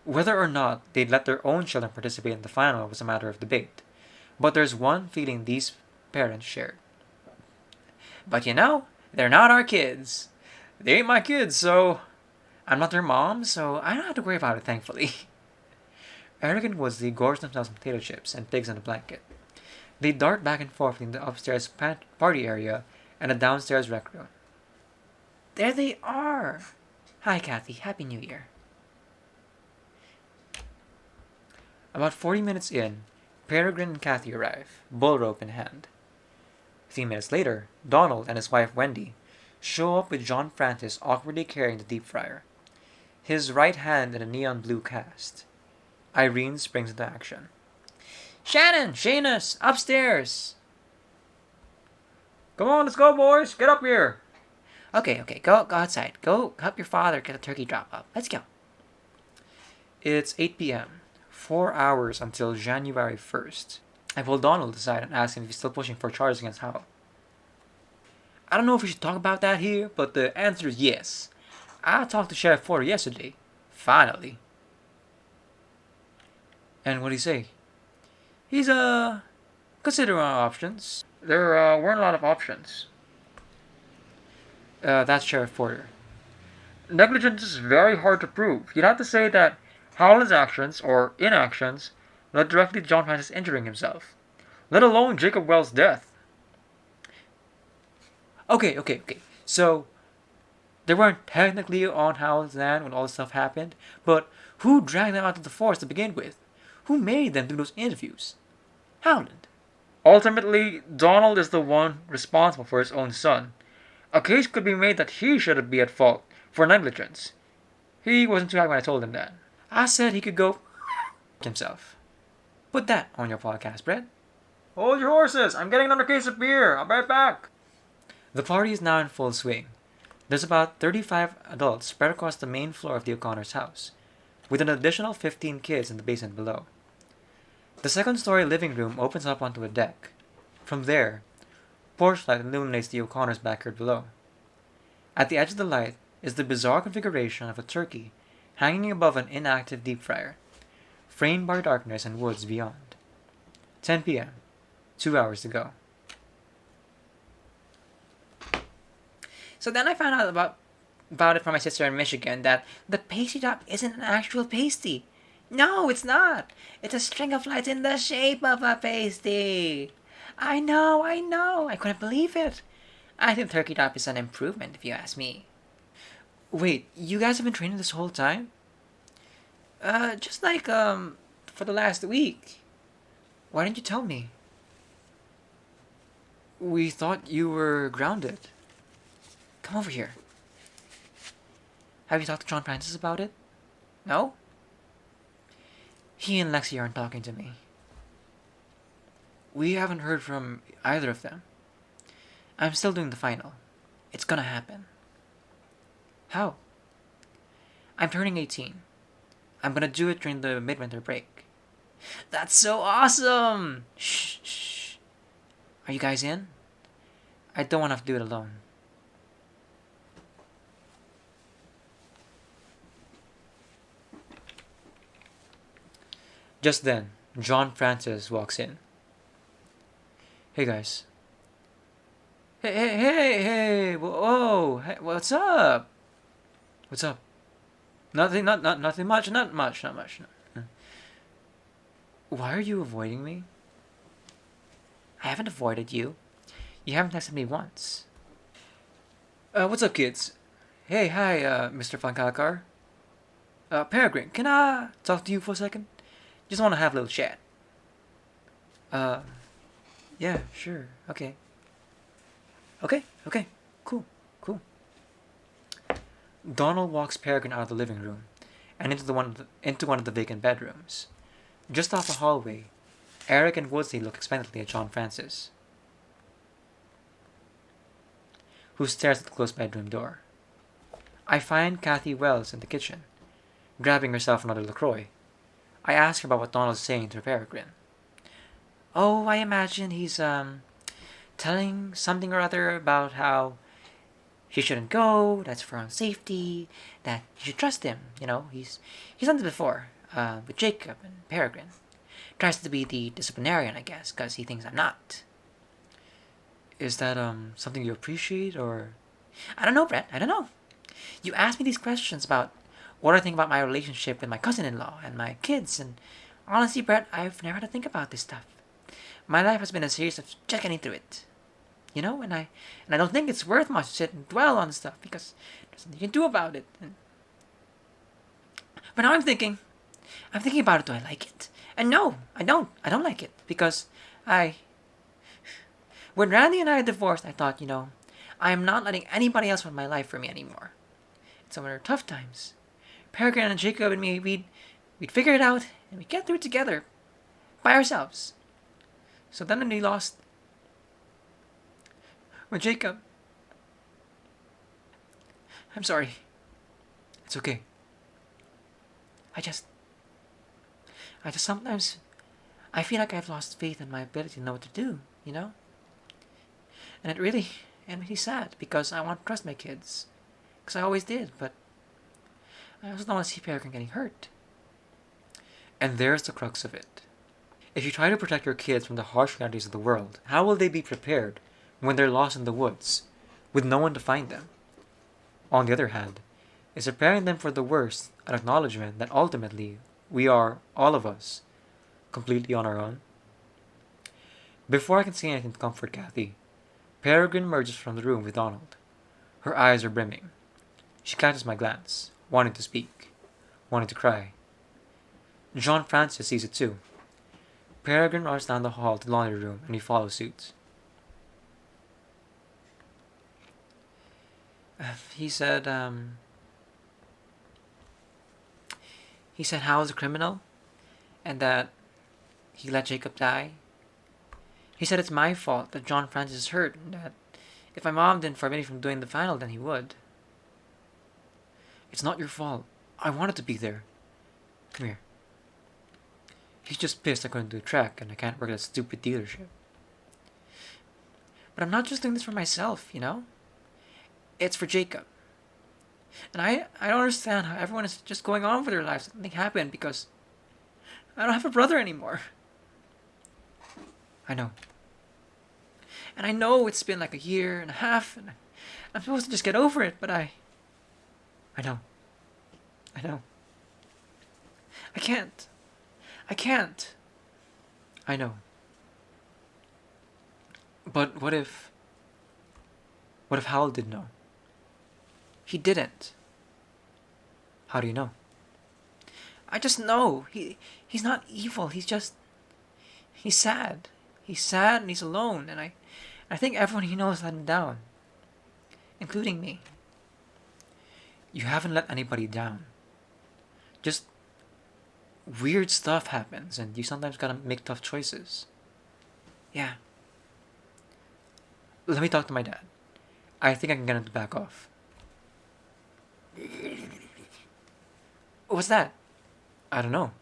Whether or not they'd let their own children participate in the final was a matter of debate. But there's one feeling these parents shared. But you know, they're not our kids. They ain't my kids, so I'm not their mom, so I don't have to worry about it, thankfully.
Eric and Woodsley gorge themselves on potato chips and pigs on a blanket. They dart back and forth in the upstairs party area and the downstairs rec room. There they are! Hi, Kathy. Happy New Year. About 40 minutes in, Peregrine and Kathy arrive, bull rope in hand. 3 minutes later, Donald and his wife Wendy show up with John Francis awkwardly carrying the deep fryer, his right hand in a neon blue cast. Irene springs into action. Shannon! Shanus! Upstairs!
Come on, let's go, boys! Get up here!
Okay, go outside. Go help your father get the turkey drop up. Let's go.
It's 8 p.m., 4 hours until January 1st. I pull Donald aside and ask him if he's still pushing for charges against Hal. I don't know if we should talk about that here, but the answer is yes. I talked to Sheriff Porter yesterday. Finally. And what'd he say? He's, considering our options. There, weren't a lot of options. That's Sheriff Porter. Negligence is very hard to prove. You'd have to say that Howland's actions, or inactions, led directly to John Francis injuring himself, let alone Jacob Wells' death. Okay. So, they weren't technically on Howland's land when all this stuff happened, but who dragged them out of the forest to begin with? Who made them do those interviews? Howland. Ultimately, Donald is the one responsible for his own son. A case could be made that he should be at fault for negligence. He wasn't too happy when I told him that. I said he could go himself. Put that on your podcast, Brett.
Hold your horses! I'm getting another case of beer! I'll be right back!
The party is now in full swing. There's about 35 adults spread across the main floor of the O'Connor's house, with an additional 15 kids in the basement below. The second-story living room opens up onto a deck. From there, porch light illuminates the O'Connor's backyard below. At the edge of the light is the bizarre configuration of a turkey hanging above an inactive deep fryer, framed by darkness and woods beyond. 10 p.m. 2 hours to go.
So then I found out about it from my sister in Michigan that the pasty top isn't an actual pasty. No, it's not. It's a string of lights in the shape of a pasty. I know. I couldn't believe it. I think turkey top is an improvement, if you ask me.
Wait, you guys have been training this whole time?
Just like, for the last week.
Why didn't you tell me? We thought you were grounded. Come over here. Have you talked to John Francis about it?
No?
He and Lexi aren't talking to me. We haven't heard from either of them. I'm still doing the final. It's gonna happen. How? I'm turning 18. I'm gonna do it during the midwinter break.
That's so awesome!
Shh. Are you guys in? I don't want to have to do it alone. Just then, John Francis walks in. Hey guys. Hey, whoa, hey, what's up? What's up? Nothing much, not much. No. Why are you avoiding me?
I haven't avoided you. You haven't texted me once.
What's up, kids? Hey, hi, Mr. Funkakar. Peregrine, can I talk to you for a second? Just want to have a little chat. Yeah, sure, okay. Okay, cool. Donald walks Peregrine out of the living room and into one of the vacant bedrooms. Just off the hallway, Eric and Woodsley look expectantly at John Francis, who stares at the closed bedroom door. I find Kathy Wells in the kitchen, grabbing herself another LaCroix. I ask her about what Donald's saying to Peregrine. Oh, I imagine he's, telling something or other about how she shouldn't go, that's for her own safety, that you should trust him, he's done this before, with Jacob and Peregrine. Tries to be the disciplinarian, I guess, because he thinks I'm not. Is that, something you appreciate, or?
I don't know, Brett, I don't know. You asked me these questions about what I think about my relationship with my cousin-in-law and my kids, and Honestly, Brett, I've never had to think about this stuff. My life has been a series of just getting through it. You know, and I don't think it's worth much to sit and dwell on stuff because there's nothing you can do about it. But now I'm thinking about it. Do I like it? And no, I don't. I don't like it because I. When Randy and I divorced, I thought, I am not letting anybody else run my life for me anymore. And so when there were tough times, Peregrine and Jacob and me, we'd figure it out and we'd get through it together, by ourselves. So then when we lost, when Jacob, I'm sorry. It's okay. I just sometimes, I feel like I've lost faith in my ability to know what to do, And it really sad because I want to trust my kids. Because I always did, but I also don't want to see Peregrine getting hurt.
And there's the crux of it. If you try to protect your kids from the harsh realities of the world, how will they be prepared when they're lost in the woods, with no one to find them? On the other hand, is preparing them for the worst an acknowledgement that ultimately we are, all of us, completely on our own? Before I can say anything to comfort Kathy, Peregrine emerges from the room with Donald. Her eyes are brimming. She catches my glance, wanting to speak, wanting to cry. John Francis sees it too. Peregrine runs down the hall to the laundry room and we follow suit.
He said, Hal was a criminal and that he let Jacob die. He said it's my fault that John Francis is hurt and that if my mom didn't forbid me from doing the final, then he would.
It's not your fault. I wanted to be there. Come here. He's just pissed I couldn't do track and I can't work at that stupid dealership.
But I'm not just doing this for myself, It's for Jacob. And I don't understand how everyone is just going on with their lives. Something happened because I don't have a brother anymore.
I know.
And I know it's been like a year and a half and I'm supposed to just get over it, but I
know.
I can't.
I know. But what if Hal did know?
He didn't.
How do you know?
I just know. He's not evil. He's sad. He's sad and he's alone, and I think everyone he knows let him down, including me.
You haven't let anybody down. Just weird stuff happens and you sometimes gotta make tough choices.
Yeah.
Let me talk to my dad. I think I can get him to back off.
What's that?
I don't know.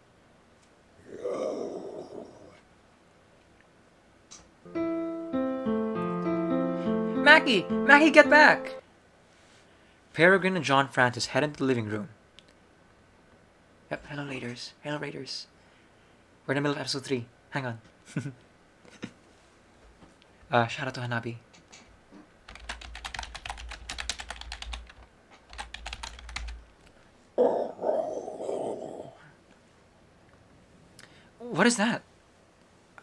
Mackie, get back!
Peregrine and John Francis head into the living room.
Yep, hello Raiders.
We're in the middle of episode 3. Hang on. Shout out to Hanabi.
What is that?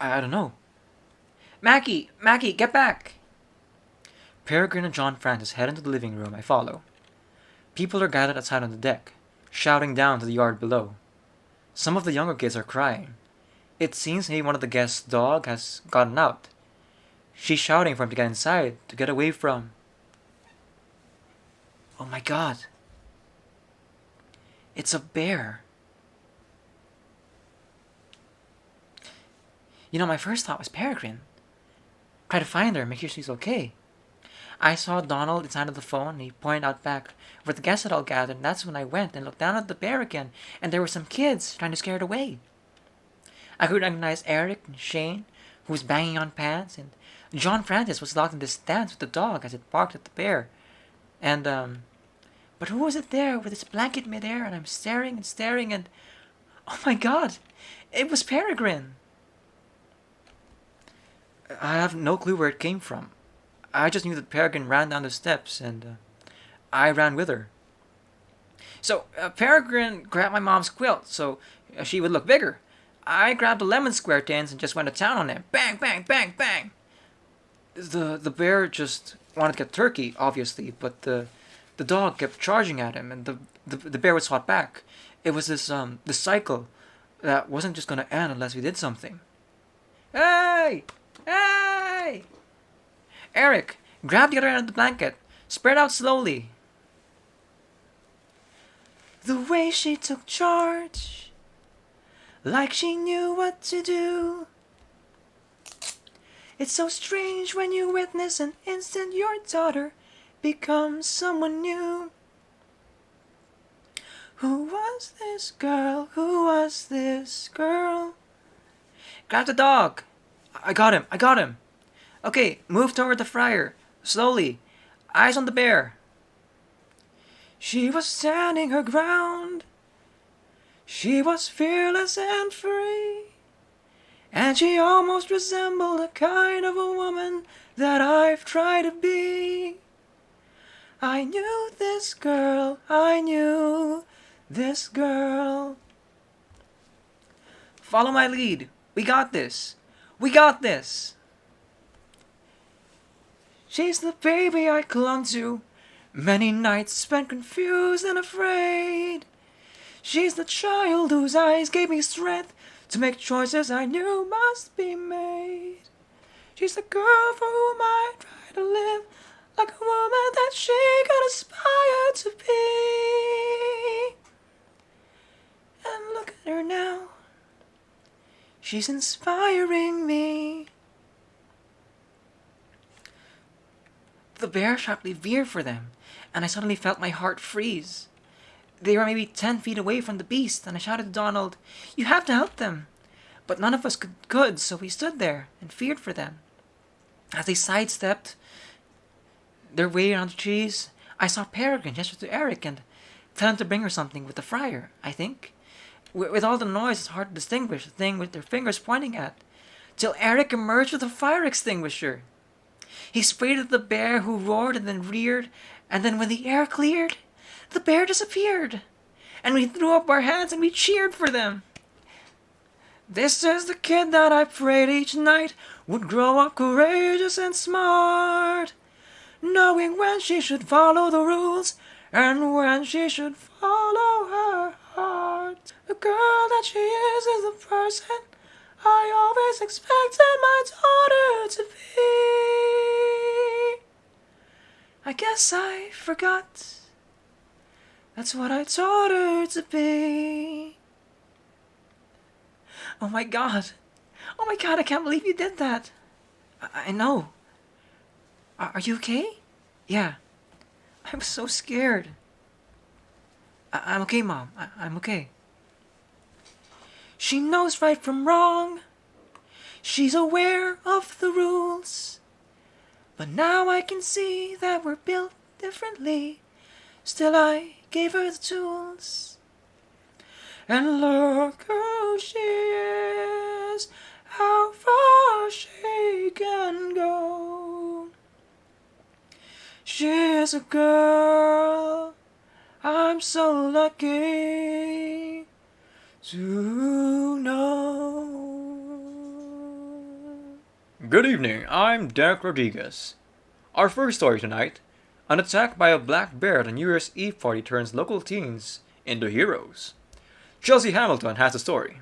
I don't know.
Mackie, get back!
Peregrine and John Francis head into the living room. I follow. People are gathered outside on the deck, shouting down to the yard below. Some of the younger kids are crying. It seems maybe one of the guests' dog has gotten out. She's shouting for him to get inside, to get away from... Oh my god. It's a bear.
My first thought was Peregrine. Try to find her, make sure she's okay. I saw Donald inside of the phone, and he pointed out back where the guests had all gathered, and that's when I went and looked down at the bear again, and there were some kids trying to scare it away. I could recognize Eric and Shane, who was banging on pants, and John Francis was locked in this stance with the dog as it barked at the bear. And, but who was it there with his blanket midair, and I'm staring and staring, and oh my god, it was Peregrine!
I have no clue where it came from. I just knew that Peregrine ran down the steps, and I ran with her.
So, Peregrine grabbed my mom's quilt so she would look bigger. I grabbed the lemon square tins and just went to town on him. Bang, bang, bang, bang. The bear just wanted to get turkey, obviously, but the dog kept charging at him, and the bear was fought back. It was this cycle that wasn't just gonna end unless we did something. Hey! Hey! Eric, grab the other end of the blanket. Spread out slowly.
The way she took charge, like she knew what to do. It's so strange when you witness an instant your daughter becomes someone new. Who was this girl? Who was this girl?
Grab the dog. I got him. I got him. Okay, move toward the fryer. Slowly. Eyes on the bear.
She was standing her ground. She was fearless and free. And she almost resembled the kind of a woman that I've tried to be. I knew this girl. I knew this girl.
Follow my lead. We got this. We got this.
She's the baby I clung to. Many nights spent confused and afraid. She's the child whose eyes gave me strength to make choices I knew must be made. She's the girl for whom I try to live like a woman that she could aspire to be. And look at her now. She's inspiring me.
The bear sharply veered for them, and I suddenly felt my heart freeze. They were maybe 10 feet away from the beast, and I shouted to Donald, "You have to help them!" But none of us could, so we stood there and feared for them. As they sidestepped their way around the trees, I saw Peregrine gesture to Eric and tell him to bring her something with the fryer, I think. With all the noise, it's hard to distinguish the thing with their fingers pointing at, till Eric emerged with a fire extinguisher. He sprayed at the bear, who roared and then reared, and then when the air cleared, the bear disappeared. And we threw up our hands and we cheered for them.
This is the kid that I prayed each night would grow up courageous and smart, knowing when she should follow the rules and when she should follow her heart. The girl that she is the person I always expected my daughter to be. I guess I forgot. That's what I taught her to be.
Oh my god. Oh my god, I can't believe you did that. I know. Are you okay? Yeah. I was so scared. I'm okay, Mom. I'm okay.
She knows right from wrong. She's aware of the rules. But now I can see that we're built differently. Still I gave her the tools. And look who she is, how far she can go. She's a girl I'm so lucky to know.
Good evening, I'm Derek Rodriguez. Our first story tonight, an attack by a black bear at a New Year's Eve party turns local teens into heroes. Chelsea Hamilton has the story.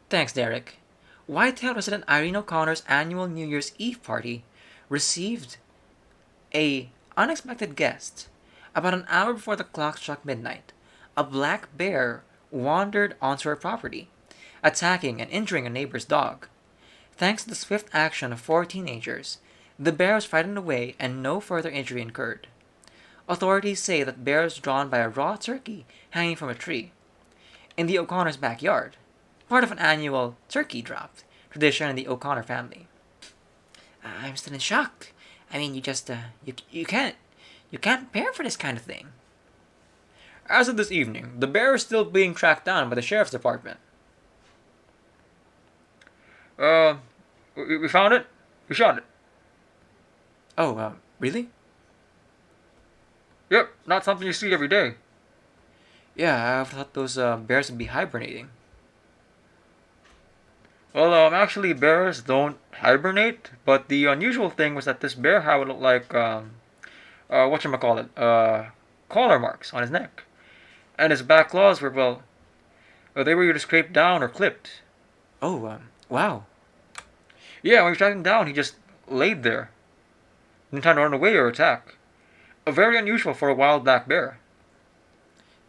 Thanks, Derek. Whitetail resident Irene O'Connor's annual New Year's Eve party received a unexpected guest. About an hour before the clock struck midnight, a black bear wandered onto her property, attacking and injuring a neighbor's dog. Thanks to the swift action of 4 teenagers, the bear was frightened away and no further injury incurred. Authorities say that bear was drawn by a raw turkey hanging from a tree in the O'Connor's backyard, part of an annual turkey drop tradition in the O'Connor family. I'm still in shock. I mean, you can't prepare for this kind of thing.
As of this evening, the bear is still being tracked down by the sheriff's department. We found it. We shot it.
Oh, really?
Yep, not something you see every day.
Yeah, I thought those bears would be hibernating.
Well, actually, bears don't hibernate, but the unusual thing was that this bear had what looked like, whatchamacallit, collar marks on his neck. And his back claws were, well, they were either scraped down or clipped.
Oh, wow.
Yeah, when we tracked him down, he just laid there, didn't try to run away or attack. Very unusual for a wild black bear.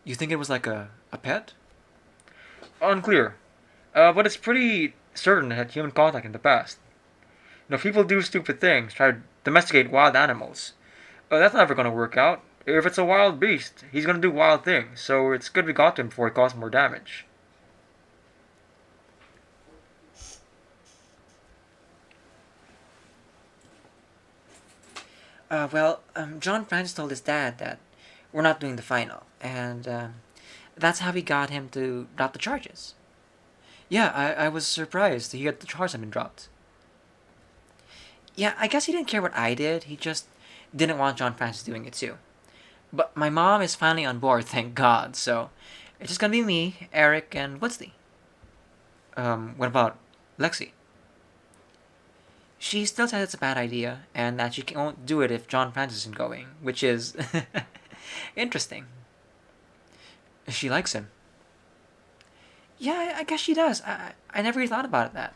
You think it was like a pet?
Unclear. But it's pretty certain it had human contact in the past. People do stupid things, try to domesticate wild animals. That's never going to work out. If it's a wild beast, he's going to do wild things, so it's good we got to him before he caused more damage.
John Francis told his dad that we're not doing the final, and that's how he got him to drop the charges. Yeah, I was surprised to hear that the charges had been dropped. Yeah, I guess he didn't care what I did, he just didn't want John Francis doing it too. But my mom is finally on board, thank God, so it's just gonna be me, Eric, and Woodsley. What about Lexi? She still says it's a bad idea, and that she won't do it if John Francis isn't going, which is interesting. She likes him. Yeah, I guess she does. I never really thought about it that.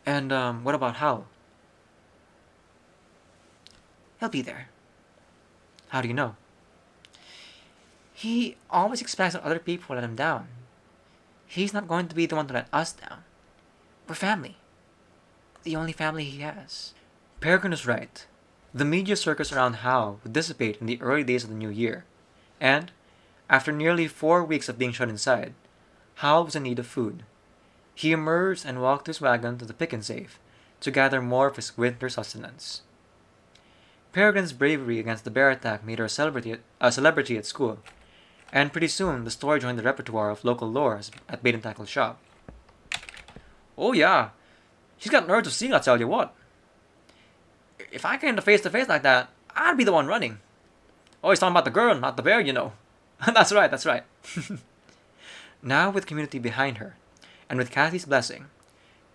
And what about Hal? He'll be there. How do you know? He always expects that other people let him down. He's not going to be the one to let us down. We're family. The only family he has.
Peregrine is right. The media circus around Hal would dissipate in the early days of the new year, and, after nearly 4 weeks of being shut inside, Hal was in need of food. He emerged and walked his wagon to the pick and save to gather more of his winter sustenance. Peregrine's bravery against the bear attack made her a celebrity at school, and pretty soon the story joined the repertoire of local lore at Bait and Tackle's shop.
Oh yeah, he's got nerves of steel, I tell you what. If I came to face like that, I'd be the one running. Oh, he's talking about the girl, not the bear, you know. That's right, that's right.
Now, with community behind her, and with Kathy's blessing,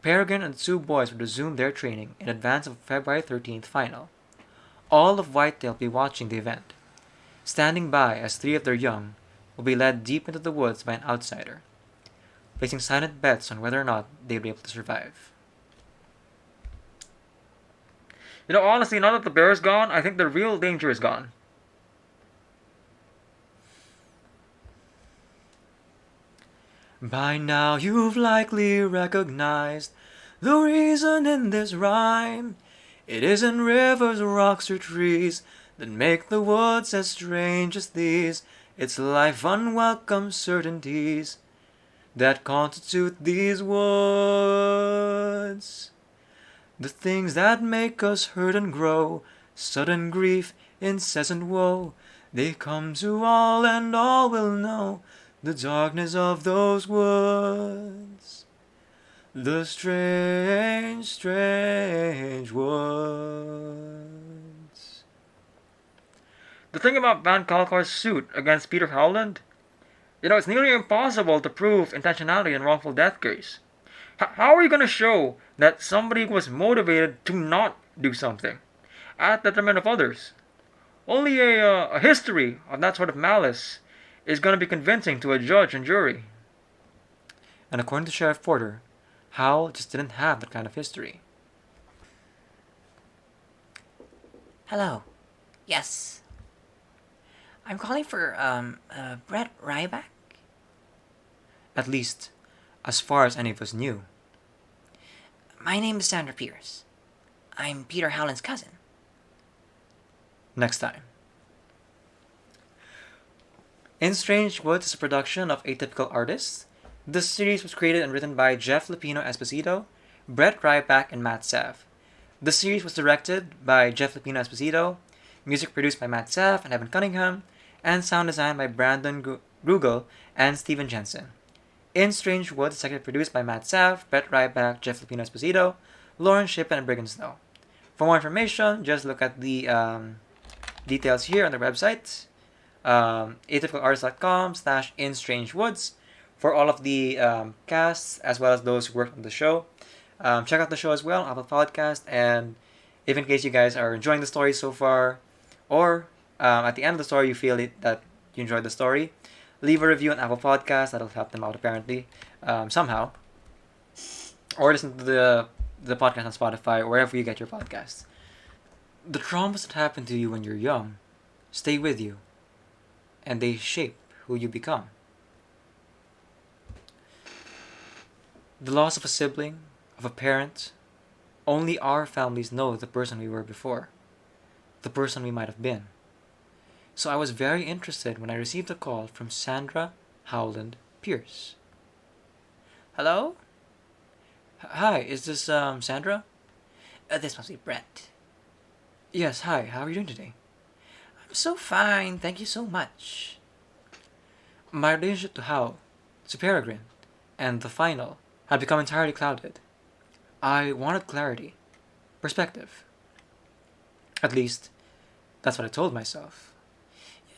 Peregrine and the two boys would resume their training in advance of February 13th final. All of Whitetail will be watching the event, standing by as 3 of their young will be led deep into the woods by an outsider, placing silent bets on whether or not they'll be able to survive.
Honestly, now that the bear's gone, I think the real danger is gone.
By now you've likely recognized the reason in this rhyme. It isn't rivers, rocks, or trees that make the woods as strange as these. It's life unwelcome certainties that constitute these woods. The things that make us hurt and grow, sudden grief, incessant woe, they come to all and all will know the darkness of those woods. The strange, strange woods.
The thing about Van Kalkar's suit against Peter Howland, it's nearly impossible to prove intentionality in wrongful death case. How are you going to show that somebody was motivated to not do something at the detriment of others? Only a history of that sort of malice is going to be convincing to a judge and jury.
And according to Sheriff Porter, Hal just didn't have that kind of history.
Hello. Yes. I'm calling for, Brett Ryback?
At least, as far as any of us knew.
My name is Sandra Pierce. I'm Peter Howland's cousin.
Next time. In Strange Woods is a production of Atypical Artists. This series was created and written by Jeff Lupino Esposito, Brett Ryback, and Matt Sav. The series was directed by Jeff Lupino Esposito, music produced by Matt Sav and Evan Cunningham, and sound designed by Brandon Grugel and Steven Jensen. In Strange Woods is executive produced by Matt Sav, Brett Ryback, Jeff Lupino Esposito, Lauren Shippen, and Brigham Snow. For more information, just look at the details here on their website, atypicalartist.com/instrangewoods. for all of the casts as well as those who worked on the show. Check out the show as well on Apple Podcast, and if in case you guys are enjoying the story so far, or at the end of the story you feel that you enjoyed the story, leave a review on Apple Podcast. That'll help them out apparently, somehow. Or listen to the podcast on Spotify or wherever you get your podcasts. The traumas that happen to you when you're young stay with you, and they shape who you become. The loss of a sibling, of a parent, only our families know the person we were before, the person we might have been. So I was very interested when I received a call from Sandra Howland Pierce. Hello? Hi, is this Sandra?
This must be Brett.
Yes, hi, how are you doing today?
I'm so fine, thank you so much.
My relationship to Hal, to Peregrine, and the final had become entirely clouded. I wanted clarity, perspective. At least, that's what I told myself.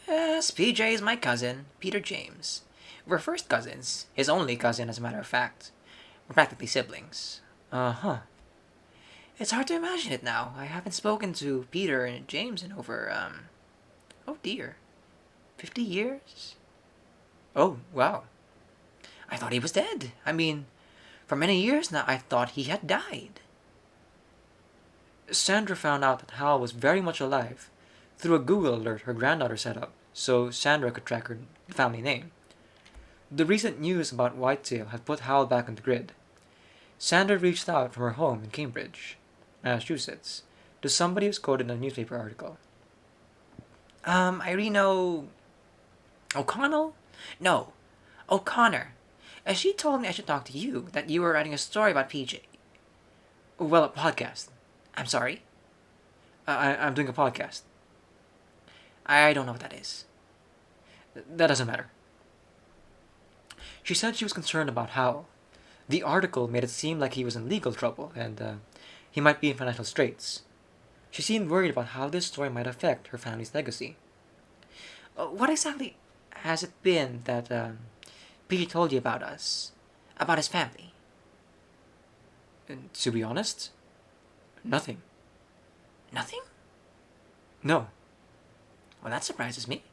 Yes, PJ is my cousin, Peter James. We're first cousins, his only cousin as a matter of fact. We're practically siblings.
Uh-huh.
It's hard to imagine it now. I haven't spoken to Peter and James in over, oh dear, 50 years?
Oh, wow.
I thought he was dead. I mean, for many years now I thought he had died.
Sandra found out that Hal was very much alive through a Google alert her granddaughter set up so Sandra could track her family name. The recent news about Whitetail had put Hal back on the grid. Sandra reached out from her home in Cambridge, Massachusetts, to somebody who's quoted in a newspaper article.
Irene O'Connell? No, O'Connor. She told me I should talk to you, that you were writing a story about PJ.
Well, a podcast.
I'm sorry?
I'm doing a podcast.
I don't know what that is.
That doesn't matter. She said she was concerned about Hal. The article made it seem like he was in legal trouble and he might be in financial straits. She seemed worried about how this story might affect her family's legacy.
What exactly has it been that PJ told you about us? About his family?
And to be honest, nothing.
Nothing?
No.
Well, that surprises me.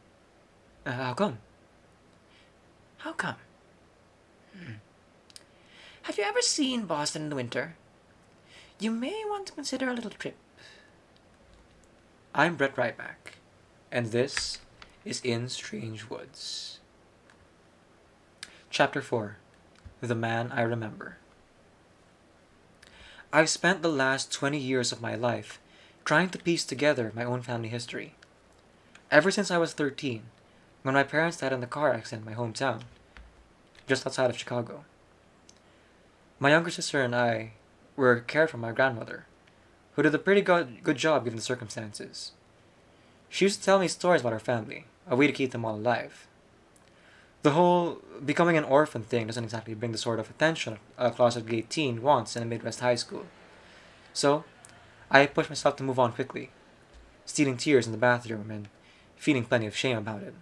How come?
How come? Have you ever seen Boston in the winter? You may want to consider a little trip.
I'm Brett Ryback, and this is In Strange Woods. Chapter 4. The Man I Remember. I've spent the last 20 years of my life trying to piece together my own family history. Ever since I was 13, when my parents died in a car accident in my hometown, just outside of Chicago. My younger sister and I were cared for by my grandmother, who did a pretty good job given the circumstances. She used to tell me stories about her family, a way to keep them all alive. The whole becoming an orphan thing doesn't exactly bring the sort of attention a closet gay teen wants in a Midwest high school. So, I pushed myself to move on quickly, stealing tears in the bathroom and feeling plenty of shame about it.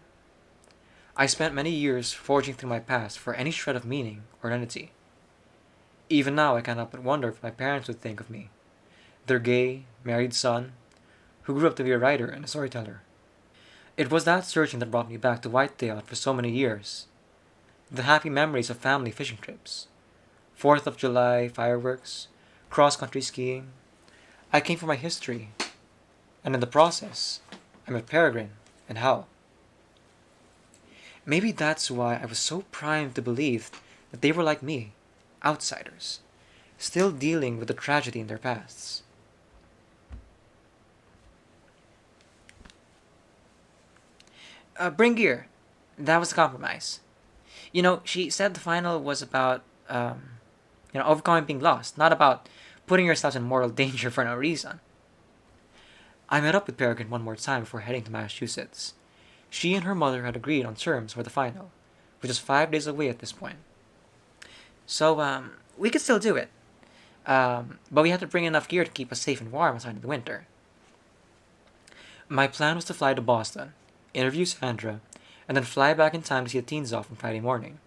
I spent many years forging through my past for any shred of meaning or identity. Even now, I can't help but wonder what my parents would think of me, their gay, married son, who grew up to be a writer and a storyteller. It was that searching that brought me back to Whitetail after so many years. The happy memories of family fishing trips, 4th of July fireworks, cross-country skiing. I came for my history, and in the process, I met Peregrine and Hal. Maybe that's why I was so primed to believe that they were like me, outsiders, still dealing with the tragedy in their pasts.
Bring gear. That was the compromise. You know, she said the final was about, overcoming being lost, not about putting yourselves in mortal danger for no reason.
I met up with Peregrine one more time before heading to Massachusetts. She and her mother had agreed on terms for the final, which is 5 days away at this point.
So, we could still do it. But we have to bring enough gear to keep us safe and warm aside of the winter.
My plan was to fly to Boston, interview Sandra, and then fly back in time to see the teens off on Friday morning.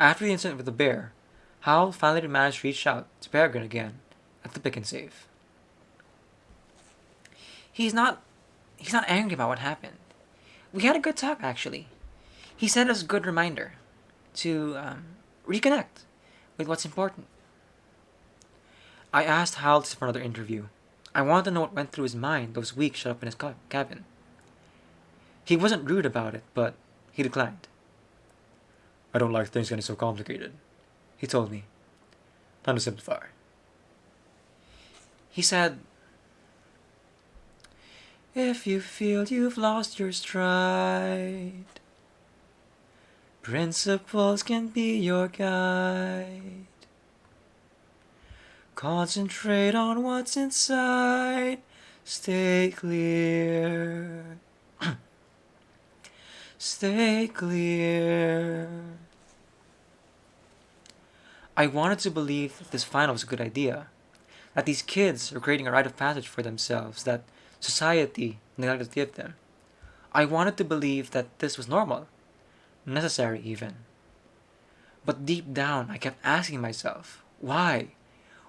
After the incident with the bear, Hal finally managed to reach out to Peregrine again at the pick and save. He's not angry about what happened. We had a good talk, actually. He sent us a good reminder to reconnect with what's important. I asked Hal for another interview. I wanted to know what went through his mind those weeks shut up in his cabin. He wasn't rude about it, but he declined.
I don't like things getting so complicated, he told me. Time to simplify.
He said, if you feel you've lost your stride, principles can be your guide. Concentrate on what's inside. Stay clear. Stay clear. I wanted to believe that this final was a good idea. That these kids are creating a rite of passage for themselves that society neglected to give them. I wanted to believe that this was normal. Necessary even. But deep down I kept asking myself, why?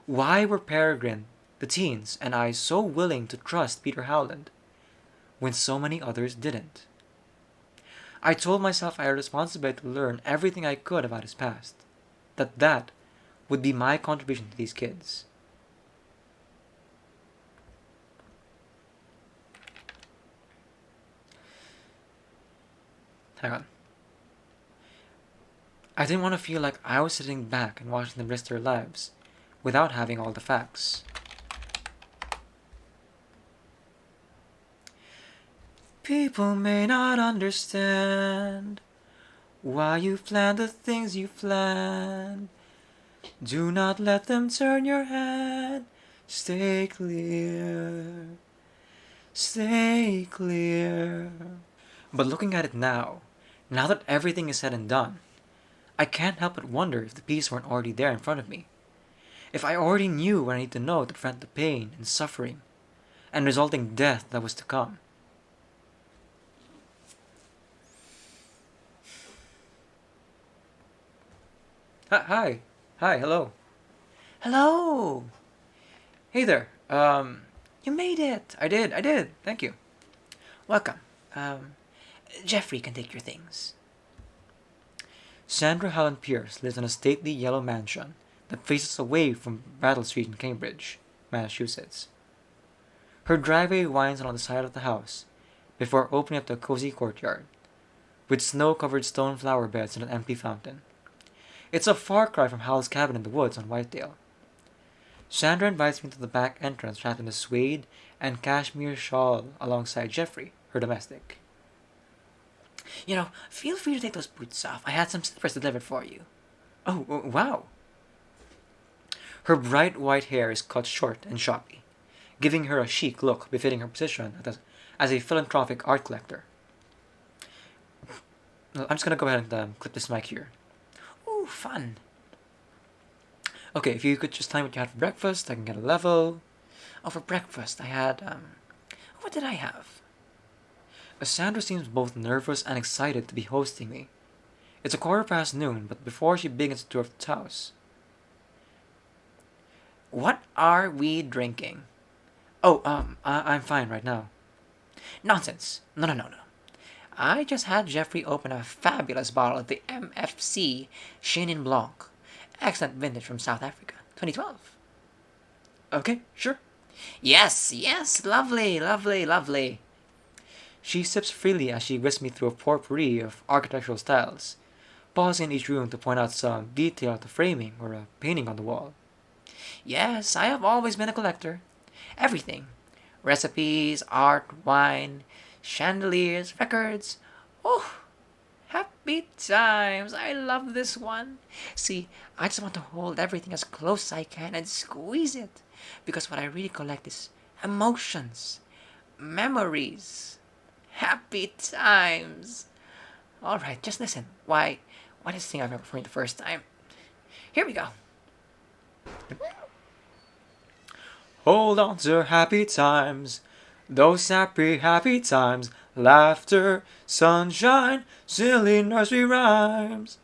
Why were Peregrine, the teens, and I so willing to trust Peter Howland when so many others didn't? I told myself I had a responsibility to learn everything I could about his past. That would be my contribution to these kids. Hang on. I didn't want to feel like I was sitting back and watching them risk their lives without having all the facts. People may not understand why you've planned the things you've planned. Do not let them turn your head. Stay clear. Stay clear. But looking at it now that everything is said and done, I can't help but wonder if the pieces weren't already there in front of me. If I already knew what I need to know to prevent the pain and suffering and resulting death that was to come. Hi, hello. Hello! Hey there, you made it! I did, thank you. Welcome. Jeffrey can take your things. Sandra Helen Pierce lives in a stately yellow mansion that faces away from Battle Street in Cambridge, Massachusetts. Her driveway winds along the side of the house before opening up to a cozy courtyard with snow-covered stone flower beds and an empty fountain. It's a far cry from Hal's cabin in the woods on Whitedale. Sandra invites me to the back entrance wrapped in a suede and cashmere shawl alongside Jeffrey, her domestic. Feel free to take those boots off. I had some slippers delivered for you. Oh, wow. Her bright white hair is cut short and shoppy, giving her a chic look befitting her position as a philanthropic art collector. I'm just going to go ahead and clip this mic here. Ooh, fun. Okay, if you could just tell me what you had for breakfast, I can get a level. Oh, for breakfast, I had, what did I have? Sandra seems both nervous and excited to be hosting me. It's noon, but before she begins to tour of the house. What are we drinking? Oh, I'm fine right now. Nonsense. No. I just had Jeffrey open a fabulous bottle of the MFC Chenin Blanc. Excellent vintage from South Africa, 2012. Okay, sure. Yes, lovely. She sips freely as she whisks me through a potpourri of architectural styles, pausing in each room to point out some detail of the framing or a painting on the wall. Yes, I have always been a collector. Everything. Recipes, art, wine, chandeliers, records. Oh, happy times. I love this one. See, I just want to hold everything as close as I can and squeeze it. Because what I really collect is emotions, memories, happy times. Alright, just listen. Why does this thing I remember for me the first time? Here we go. Hold on to happy times, those happy times, laughter, sunshine, silly nursery rhymes.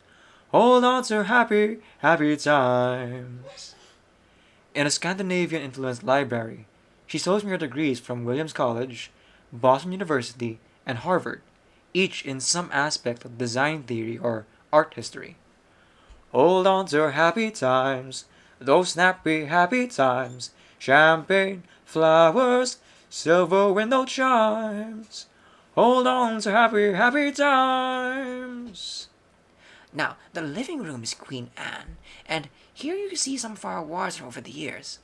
Hold on to happy, happy times. In a Scandinavian influenced library, she shows me her degrees from Williams College, Boston University, and Harvard, each in some aspect of design theory or art history. Hold on to happy times, those snappy happy times, champagne, flowers, silver window chimes. Hold on to happy, happy times.
Now, the living room is Queen Anne, and here you see some of our awards from over the years.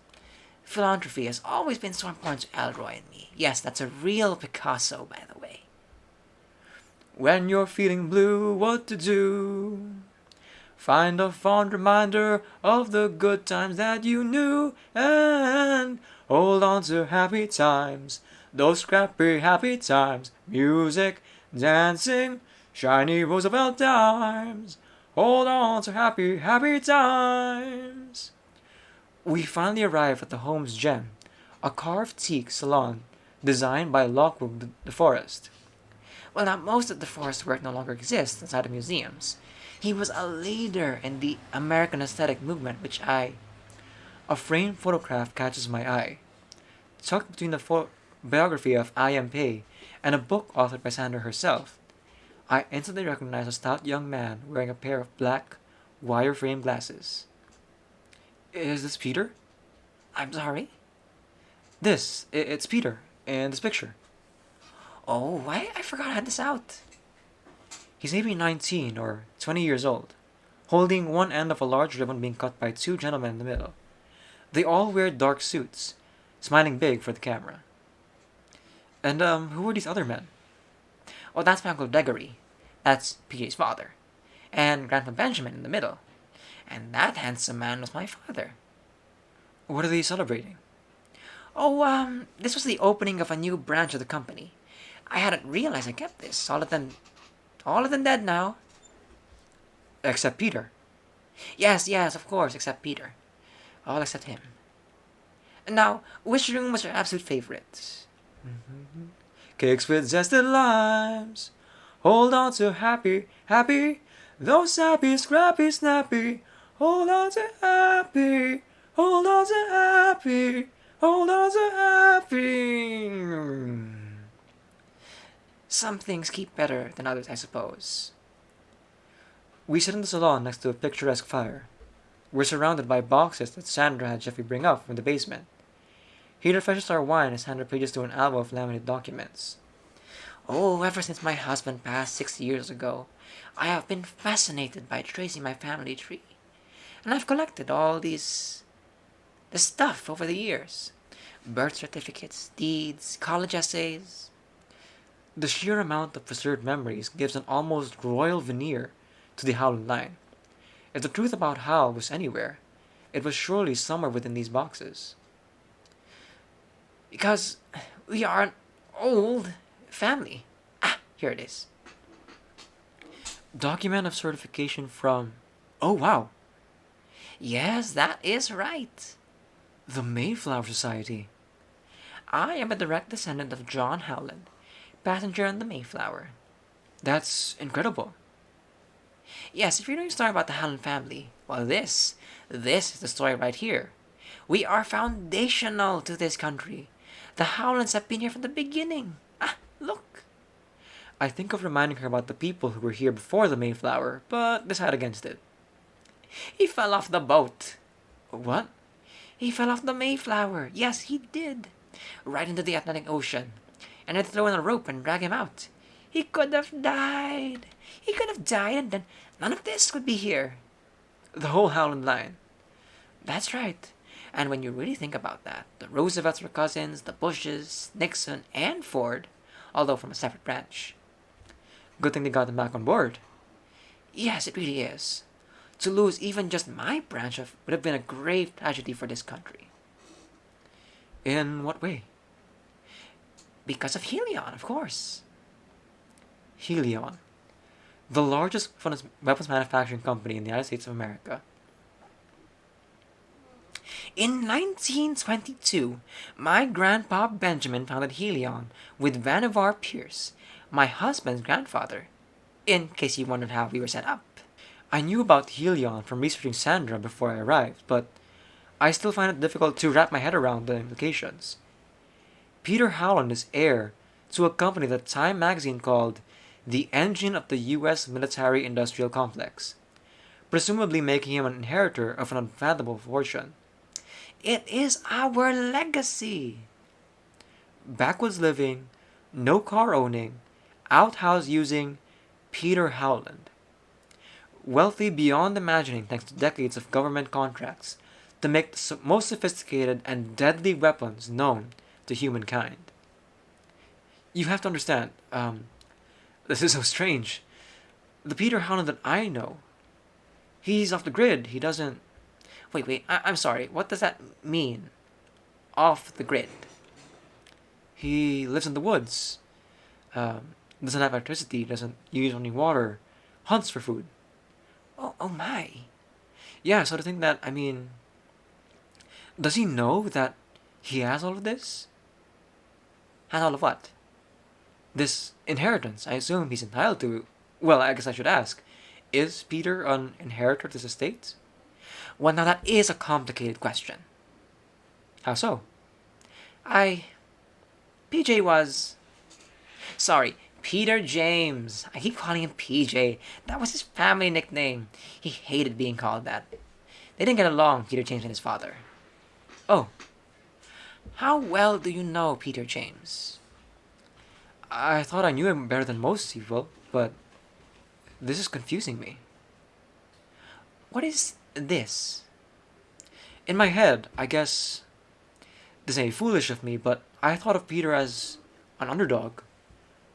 Philanthropy has always been so important to Elroy and me. Yes, that's a real Picasso, by the way.
When you're feeling blue, what to do? Find a fond reminder of the good times that you knew and hold on to happy times, those scrappy happy times, music, dancing, shiny Roosevelt dimes. Hold on to happy, happy times. We finally arrive at the home's gem, a carved teak salon designed by Lockwood the Forest.
Well, now, most of the forest work no longer exists inside the museums. He was a leader in the American aesthetic movement,
A framed photograph catches my eye, tucked between the biography of I.M. Pei and a book authored by Sandra herself. I instantly recognize a stout young man wearing a pair of black, wire-framed glasses. Is this Peter?
I'm sorry?
It's Peter, in this picture.
Oh, I forgot I had this out.
He's maybe 19 or 20 years old, holding one end of a large ribbon being cut by two gentlemen in the middle. They all wear dark suits, smiling big for the camera. And, who are these other men?
Oh, that's my Uncle Gregory. That's PJ's father. And Grandpa Benjamin in the middle. And that handsome man was my father.
What are they celebrating?
Oh, this was the opening of a new branch of the company. I hadn't realized I kept this. All of them dead now.
Except Peter.
Yes, of course, except Peter. All except him. And now, which room was your absolute favorite?
Cakes with zested limes. Hold on to happy, happy. Those happy, scrappy, snappy. Hold on to happy. Hold on to happy. Hold on to happy.
Some things keep better than others, I suppose.
We sit in the salon next to a picturesque fire. We're surrounded by boxes that Sandra had Jeffy bring up from the basement. He refreshes our wine as Sandra pages through an album of laminated documents.
Oh, ever since my husband passed 6 years ago, I have been fascinated by tracing my family tree. And I've collected all the stuff over the years. Birth certificates, deeds, college essays.
The sheer amount of preserved memories gives an almost royal veneer to the Howland line. If the truth about Hal was anywhere, it was surely somewhere within these boxes.
Because we are an old family. Here it is.
Document of certification from... Oh, wow!
Yes, that is right.
The Mayflower Society.
I am a direct descendant of John Howland, passenger on the Mayflower.
That's incredible.
Yes, if you're doing a story about the Howland family, well, this is the story right here. We are foundational to this country. The Howlands have been here from the beginning. Look.
I think of reminding her about the people who were here before the Mayflower, but decide against it.
He fell off the boat.
What?
He fell off the Mayflower. Yes, he did. Right into the Atlantic Ocean. And I'd throw in a rope and drag him out. He could have died. He could have died, and then none of this would be here.
The whole Howland line.
That's right. And when you really think about that, the Roosevelts were cousins, the Bushes, Nixon, and Ford, although from a separate branch.
Good thing they got them back on board.
Yes, it really is. To lose even just my branch would have been a grave tragedy for this country.
In what way?
Because of Helion, of course.
Helion, the largest weapons manufacturing company in the United States of America.
In 1922, my grandpa Benjamin founded Helion with Vannevar Pierce, my husband's grandfather, in case you wondered how we were set up. I knew about Helion from researching Sandra before I arrived, but I still find it difficult to wrap my head around the implications. Peter Howland is heir to a company that Time magazine called the engine of the U.S. military industrial complex, presumably making him an inheritor of an unfathomable fortune. It is our legacy! Backwoods living, no car owning, outhouse using Peter Howland. Wealthy beyond imagining thanks to decades of government contracts to make the most sophisticated and deadly weapons known to humankind. You have to understand, this is so strange. The Peter Howland that I know, he's off the grid. He doesn't. Wait, I'm sorry. What does that mean? Off the grid. He lives in the woods, doesn't have electricity, doesn't use running water, hunts for food. Oh my. Yeah, so to think that, I mean, does he know that he has all of this? Has all of what? This inheritance, I assume he's entitled to. Well, I guess I should ask, is Peter an inheritor to this estate? Well, now that is a complicated question. How so? PJ was. Sorry, Peter James. I keep calling him PJ. That was his family nickname. He hated being called that. They didn't get along, Peter James and his father. Oh. How well do you know Peter James? I thought I knew him better than most people, but this is confusing me. What is this? In my head, I guess this may be foolish of me, but I thought of Peter as an underdog,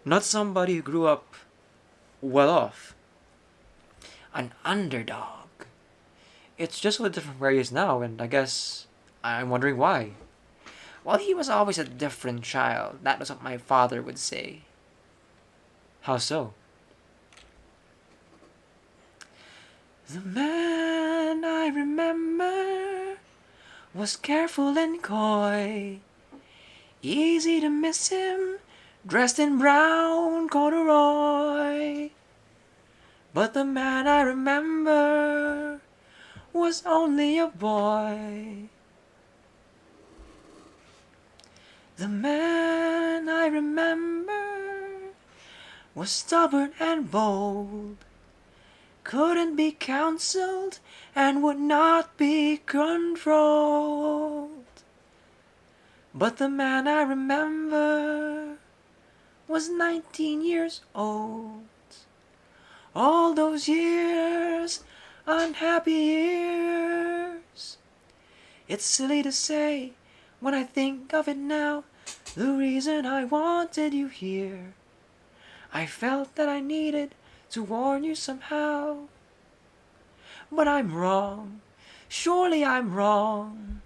not somebody who grew up well off. An underdog. It's just a little different where he is now, and I guess I'm wondering why. Well, he was always a different child. That was what my father would say. How so? The man I remember was careful and coy. Easy to miss him, dressed in brown corduroy. But the man I remember was only a boy. The man I remember was stubborn and bold, couldn't be counseled and would not be controlled. But the man I remember was 19 years old. All those years, unhappy years. It's silly to say, when I think of it now, the reason I wanted you here. I felt that I needed to warn you somehow. But I'm wrong. Surely I'm wrong.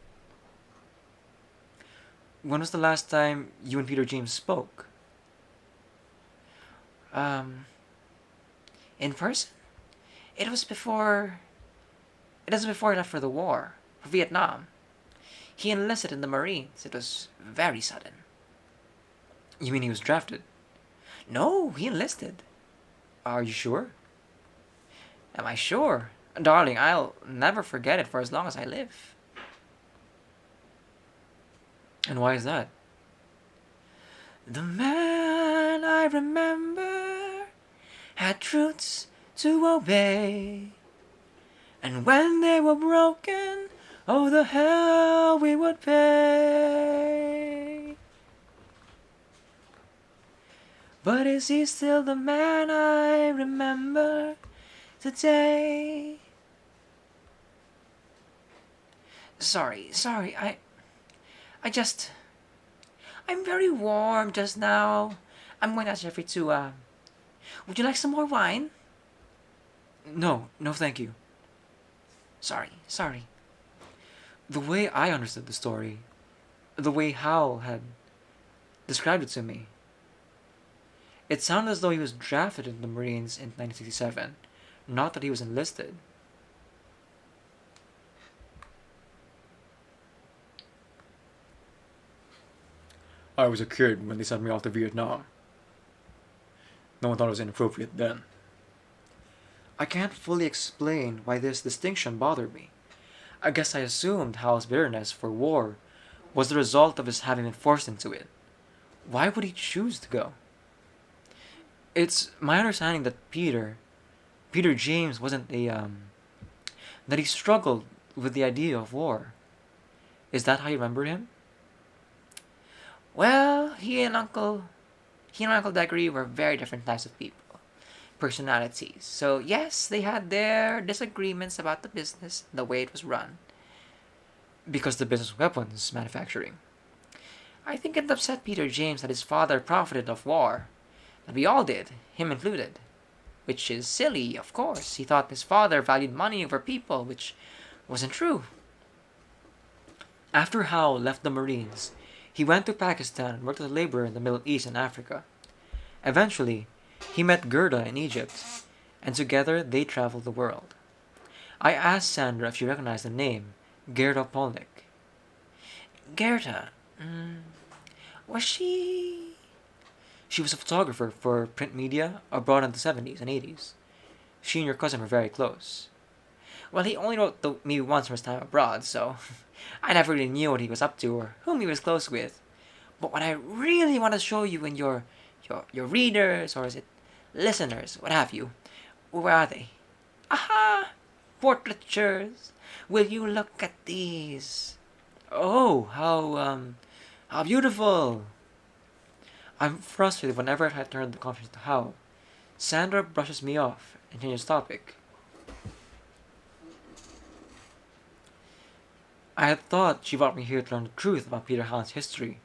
When was the last time you and Peter James spoke? In person? It was before he left for the war, for Vietnam. He enlisted in the Marines. It was very sudden. You mean he was drafted? No, he enlisted. Are you sure? Am I sure? Darling, I'll never forget it for as long as I live. And why is that? The man I remember had truths to obey. And when they were broken, oh, the hell we would pay. But is he still the man I remember today? Sorry, I'm very warm just now. I'm going to ask Jeffrey to, would you like some more wine? No, thank you. Sorry. The way I understood the story, the way Hal had described it to me, it sounded as though he was drafted in the Marines in 1967, not that he was enlisted.
I was a kid when they sent me off to Vietnam. No one thought it was inappropriate then.
I can't fully explain why this distinction bothered me. I guess I assumed Hal's bitterness for war was the result of his having been forced into it. Why would he choose to go? It's my understanding that Peter James wasn't that he struggled with the idea of war. Is that how you remember him?
Well, he and Uncle Gregory were very different types of people, personalities. So yes, they had their disagreements about the business, the way it was run.
Because the business of weapons manufacturing.
I think it upset Peter James that his father profited off war. That we all did, him included. Which is silly, of course. He thought his father valued money over people, which wasn't true.
After Hal left the Marines, he went to Pakistan and worked as a laborer in the Middle East and Africa. Eventually, he met Gerda in Egypt, and together they traveled the world. I asked Sandra if she recognized the name Gerda Polnick.
Gerda, was she...
She was a photographer for print media abroad in the 70s and 80s. She and your cousin were very close.
Well, he only wrote to me once from his time abroad, so I never really knew what he was up to or whom he was close with. But what I really want to show you and your readers, or is it listeners, what have you, where are they? Aha! Portraitures! Will you look at these?
Oh, how beautiful! I'm frustrated whenever I turn the conversation to Hal. Sandra brushes me off and changes topic. I had thought she brought me here to learn the truth about Peter Hallen's history,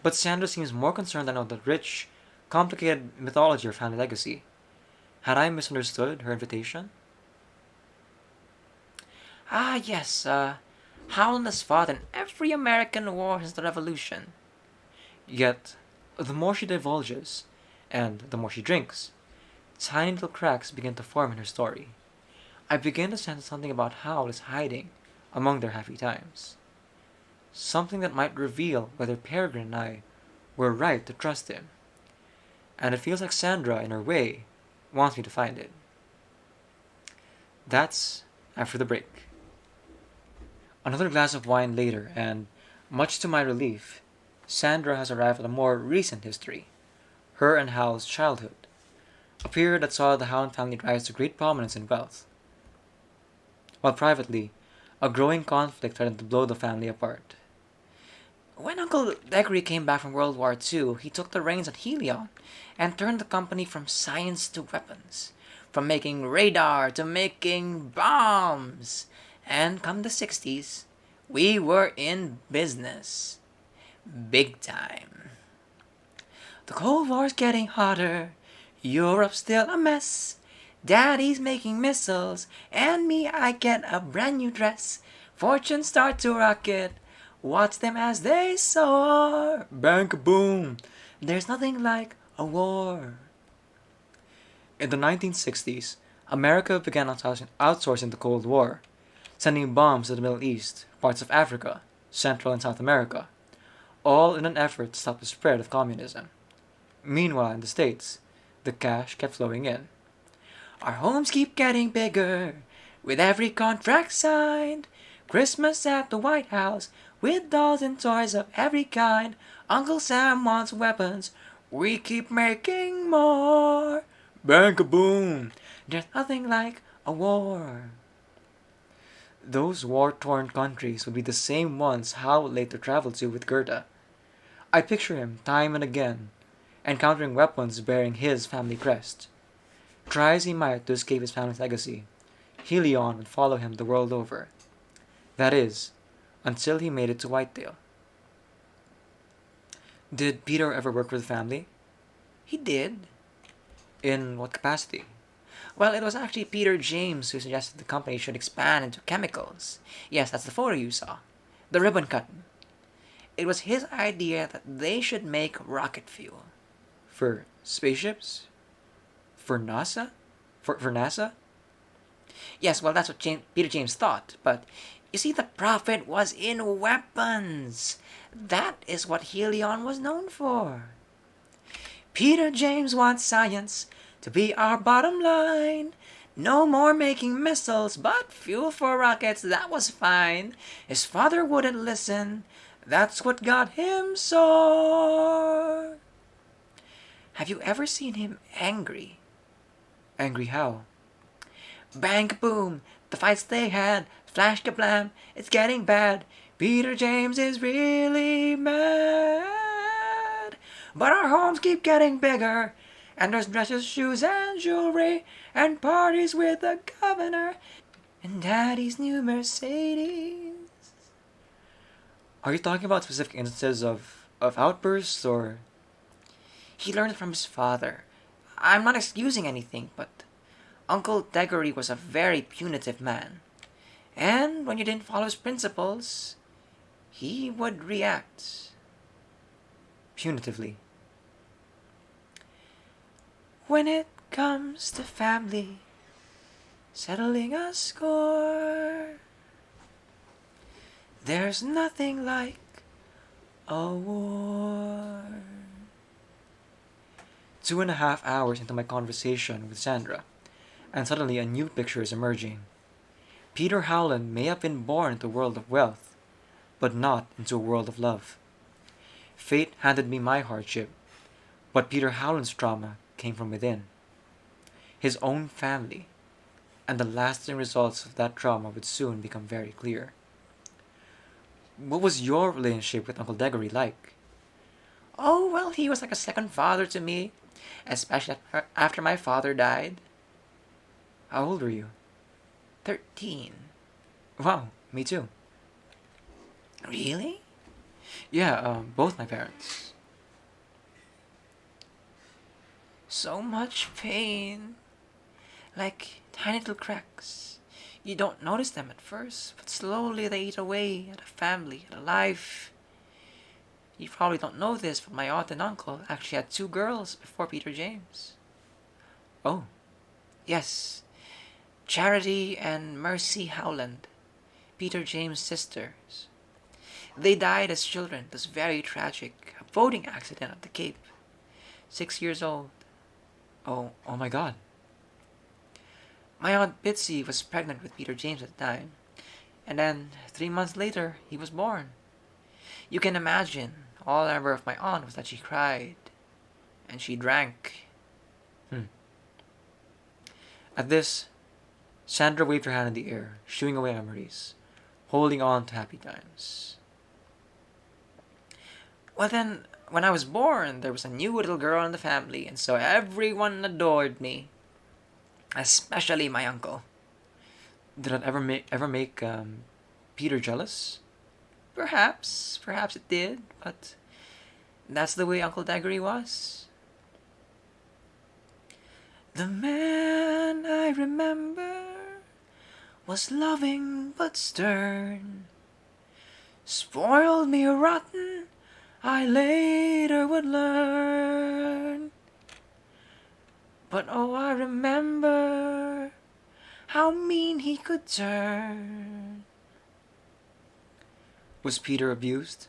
but Sandra seems more concerned to know the rich, complicated mythology of family legacy. Had I misunderstood her invitation?
Ah, yes, Howland has fought in every American war since the Revolution.
Yet, the more she divulges, and the more she drinks, tiny little cracks begin to form in her story. I begin to sense something about Hal is hiding among their happy times. Something that might reveal whether Peregrine and I were right to trust him. And it feels like Sandra, in her way, wants me to find it. That's after the break. Another glass of wine later, and, much to my relief, Sandra has arrived at a more recent history, her and Hal's childhood, a period that saw the Howland family rise to great prominence and wealth. While privately, a growing conflict threatened to blow the family apart.
When Uncle Gregory came back from World War II, he took the reins at Helion and turned the company from science to weapons, from making radar to making bombs. And come the 60s, we were in business. Big time. The Cold War's getting hotter, Europe's still a mess. Daddy's making missiles, and me, I get a brand new dress. Fortunes start to rocket, watch them as they soar.
Bang-a-boom!
There's nothing like a war.
In the 1960s, America began outsourcing the Cold War, sending bombs to the Middle East, parts of Africa, Central and South America, all in an effort to stop the spread of communism. Meanwhile, in the States, the cash kept flowing in.
Our homes keep getting bigger with every contract signed. Christmas at the White House with dolls and toys of every kind. Uncle Sam wants weapons. We keep making more.
Bang-a-boom!
There's nothing like a war.
Those war-torn countries would be the same ones Hal would later travel to with Gerda. I picture him, time and again, encountering weapons bearing his family crest. Try as he might to escape his family's legacy, Helion would follow him the world over. That is, until he made it to Whitetail. Did Peter ever work for the family?
He did.
In what capacity?
Well, it was actually Peter James who suggested the company should expand into chemicals. Yes, that's the photo you saw. The ribbon cutting. It was his idea that they should make rocket fuel.
For spaceships? For NASA? For NASA?
Yes, well, that's what Peter James thought. But, you see, the profit was in weapons. That is what Helion was known for. Peter James wants science to be our bottom line. No more making missiles, but fuel for rockets, that was fine. His father wouldn't listen. That's what got him sore. Have you ever seen him angry?
Angry how?
Bang boom, the fights they had, flash kablam, it's getting bad. Peter James is really mad. But our homes keep getting bigger, and there's dresses, shoes, and jewelry, and parties with the governor, and Daddy's new Mercedes.
Are you talking about specific instances of outbursts, or?
He learned it from his father. I'm not excusing anything, but Uncle Deggory was a very punitive man. And when you didn't follow his principles, he would react
Punitively.
when it comes to family, settling a score. There's nothing like a war.
2.5 hours into my conversation with Sandra, and suddenly a new picture is emerging. Peter Howland may have been born into a world of wealth, but not into a world of love. Fate handed me my hardship, but Peter Howland's trauma came from within. His own family, and the lasting results of that trauma would soon become very clear. What was your relationship with Uncle Deggory like?
Oh, well, he was like a second father to me, especially after my father died.
How old were you?
13.
Wow, me too.
Really?
Yeah, both my parents.
So much pain. Like tiny little cracks. You don't notice them at first, but slowly they eat away at a family, at a life. You probably don't know this, but my aunt and uncle actually had 2 girls before Peter James.
Oh,
Yes, Charity and Mercy Howland, Peter James' sisters. They died as children. It was very tragic. A boating accident at the Cape. 6 years old.
oh my God.
My aunt Bitsy was pregnant with Peter James at the time. And then, 3 months later, he was born. You can imagine, all I remember of my aunt was that she cried. And she drank.
At this, Sandra waved her hand in the air, shooing away memories, holding on to happy times.
Well then, when I was born, there was a new little girl in the family, and so everyone adored me. Especially my uncle.
Did that ever make Peter jealous?
Perhaps it did, but that's the way Uncle Daggery was. The man I remember was loving but stern. Spoiled me rotten, I later would learn. But oh, I remember how mean he could turn.
Was Peter abused?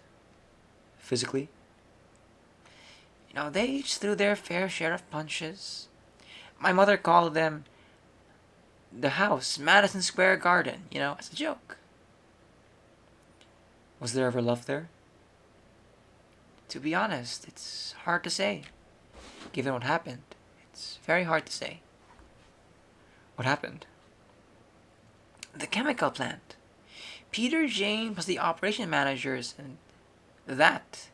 Physically?
They each threw their fair share of punches. My mother called them the house, Madison Square Garden, as a joke.
Was there ever love there?
To be honest, it's hard to say. Given what happened, it's very hard to say.
What happened?
The chemical plant. Peter James was the operation manager, and that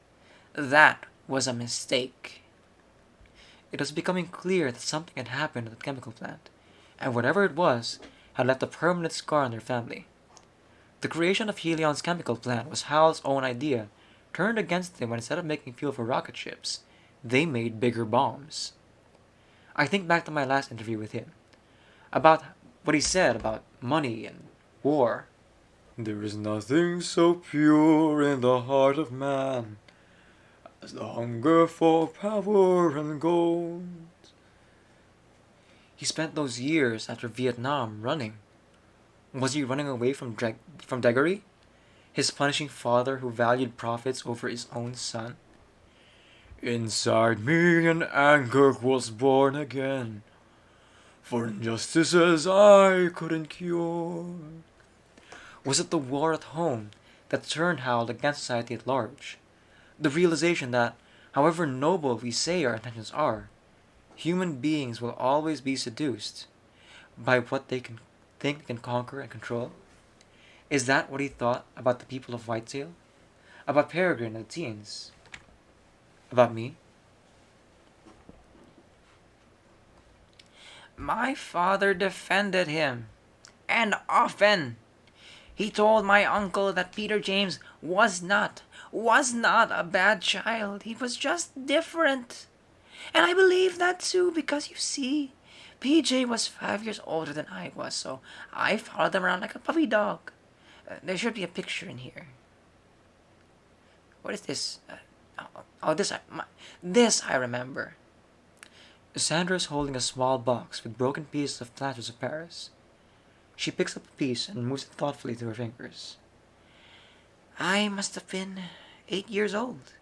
was a mistake.
It was becoming clear that something had happened at the chemical plant, and whatever it was, had left a permanent scar on their family. The creation of Helion's chemical plant was Hal's own idea, turned against him when instead of making fuel for rocket ships, they made bigger bombs. I think back to my last interview with him, about what he said about money and war.
There is nothing so pure in the heart of man as the hunger for power and gold.
He spent those years after Vietnam running. Was he running away from Deggory? His punishing father who valued profits over his own son?
Inside me an anger was born again, for injustices I couldn't cure.
Was it the war at home that turned Howell against society at large? The realization that, however noble we say our intentions are, human beings will always be seduced by what they can think they can conquer and control? Is that what he thought about the people of Whitetail? About Peregrine and the teens? About me? My father defended him, and often. He told my uncle that Peter James was not a bad child. He was just different. And I believe that too, because you see, PJ was 5 years older than I was, so I followed him around like a puppy dog. There should be a picture in here. What is this? This I remember. Sandra is holding a small box with broken pieces of plasters of Paris. She picks up a piece and moves it thoughtfully through her fingers. I must have been 8 years old,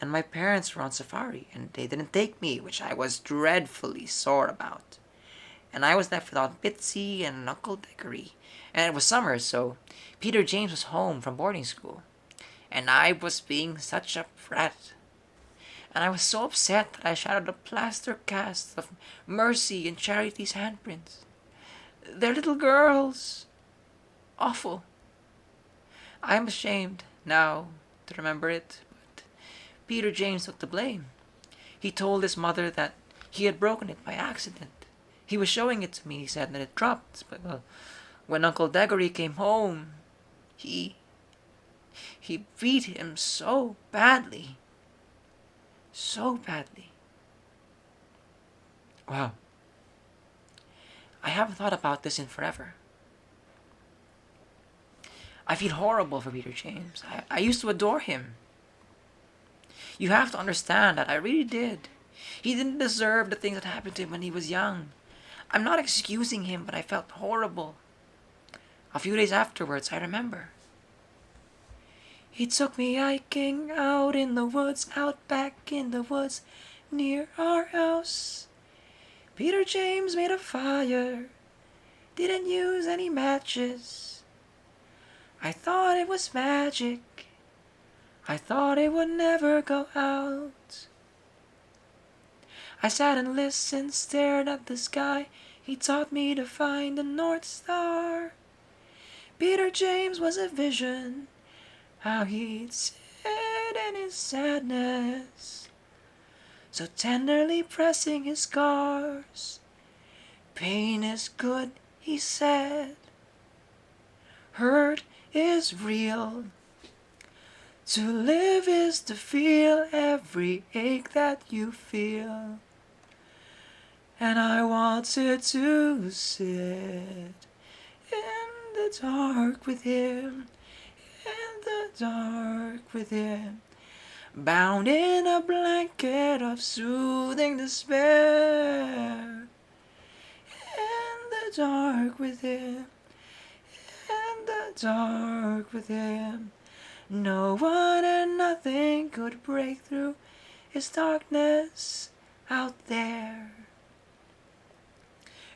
and my parents were on safari, and they didn't take me, which I was dreadfully sore about. And I was left without Bitsy and Uncle Dickory, and it was summer, so Peter James was home from boarding school, and I was being such a brat. And I was so upset that I shattered a plaster cast of Mercy and Charity's handprints. They're little girls. Awful. I'm ashamed now to remember it, but Peter James took the blame. He told his mother that he had broken it by accident. He was showing it to me, he said, and it dropped. But when Uncle Daggery came home, he beat him so badly. So badly. Wow. I haven't thought about this in forever. I feel horrible for Peter James. I used to adore him. You have to understand that I really did. He didn't deserve the things that happened to him when he was young. I'm not excusing him, but I felt horrible. A few days afterwards, I remember. He took me hiking out in the woods, out back in the woods, near our house. Peter James made a fire, didn't use any matches. I thought it was magic. I thought it would never go out. I sat and listened, stared at the sky. He taught me to find the North Star. Peter James was a vision, how he'd sit in his sadness, so tenderly pressing his scars. Pain is good, he said. Hurt is real. To live is to feel every ache that you feel. And I wanted to sit in the dark with him, in the dark with him, bound in a blanket of soothing despair. In the dark with him, in the dark with him. No one and nothing could break through his darkness out there.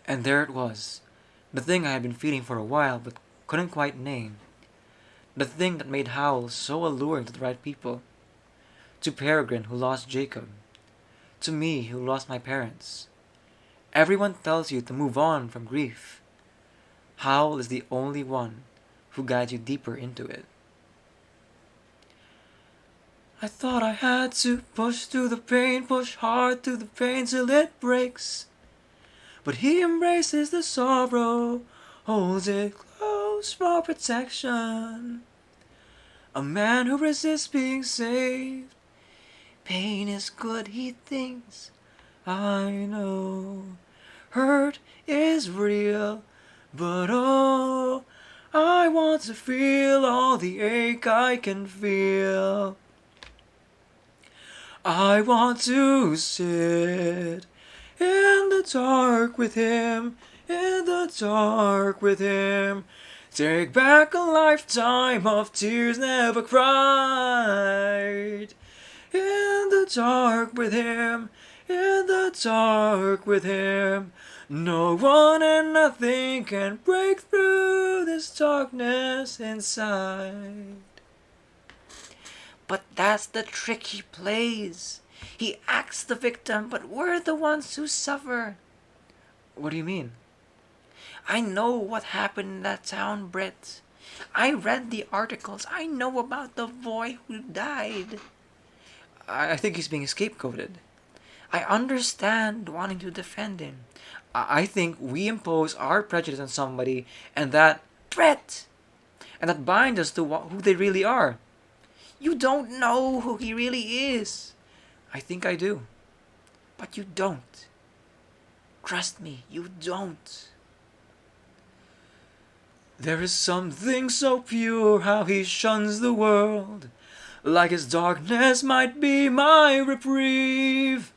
And there it was, the thing I had been feeling for a while but couldn't quite name. The thing that made Howl so alluring to the right people. To Peregrine, who lost Jacob. To me, who lost my parents. Everyone tells you to move on from grief. Howl is the only one who guides you deeper into it. I thought I had to push through the pain, push hard through the pain till it breaks. But he embraces the sorrow, holds it close for protection. A man who resists being saved. Pain is good, he thinks. I know. Hurt is real, but oh, I want to feel all the ache I can feel. I want to sit in the dark with him, in the dark with him. Take back a lifetime of tears never cried. In the dark with him, in the dark with him.
No one and nothing can break through this darkness inside. But that's the trick he plays. He acts the victim, but we're the ones who suffer.
What do you mean?
I know what happened in that town, Brett. I read the articles. I know about the boy who died.
I think he's being scapegoated.
I understand wanting to defend him.
I think we impose our prejudice on somebody, and that
Brett,
binds us to who they really are.
you don't know who he really is.
I think I do.
But you don't. Trust me, you don't.
There is something so pure how he shuns the world, like his darkness might be my reprieve.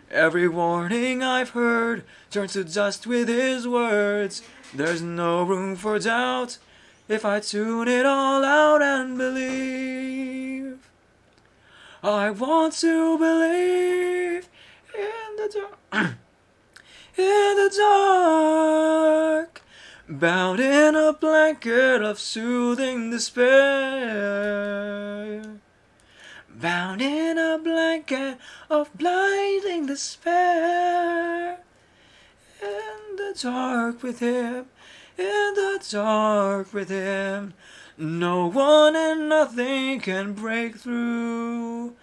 Every warning I've heard turns to dust with his words. There's no room for doubt if I tune it all out and believe. I want to believe in the dark, in the dark, bound in a blanket of soothing despair. Bound in a blanket of blinding despair. In the dark with him, in the dark with him. No one and nothing can break through.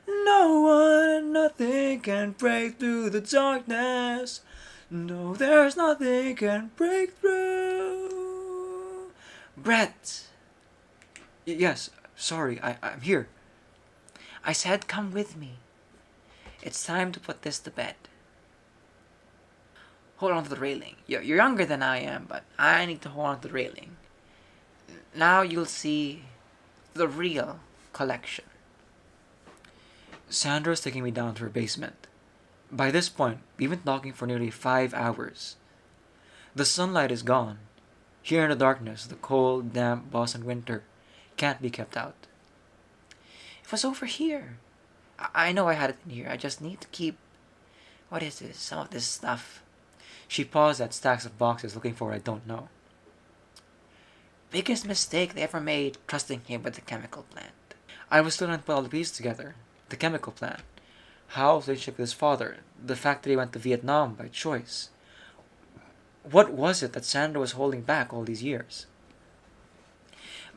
No one and nothing can break through the darkness. No, there's nothing can break through.
Brett,
Yes, sorry, I'm here.
I said come with me. It's time to put this to bed. Hold on to the railing. You're younger than I am, but I need to hold on to the railing. Now you'll see the real collection.
Sandra's taking me down to her basement. By this point, we've been talking for nearly 5 hours. The sunlight is gone. Here in the darkness, the cold, damp Boston winter can't be kept out.
It was over here. I know I had it in here. I just need to keep... What is this? Some of this stuff.
She paused at stacks of boxes looking for what I don't know.
Biggest mistake they ever made, trusting him with the chemical plant.
I was still trying to put all the pieces together. The chemical plant. Hal's relationship with his father. The fact that he went to Vietnam by choice. What was it that Sandra was holding back all these years?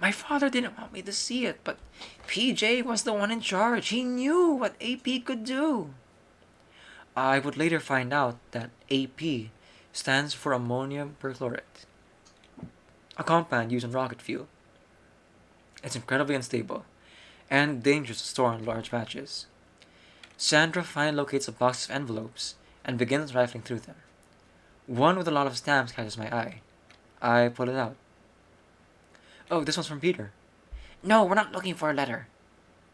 My father didn't want me to see it, but PJ was the one in charge. He knew what AP could do.
I would later find out that AP stands for ammonium perchlorate, a compound used in rocket fuel. It's incredibly unstable and dangerous to store in large batches. Sandra finally locates a box of envelopes and begins rifling through them. One with a lot of stamps catches my eye. I pull it out. Oh, this one's from Peter.
No, we're not looking for a letter.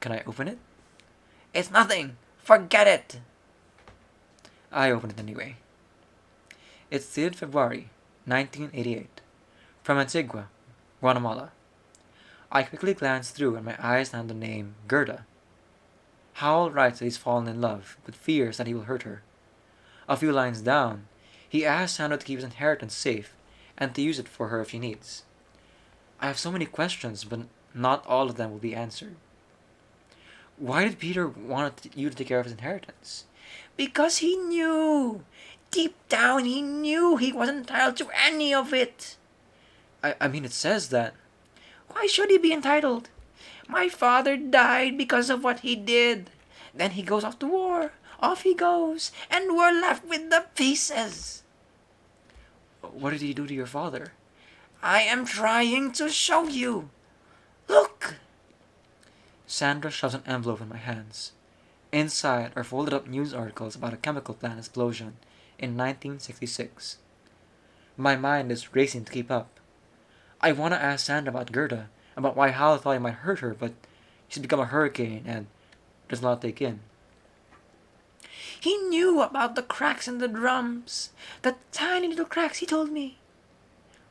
Can I open it?
It's nothing. Forget it.
I open it anyway. It's dated February 1988, from Antigua, Guatemala. I quickly glance through and my eyes land on the name Gerda. Howell writes that he's fallen in love, but fears that he will hurt her. A few lines down, he asks Sandra to keep his inheritance safe and to use it for her if she needs. I have so many questions, but not all of them will be answered. Why did Peter want you to take care of his inheritance?
Because he knew. Deep down, he knew he wasn't entitled to any of it.
I mean, it says that.
Why should he be entitled? My father died because of what he did. Then he goes off to war. Off he goes. And we're left with the pieces.
What did he do to your father?
I am trying to show you. Look!
Sandra shoves an envelope in my hands. Inside are folded up news articles about a chemical plant explosion in 1966. My mind is racing to keep up. I want to ask Sandra about Gerda, about why Hal thought he might hurt her, but she's become a hurricane and does not take in.
He knew about the cracks in the drums. The tiny little cracks, he told me.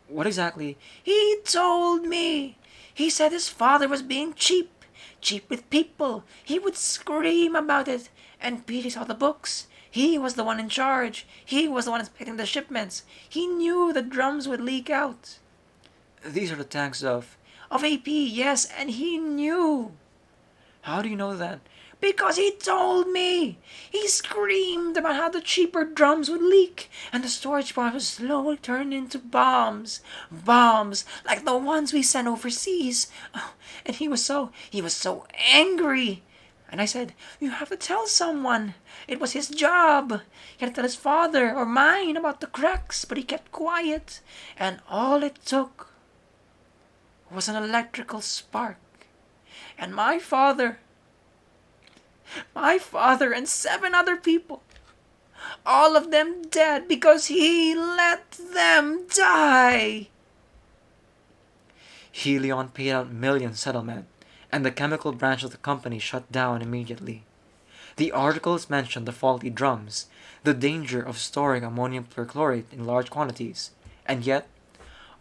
What exactly?
He told me. He said his father was being cheap. Cheap with people. He would scream about it. And Petey saw the books. He was the one in charge. He was the one inspecting the shipments. He knew the drums would leak out.
These are the tanks of...
Of AP, yes, and he knew.
How do you know that?
Because he told me. He screamed about how the cheaper drums would leak and the storage bombs would slowly turn into bombs. Bombs like the ones we sent overseas. Oh, and he was so angry. And I said, you have to tell someone. It was his job. He had to tell his father or mine about the cracks, but he kept quiet. And all it took was an electrical spark. And my father and 7 other people, all of them dead because he let them die.
Helion paid out millions settlement, and the chemical branch of the company shut down immediately. The articles mentioned the faulty drums, the danger of storing ammonium perchlorate in large quantities, and yet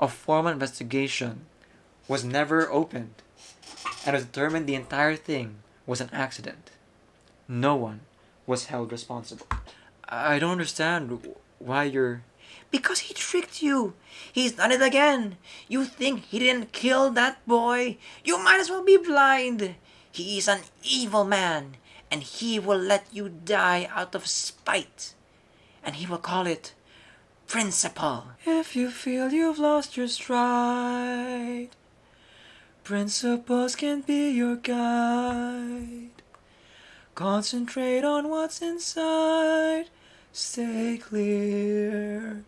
a formal investigation was never opened, and it was determined the entire thing was an accident. No one was held responsible. I don't understand why you're...
Because he tricked you. He's done it again. You think he didn't kill that boy? You might as well be blind. He is an evil man, and he will let you die out of spite. And he will call it principle.
If you feel you've lost your stride, principles can be your guide. Concentrate on what's inside. Stay clear.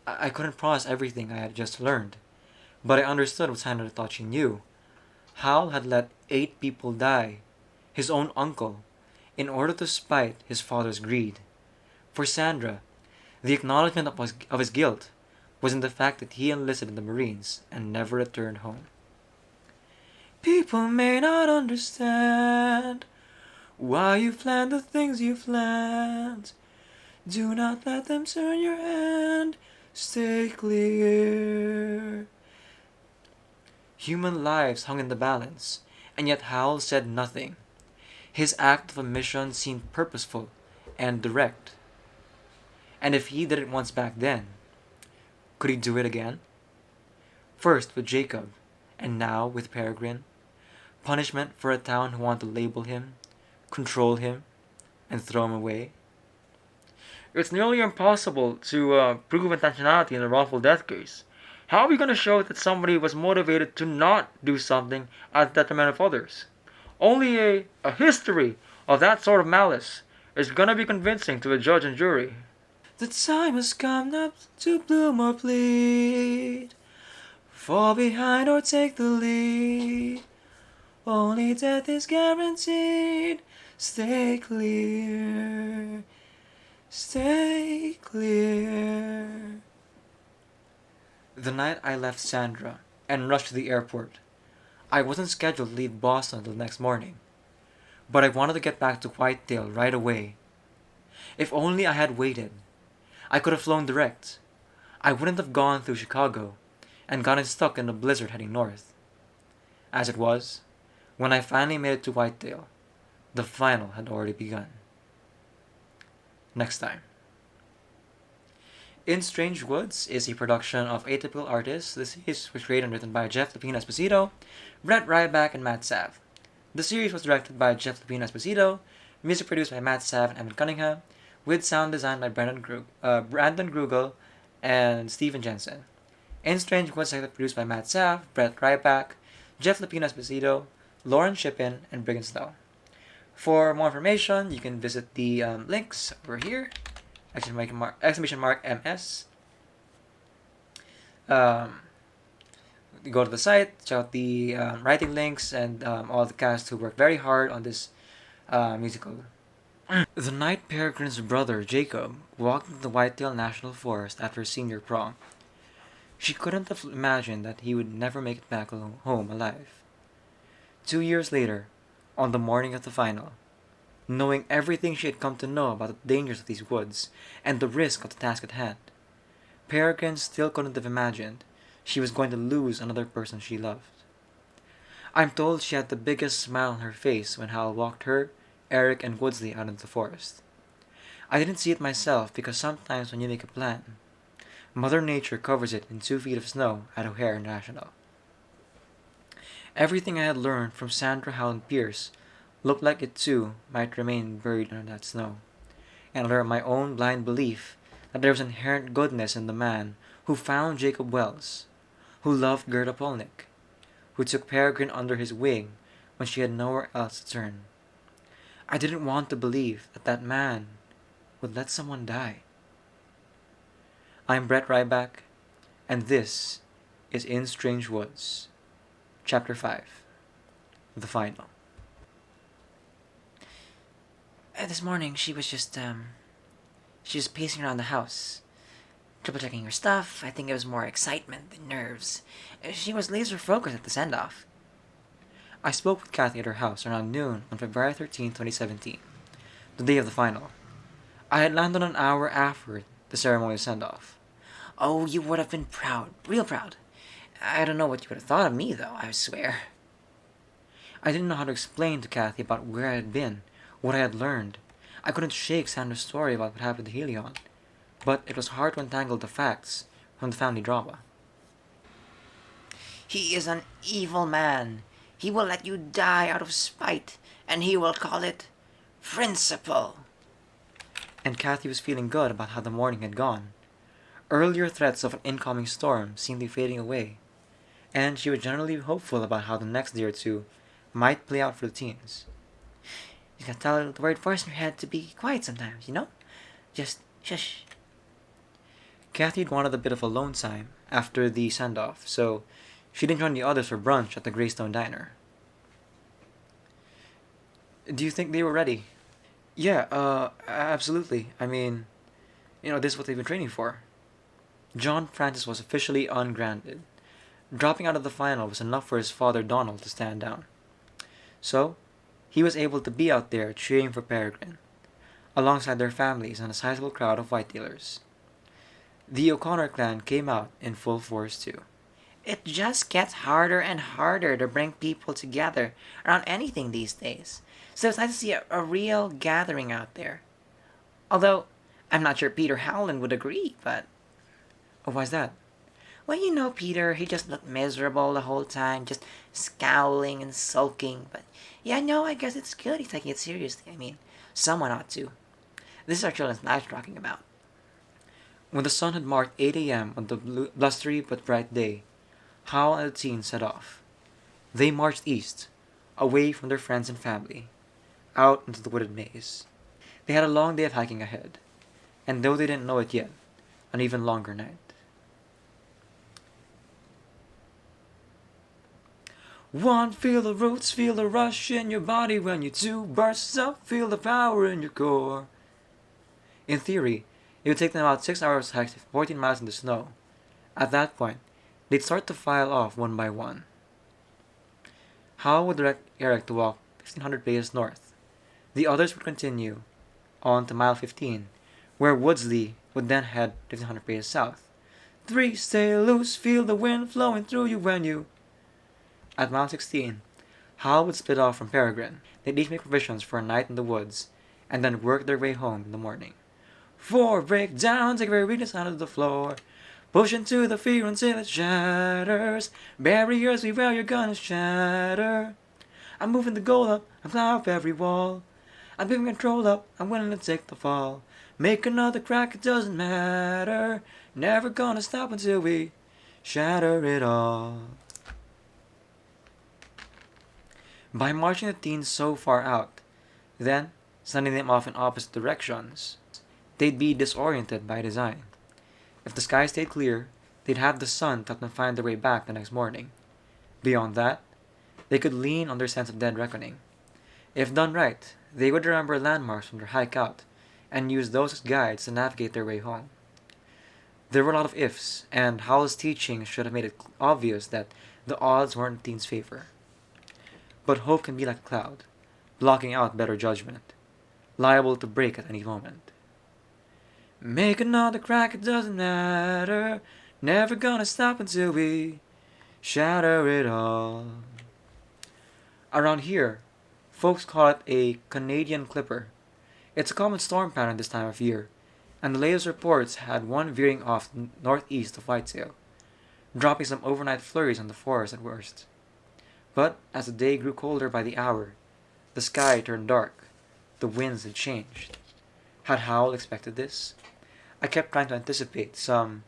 I couldn't process everything I had just learned, but I understood what Sandra thought she knew. Hal had let 8 people die, his own uncle, in order to spite his father's greed. For Sandra, the acknowledgement of his guilt was in the fact that he enlisted in the Marines and never returned home. People may not understand why you planned the things you planned. Do not let them turn your hand. Stay clear. Human lives hung in the balance, and yet Hal said nothing. His act of omission seemed purposeful and direct. And if he did it once back then, could he do it again? First with Jacob, and now with Peregrine. Punishment for a town who wanted to label him, control him, and throw him away.
It's nearly impossible to prove intentionality in a wrongful death case. How are we going to show that somebody was motivated to not do something at the detriment of others? Only a history of that sort of malice is going to be convincing to a judge and jury.
The time has come now to bloom or bleed. Fall behind or take the lead. Only death is guaranteed. Stay clear. Stay clear. The night I left Sandra and rushed to the airport, I wasn't scheduled to leave Boston until the next morning, but I wanted to get back to Whitetail right away. If only I had waited, I could have flown direct. I wouldn't have gone through Chicago and gotten stuck in a blizzard heading north. As it was, when I finally made it to Whitetail, the final had already begun. Next time. In Strange Woods is a production of Atypical Artists. The series was created and written by Jeff Lupino Esposito, Brett Ryback, and Matt Sav. The series was directed by Jeff Lupino Esposito, music produced by Matt Sav and Evan Cunningham, with sound design by Brandon Grugel and Steven Jensen. In Strange Woods is produced by Matt Sav, Brett Ryback, Jeff Lupino Esposito, Lauren Shippen, and Brigham Snow. For more information, you can visit the links over here. Exclamation mark MS. Go to the site, check out the writing links, and all the cast who worked very hard on this musical. The night Peregrine's brother, Jacob, walked into the Whitetail National Forest after senior prom, she couldn't have imagined that he would never make it back home alive. 2 years later, on the morning of the final, knowing everything she had come to know about the dangers of these woods and the risk of the task at hand, Peregrine still couldn't have imagined she was going to lose another person she loved. I'm told she had the biggest smile on her face when Hal walked her, Eric, and Woodsley out into the forest.
I didn't see it myself because sometimes when you make a plan, Mother Nature covers it in 2 feet of snow at O'Hare International. Everything I had learned from Sandra Howland Pierce looked like it too might remain buried under that snow, and under my own blind belief that there was inherent goodness in the man who found Jacob Wells, who loved Gerda Polnick, who took Peregrine under his wing when she had nowhere else to turn. I didn't want to believe that that man would let someone die. I'm Brett Ryback, and this is In Strange Woods, Chapter 5, The Final.
This morning, she was just pacing around the house, triple checking her stuff. I think it was more excitement than nerves. She was laser focused at the send off.
I spoke with Kathy at her house around noon on February 13, 2017, the day of the final. I had landed an hour after the ceremonial send off.
Oh, you would have been proud, real proud. I don't know what you would have thought of me, though, I swear.
I didn't know how to explain to Kathy about where I had been, what I had learned. I couldn't shake Sandra's story about what happened to Helion, but it was hard to untangle the facts from the family drama.
He is an evil man. He will let you die out of spite, and he will call it principle.
And Kathy was feeling good about how the morning had gone. Earlier threats of an incoming storm seemed to be fading away, and she was generally hopeful about how the next day or two might play out for the teens.
You can tell the word voice in your head to be quiet sometimes, you know? Just shush.
Kathy had wanted a bit of alone time after the send-off, so she didn't join the others for brunch at the Greystone Diner. Do you think they were ready? Yeah, absolutely. I mean, this is what they've been training for. John Francis was officially ungrounded. Dropping out of the final was enough for his father Donald to stand down. So, he was able to be out there cheering for Peregrine, alongside their families and a sizable crowd of whitetailers. The O'Connor clan came out in full force too.
It just gets harder and harder to bring people together around anything these days. So it's nice to see a real gathering out there. Although, I'm not sure Peter Howland would agree, but...
Oh, why's that?
Well, you know Peter, he just looked miserable the whole time, just scowling and sulking. But yeah, no, I guess it's good he's taking it seriously. I mean, someone ought to. This is our children's lives we're talking about.
When the sun had marked 8 a.m. on the blustery but bright day, Hal and the teens set off. They marched east, away from their friends and family, out into the wooded maze. They had a long day of hiking ahead, and though they didn't know it yet, an even longer night. One, feel the roots, feel the rush in your body when you two bursts up, feel the power in your core. In theory, it would take them about 6 hours to hike 14 miles in the snow. At that point, they'd start to file off one by one. Hal would direct Eric to walk 1,500 paces north. The others would continue on to mile 15, where Woodsley would then head 1,500 paces south. 3, stay loose, feel the wind flowing through you when you... At mile 16, Hal would split off from Peregrine. They'd each make provisions for a night in the woods, and then work their way home in the morning. 4, break down, take every weakness out of the floor. Push into the fear until it shatters. Barriers beware, you're gonna shatter. I'm moving the goal up, I'm climbing up every wall. I'm giving control up, I'm willing to take the fall. Make another crack, it doesn't matter. Never gonna stop until we shatter it all. By marching the teens so far out, then sending them off in opposite directions, they'd be disoriented by design. If the sky stayed clear, they'd have the sun to help them find their way back the next morning. Beyond that, they could lean on their sense of dead reckoning. If done right, they would remember landmarks from their hike out, and use those as guides to navigate their way home. There were a lot of ifs, and Howell's teaching should have made it obvious that the odds weren't in the teens' favor. But hope can be like a cloud, blocking out better judgment, liable to break at any moment. Make another crack, it doesn't matter. Never gonna stop until we shatter it all. Around here, folks call it a Canadian clipper. It's a common storm pattern this time of year, and the latest reports had one veering off northeast of Whitetail, dropping some overnight flurries on the forest at worst. But as the day grew colder by the hour, the sky turned dark, the winds had changed. Had Howell expected this? I kept trying to anticipate some.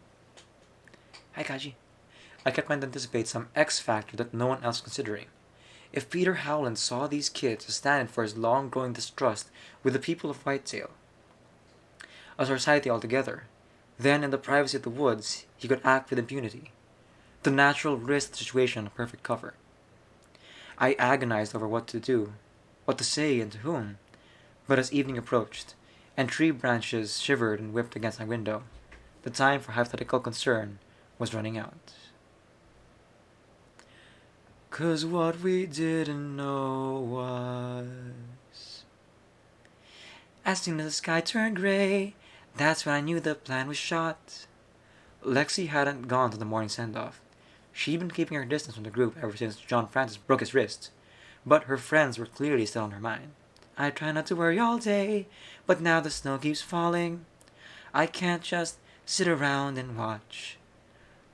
Hi, Kaji. I kept trying to anticipate some X factor that no one else was considering. If Peter Howland saw these kids as stand for his long growing distrust with the people of Whitetail, a society altogether, then in the privacy of the woods he could act with impunity. The natural risk the situation a perfect cover. I agonized over what to do, what to say, and to whom, but as evening approached, and tree branches shivered and whipped against my window, the time for hypothetical concern was running out. 'Cause what we didn't know was... As soon as the sky turned gray, that's when I knew the plan was shot. Lexi hadn't gone to the morning send-off. She'd been keeping her distance from the group ever since John Francis broke his wrist, but her friends were clearly still on her mind. I try not to worry all day, but now the snow keeps falling. I can't just sit around and watch.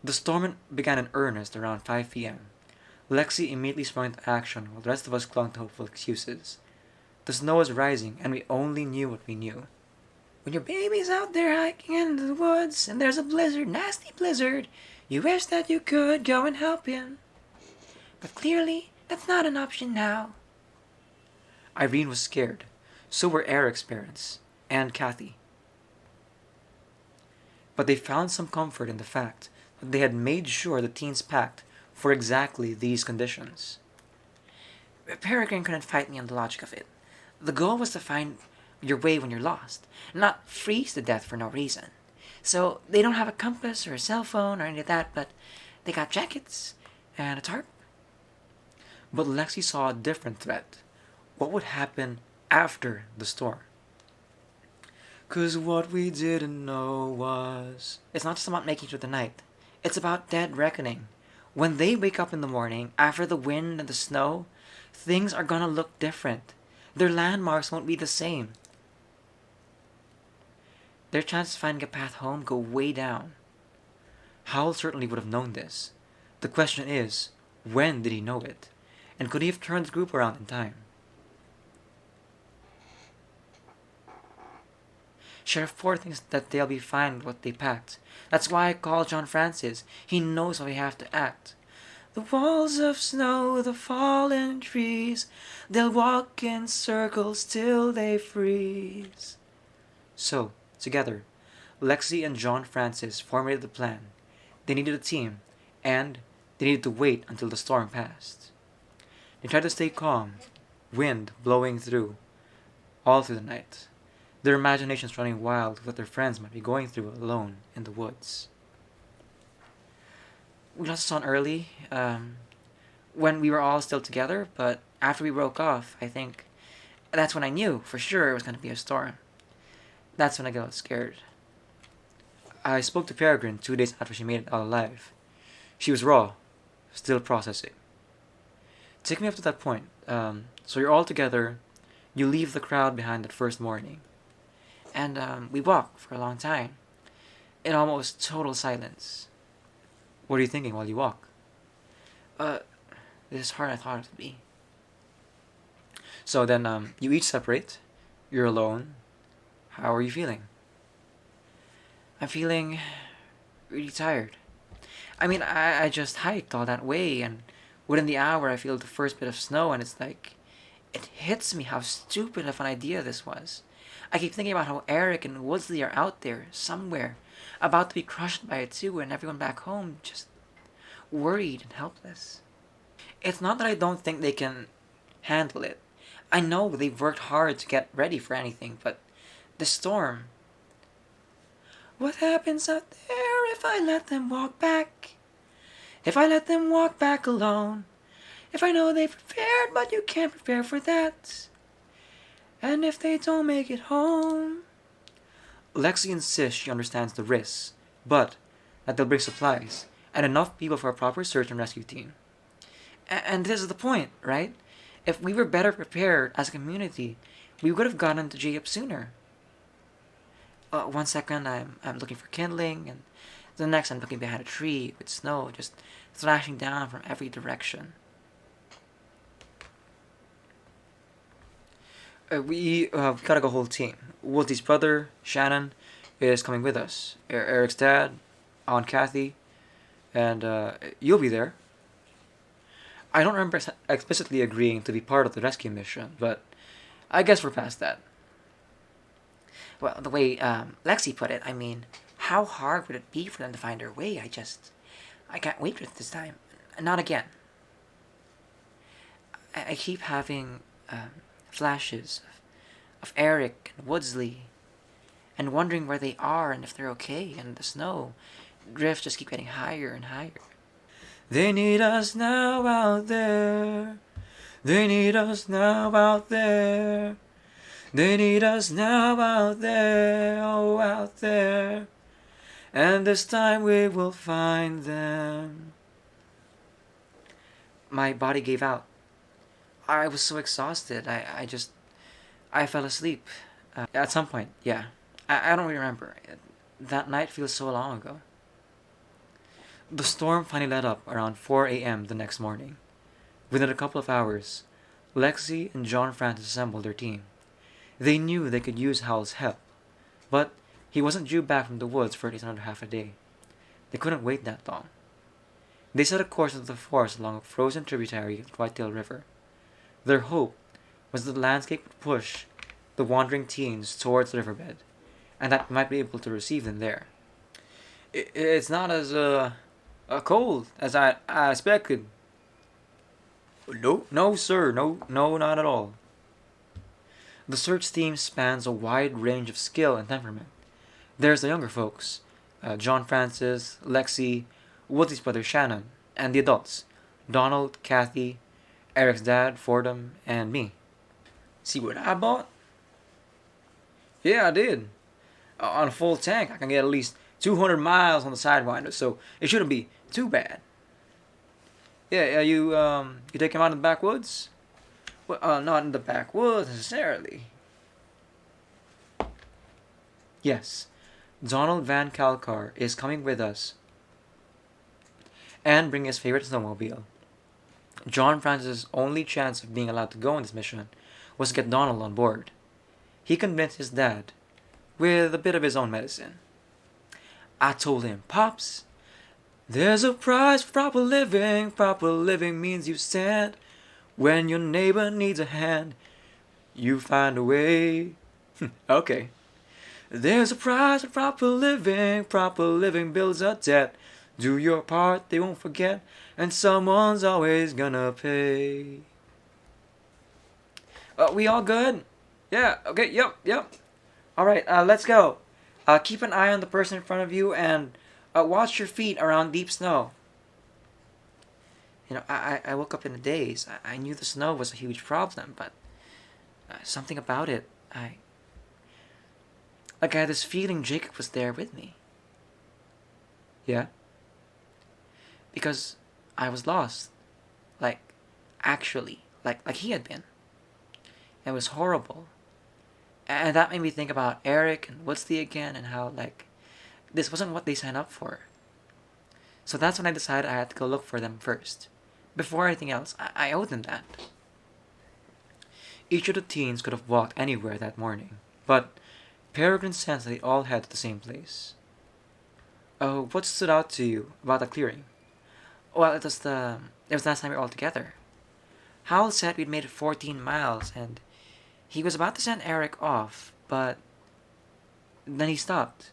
The storm began in earnest around 5 p.m. Lexi immediately sprung into action while the rest of us clung to hopeful excuses. The snow was rising, and we only knew what we knew. When your baby's out there hiking into the woods, and there's a blizzard, nasty blizzard, you wish that you could go and help him. But clearly, that's not an option now. Irene was scared. So were Eric's parents, and Kathy. But they found some comfort in the fact that they had made sure the teens packed for exactly these conditions. Peregrine couldn't fight me on the logic of it. The goal was to find your way when you're lost, not freeze to death for no reason. So they don't have a compass or a cell phone or any of that, but they got jackets and a tarp. But Lexi saw a different threat. What would happen after the storm? 'Cause what we didn't know was... It's not just about making it through the night. It's about dead reckoning. When they wake up in the morning, after the wind and the snow, things are gonna look different. Their landmarks won't be the same. Their chances of finding a path home go way down. Howell certainly would have known this. The question is, when did he know it? And could he have turned the group around in time? Sheriff Ford thinks that they'll be fine with what they packed. That's why I called John Francis. He knows how we have to act. The walls of snow, the fallen trees, they'll walk in circles till they freeze. So, together, Lexi and John Francis formulated the plan. They needed a team, and they needed to wait until the storm passed. They tried to stay calm, wind blowing through, all through the night. Their imaginations running wild with what their friends might be going through alone in the woods. We lost the sun early, when we were all still together, but after we broke off, I think that's when I knew for sure it was going to be a storm. That's when I got scared. I spoke to Peregrine 2 days after she made it out alive. She was raw, still processing. Take me up to that point. So you're all together, you leave the crowd behind that first morning. And we walk for a long time, in almost total silence. What are you thinking while you walk? This is harder than I thought it would be. So then, you each separate. You're alone. How are you feeling? I'm feeling really tired. I mean, I just hiked all that way, and within the hour I feel the first bit of snow, and it's like, it hits me how stupid of an idea this was. I keep thinking about how Eric and Woodsley are out there, somewhere, about to be crushed by it too, and everyone back home just worried and helpless. It's not that I don't think they can handle it. I know they've worked hard to get ready for anything, but the storm... What happens out there if I let them walk back? If I let them walk back alone? If I know they've prepared, but you can't prepare for that? And if they don't make it home? Lexi insists she understands the risks, but that they'll bring supplies and enough people for a proper search and rescue team. And this is the point, right? If we were better prepared as a community,
We would have gotten to Jacob sooner. 1 second I'm looking for kindling, and the next I'm looking behind a tree with snow just thrashing down from every direction. We got a whole team. Woody's brother, Shannon, is coming with us. Eric's dad, Aunt Kathy, and you'll be there. I don't remember explicitly agreeing to be part of the rescue mission, but I guess we're past that.
Well, the way Lexi put it, I mean, how hard would it be for them to find their way? I can't wait for it this time. Not again.
I keep having flashes of Eric and Woodsley, and wondering where they are and if they're okay, and the snow drifts just keep getting higher and higher.
They need us now out there. They need us now out there. They need us now out there, oh out there. And this time we will find them.
My body gave out. I was so exhausted. I fell asleep. At some point, yeah. I don't really remember. That night feels so long ago. The storm finally let up around 4 a.m. the next morning. Within a couple of hours, Lexi and John Francis assembled their team. They knew they could use Hal's help, but he wasn't due back from the woods for at least another half a day. They couldn't wait that long. They set a course into the forest along a frozen tributary of the Whitetail River. Their hope was that the landscape would push the wandering teens towards the riverbed, and that we might be able to receive them there.
It's not as cold as I expected.
No, sir. No, not at all. The search team spans a wide range of skill and temperament. There's the younger folks, John Francis, Lexi, Woody's brother Shannon, and the adults, Donald, Kathy, Eric's dad, Fordham, and me.
See what I bought? Yeah, I did. On a full tank, I can get at least 200 miles on the Sidewinder, so it shouldn't be too bad. Yeah, you take him out in the backwoods? Well, not in the backwoods necessarily.
Yes, Donald Van Kalkar is coming with us and bring his favorite snowmobile. John Francis' only chance of being allowed to go on this mission was to get Donald on board. He convinced his dad, with a bit of his own medicine. I told him, Pops, there's a price for proper living. Proper living means you stand when your neighbor needs a hand. You find a way. Okay. There's a price for proper living. Proper living builds a debt. Do your part, they won't forget, and someone's always gonna pay. We all good?
Yeah, okay, yep.
Alright, let's go. Keep an eye on the person in front of you and watch your feet around deep snow. I woke up in a daze. I knew the snow was a huge problem, but something about it, I had this feeling Jacob was there with me.
Yeah?
Because I was lost. Actually, like he had been. It was horrible. And that made me think about Eric and Woodsley again, and how, this wasn't what they signed up for. So that's when I decided I had to go look for them first. Before anything else, I owed them that. Each of the teens could have walked anywhere that morning, but Peregrine sensed that they all headed to the same place. Oh, what stood out to you about the clearing? Well, it was last time we were all together. Hal said we'd made 14 miles, and he was about to send Eric off, but then he stopped.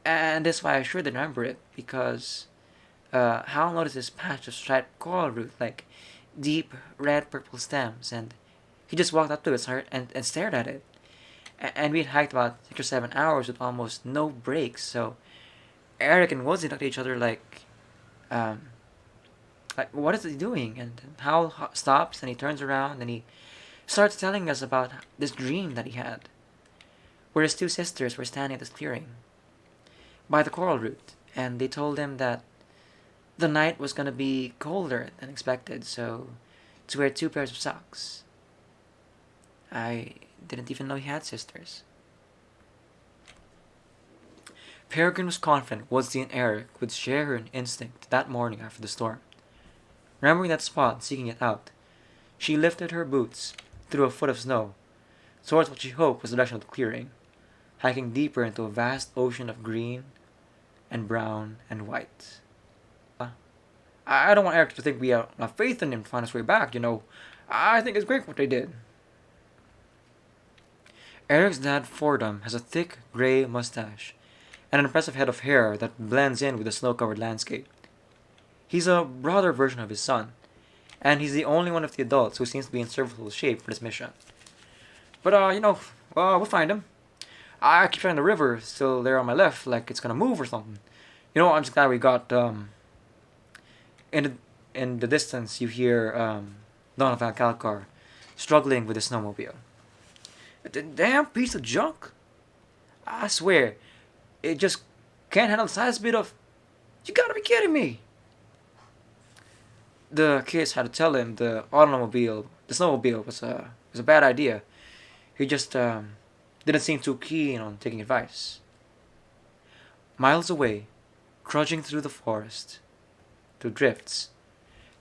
And that's why I sure didn't remember it, because Hal noticed this patch of striped coral root, deep red-purple stems, and he just walked up to it and stared at it. And we had hiked about 6 or 7 hours with almost no breaks, so Eric and Woodsley looked at each other what is he doing? And Hal stops, and he turns around, and he starts telling us about this dream that he had, where his two sisters were standing at this clearing by the coral root, and they told him that the night was going to be colder than expected, so to wear 2 pairs of socks. I didn't even know he had sisters. Peregrine was confident Woodsy and Eric would share her instinct that morning after the storm. Remembering that spot and seeking it out, she lifted her boots through a foot of snow towards what she hoped was the direction of the clearing, hiking deeper into a vast ocean of green and brown and white. I don't want Eric to think we have faith in him to find his way back, you know. I think it's great what they did. Eric's dad, Fordham, has a thick, grey mustache and an impressive head of hair that blends in with the snow-covered landscape. He's a broader version of his son, and he's the only one of the adults who seems to be in serviceable shape for this mission. But, we'll find him. I keep trying the river still there on my left, like it's gonna move or something. You know, I'm just glad we got, in the distance you hear, Donovan Calcar struggling with his snowmobile. The damn piece of junk! I swear, it just can't handle the slightest bit of... You gotta be kidding me! The kids had to tell him the snowmobile was a bad idea. He just didn't seem too keen on taking advice. Miles away, trudging through the forest, through drifts,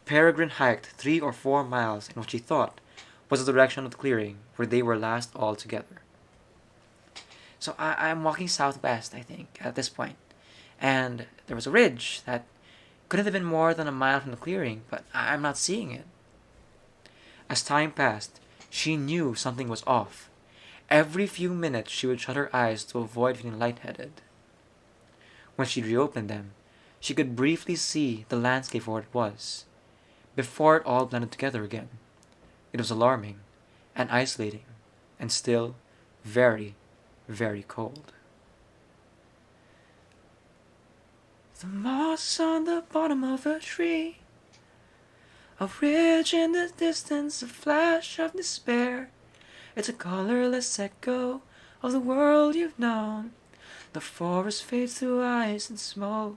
Peregrine hiked 3 or 4 miles in what she thought was the direction of the clearing where they were last all together. So I'm walking southwest, I think, at this point, and there was a ridge that couldn't have been more than a mile from the clearing, but I'm not seeing it. As time passed, she knew something was off. Every few minutes she would shut her eyes to avoid feeling lightheaded. When she reopened them, she could briefly see the landscape for what it was, before it all blended together again. It was alarming, and isolating, and still very, very cold. The moss on the bottom of a tree, a ridge in the distance, a flash of despair. It's a colorless echo of the world you've known. The forest fades to ice and smoke.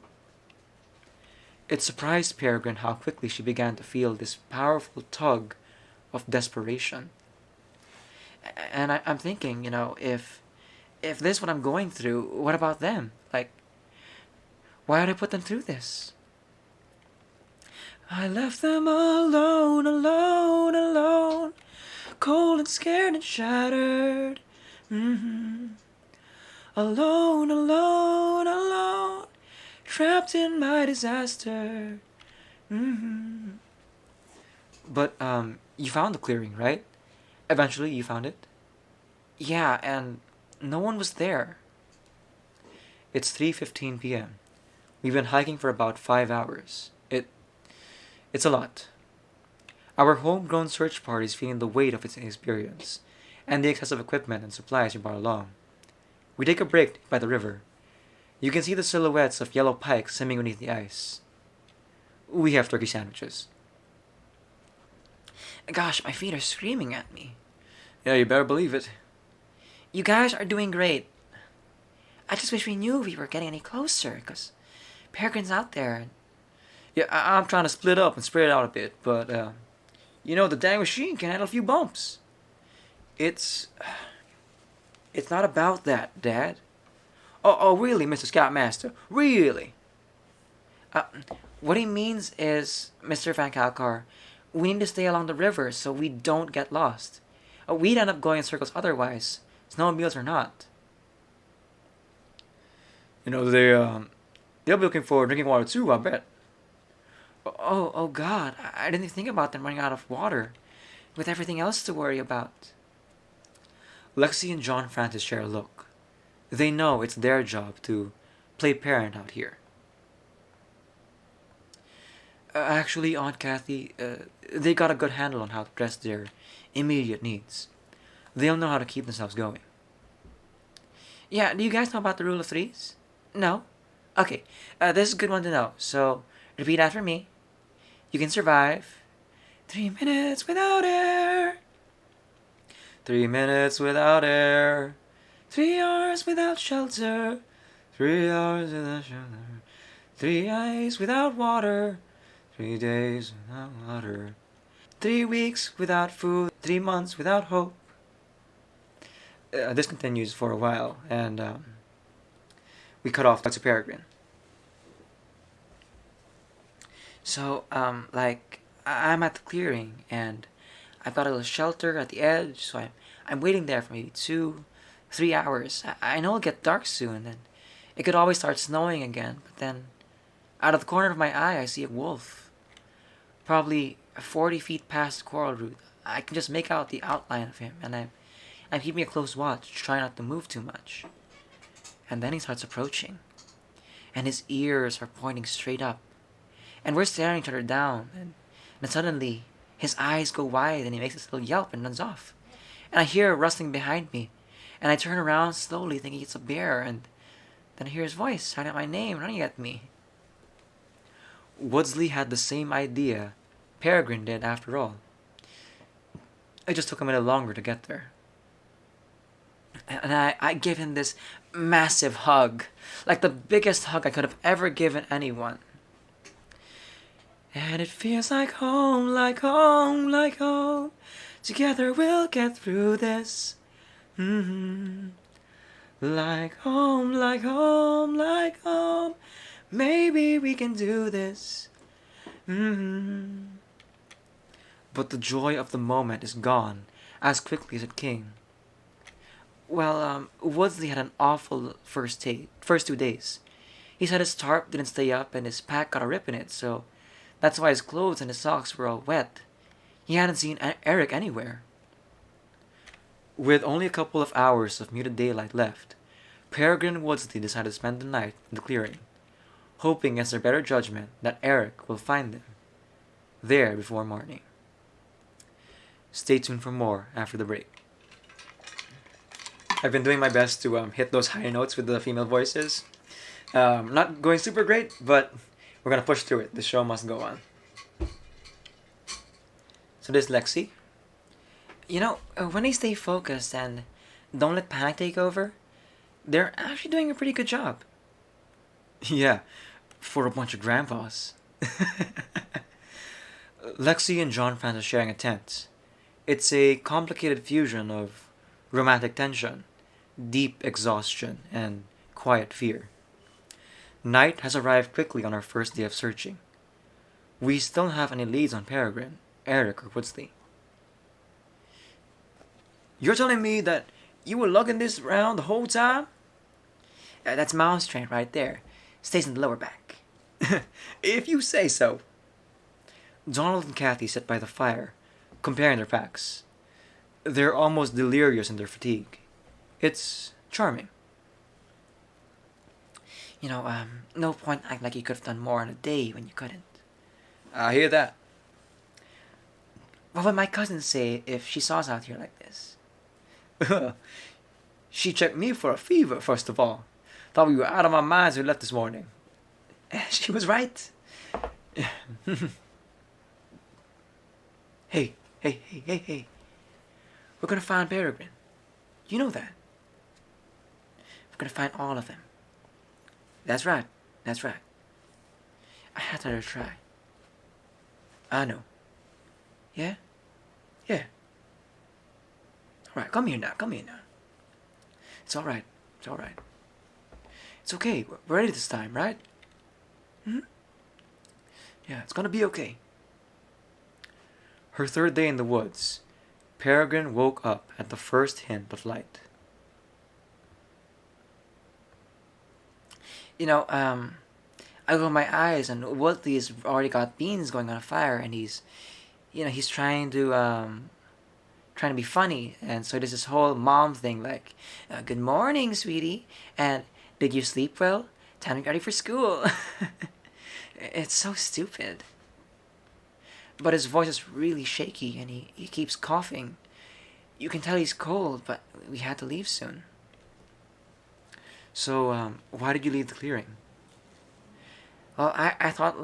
It surprised Peregrine how quickly she began to feel this powerful tug of desperation. And I'm thinking, if this is what I'm going through, what about them? Like, why did I put them through this? I left them alone, alone, alone, cold and scared and shattered. Alone, alone, alone, trapped in my disaster. But, you found the clearing, right? Eventually you found it? Yeah, and no one was there. It's 3:15 p.m. We've been hiking for about 5 hours. It's a lot. Our homegrown search party is feeling the weight of its inexperience, and the excessive equipment and supplies we brought along. We take a break by the river. You can see the silhouettes of yellow pikes swimming beneath the ice. We have turkey sandwiches. Gosh, my feet are screaming at me.
Yeah, you better believe it.
You guys are doing great. I just wish we knew we were getting any closer, because Peregrine's out there.
Yeah, I'm trying to split up and spread it out a bit, but, the dang machine can handle a few bumps. It's not about that, Dad. Oh, really, Mr. Scoutmaster? Really?
What he means is, Mr. Van Calcar, we need to stay along the river so we don't get lost. We'd end up going in circles otherwise, snowmobiles or not.
They'll be looking for drinking water too, I bet.
Oh God, I didn't think about them running out of water, with everything else to worry about.
Lexi and John Francis share a look. They know it's their job to play parent out here. Actually, Aunt Kathy, they got a good handle on how to address their immediate needs. They'll know how to keep themselves going.
Yeah, do you guys know about the rule of threes? No? Okay, this is a good one to know, so repeat after me. You can survive 3 minutes without air.
3 minutes without air.
3 hours without shelter.
3 hours without shelter.
3 days without water.
3 days without water.
3 weeks without food. 3 months without hope. This continues for a while, and we cut off to Peregrine. So, I'm at the clearing, and I've got a little shelter at the edge, so I'm waiting there for maybe 2, 3 hours. I know it'll get dark soon, and it could always start snowing again, but then, out of the corner of my eye, I see a wolf. Probably 40 feet past the coral root. I can just make out the outline of him, and I'm keeping a close watch, trying not to move too much. And then he starts approaching, and his ears are pointing straight up. And we're staring each other down, and then suddenly, his eyes go wide, and he makes this little yelp and runs off. And I hear a rustling behind me, and I turn around slowly, thinking it's a bear, and then I hear his voice shouting out my name, running at me. Woodsley had the same idea Peregrine did after all. It just took him a little longer to get there. And I gave him this massive hug, like the biggest hug I could have ever given anyone. And it feels like home, like home, like home. Together we'll get through this. Like home, like home, like home. Maybe we can do this. But the joy of the moment is gone as quickly as it came. Well, Woodsley had an awful first 2 days. He said his tarp didn't stay up and his pack got a rip in it, so that's why his clothes and his socks were all wet. He hadn't seen Eric anywhere. With only a couple of hours of muted daylight left, Peregrine and Woodsley decided to spend the night in the clearing, hoping against their better judgment that Eric will find them there before morning. Stay tuned for more after the break. I've been doing my best to hit those high notes with the female voices. Not going super great, but we're gonna push through it. The show must go on. So this is Lexi. When they stay focused and don't let panic take over, they're actually doing a pretty good job. Yeah, for a bunch of grandpas. Lexi and John Francis sharing a tent. It's a complicated fusion of romantic tension, deep exhaustion, and quiet fear. Night has arrived quickly on our first day of searching. We still don't have any leads on Peregrine, Eric, or Woodsley. You're telling me that you were lugging this around the whole time? That's Mouse Train right there. Stays in the lower back. If you say so. Donald and Kathy sit by the fire, comparing their packs. They're almost delirious in their fatigue. It's charming. No point acting like you could have done more in a day when you couldn't. I hear that. What would my cousin say if she saw us out here like this? She checked me for a fever, first of all. Thought we were out of our minds when we left this morning. She was right. Hey. We're gonna find Peregrine. You know that. We're gonna find all of them. That's right. I had to try. I know. Yeah? Yeah. Alright, come here now. It's alright. It's okay. We're ready this time, right? Yeah, it's gonna be okay. Her third day in the woods, Peregrine woke up at the first hint of light. I open my eyes and Woodley's already got beans going on a fire, and he's trying to be funny, and so there's this whole mom thing like, "Good morning, sweetie," and "Did you sleep well? Time to get ready for school." It's so stupid. But his voice is really shaky, and he keeps coughing. You can tell he's cold, but we had to leave soon. So, why did you leave the clearing? Well, I thought,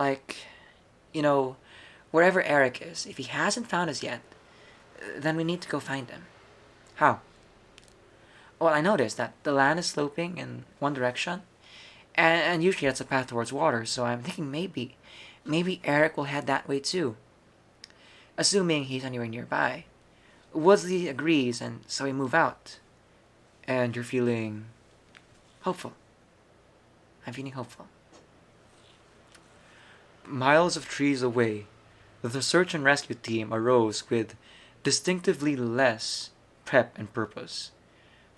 wherever Eric is, if he hasn't found us yet, then we need to go find him. How? Well, I noticed that the land is sloping in one direction, and usually that's a path towards water, so I'm thinking maybe Eric will head that way too. Assuming he's anywhere nearby. Woodsley agrees, and so we move out. and you're feeling hopeful. I'm feeling hopeful. Miles of trees away, the search and rescue team arose with distinctively less prep and purpose.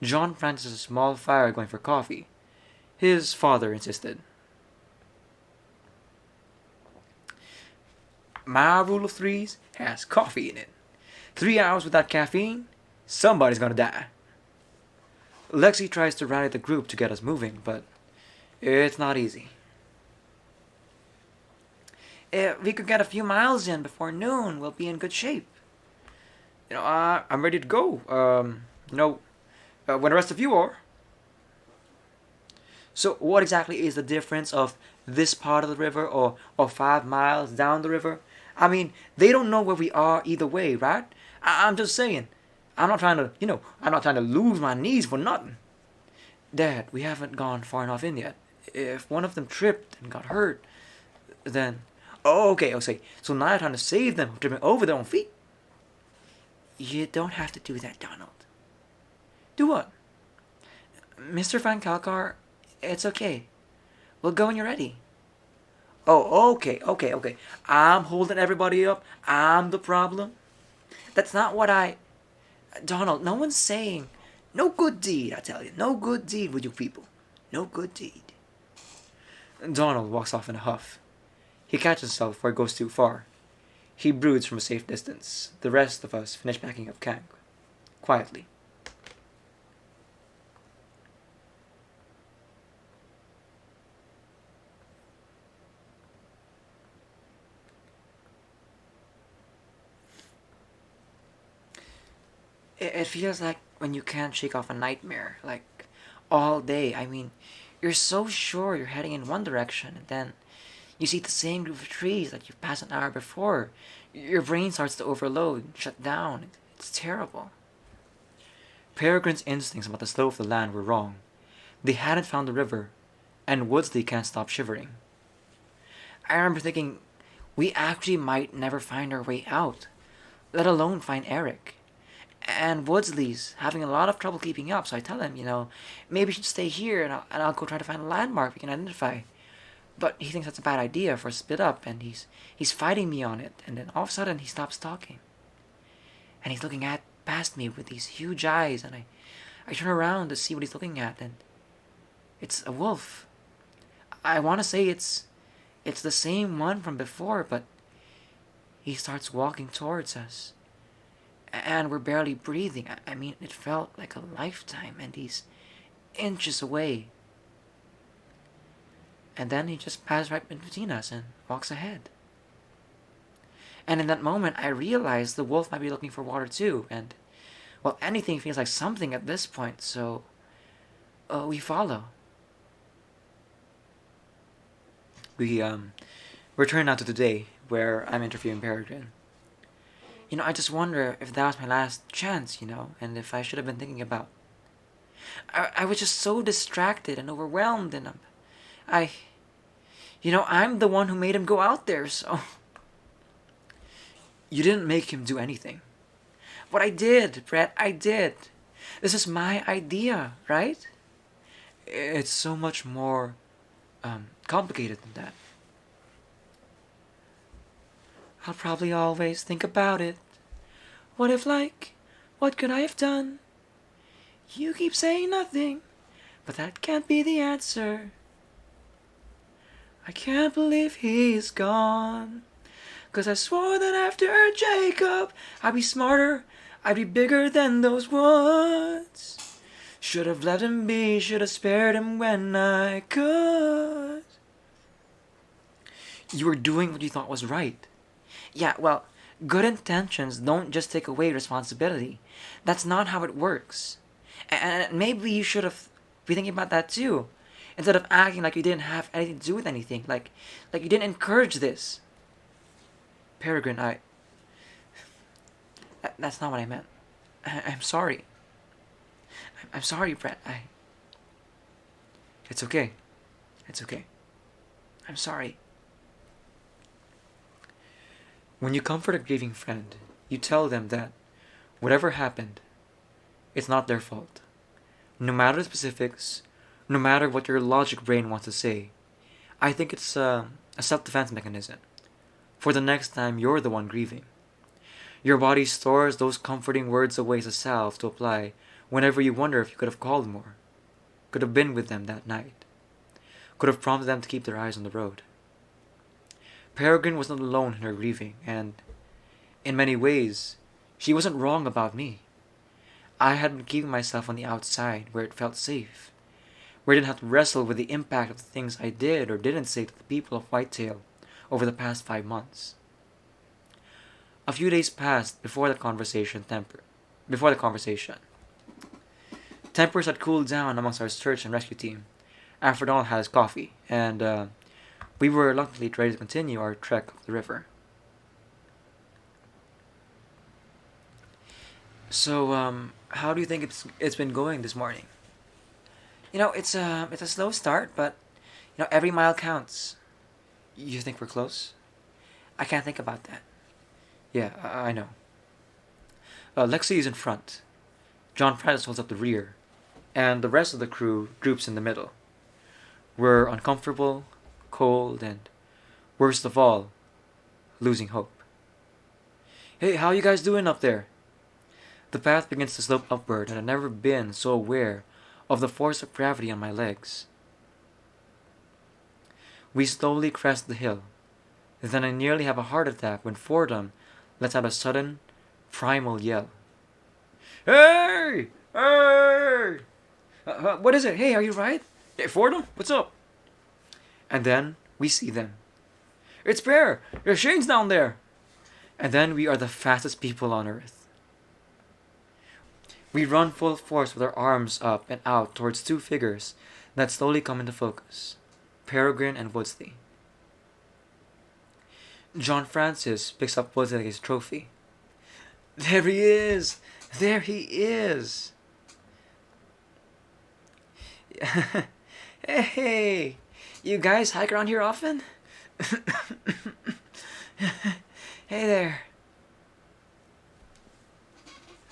John planted a small fire going for coffee. His father insisted. My rule of threes has coffee in it. 3 hours without caffeine, somebody's gonna die. Lexi tries to rally the group to get us moving, but it's not easy. If we could get a few miles in before noon, we'll be in good shape. I'm ready to go. When the rest of you are. So, what exactly is the difference of this part of the river or 5 miles down the river? I mean, they don't know where we are either way, right? I'm just saying. I'm not trying to lose my knees for nothing. Dad, we haven't gone far enough in yet. If one of them tripped and got hurt, then... Oh, okay, I'll say. So now you're trying to save them from tripping over their own feet? You don't have to do that, Donald. Do what? Mr. Van Kalkar, it's okay. We'll go when you're ready. Oh, okay. I'm holding everybody up. I'm the problem. That's not what Donald, no one's saying... No good deed, I tell you. No good deed with you people. No good deed. Donald walks off in a huff. He catches himself before it goes too far. He broods from a safe distance. The rest of us finish packing up camp. Quietly. It feels like when you can't shake off a nightmare, like all day. I mean, you're so sure you're heading in one direction, and then you see the same group of trees that you've passed an hour before. Your brain starts to overload, shut down. It's terrible. Peregrine's instincts about the slope of the land were wrong. They hadn't found the river, and Woodsley can't stop shivering. I remember thinking, we actually might never find our way out, let alone find Eric. And Woodsley's having a lot of trouble keeping up, so I tell him, maybe you should stay here and I'll go try to find a landmark we can identify. But he thinks that's a bad idea for us to split up, and he's fighting me on it, and then all of a sudden he stops talking. And he's looking past me with these huge eyes, and I turn around to see what he's looking at, and it's a wolf. I want to say it's the same one from before, but he starts walking towards us. And we're barely breathing. I mean, it felt like a lifetime, and he's inches away. And then he just passes right between us and walks ahead. And in that moment, I realized the wolf might be looking for water too, and, well, anything feels like something at this point, so we follow. We return now to today, where I'm interviewing Peregrine. I just wonder if that was my last chance, and if I should have been thinking about... I was just so distracted and overwhelmed, and I'm the one who made him go out there, so... You didn't make him do anything. But I did, Brett, I did. This is my idea, right? It's so much more complicated than that. I'll probably always think about it. What if, what could I have done? You keep saying nothing, but that can't be the answer. I can't believe he's gone. 'Cause I swore that after Jacob, I'd be smarter, I'd be bigger than those woods. Should have let him be, should have spared him when I could. You were doing what you thought was right. Yeah, well, good intentions don't just take away responsibility. That's not how it works. And maybe you should have been thinking about that too. Instead of acting like you didn't have anything to do with anything. Like you didn't encourage this. Peregrine, that's not what I meant. I'm sorry. I'm sorry, Brett. It's okay. It's okay. I'm sorry. When you comfort a grieving friend, you tell them that whatever happened, it's not their fault. No matter the specifics, no matter what your logic brain wants to say, I think it's a self defense mechanism for the next time you're the one grieving. Your body stores those comforting words away as a salve to apply whenever you wonder if you could have called more, could have been with them that night, could have prompted them to keep their eyes on the road. Peregrine was not alone in her grieving, and, in many ways, she wasn't wrong about me. I had been keeping myself on the outside where it felt safe, where I didn't have to wrestle with the impact of the things I did or didn't say to the people of Whitetail over the past 5 months. A few days passed before the conversation. Tempers had cooled down amongst our search and rescue team after Donald had his coffee, and we were reluctantly ready to continue our trek up the river. So, how do you think it's been going this morning? It's a slow start, but every mile counts. You think we're close? I can't think about that. Yeah, I know. Lexi is in front. John Francis holds up the rear, and the rest of the crew groups in the middle. We're uncomfortable, cold, and worst of all, losing hope. Hey, how you guys doing up there? The path begins to slope upward, and I've never been so aware of the force of gravity on my legs. We slowly crest the hill. Then I nearly have a heart attack when Fordham lets out a sudden, primal yell. Hey! Hey! What is it? Hey, are you right? Hey, Fordham, what's up? And then we see them. It's Bear! Shane's down there! And then we are the fastest people on Earth. We run full force with our arms up and out towards two figures that slowly come into focus. Peregrine and Woodsley. John Francis picks up Woodsley like his trophy. There he is! There he is! Hey! You guys hike around here often? Hey there.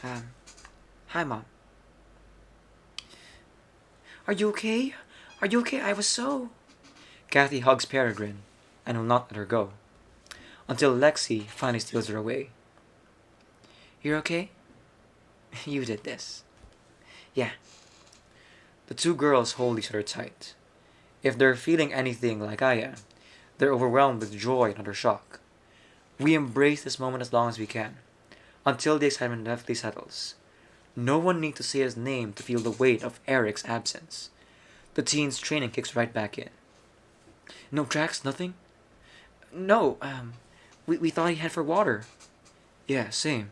Hi, Mom. Are you okay? Are you okay? I was so... Kathy hugs Peregrine and will not let her go, until Lexi finally steals her away. You're okay? You did this. Yeah. The two girls hold each other tight. If they're feeling anything like I am, they're overwhelmed with joy and utter shock. We embrace this moment as long as we can, until the excitement definitely settles. No one needs to say his name to feel the weight of Eric's absence. The teen's training kicks right back in. No tracks, nothing? No, we thought he headed for water. Yeah, same.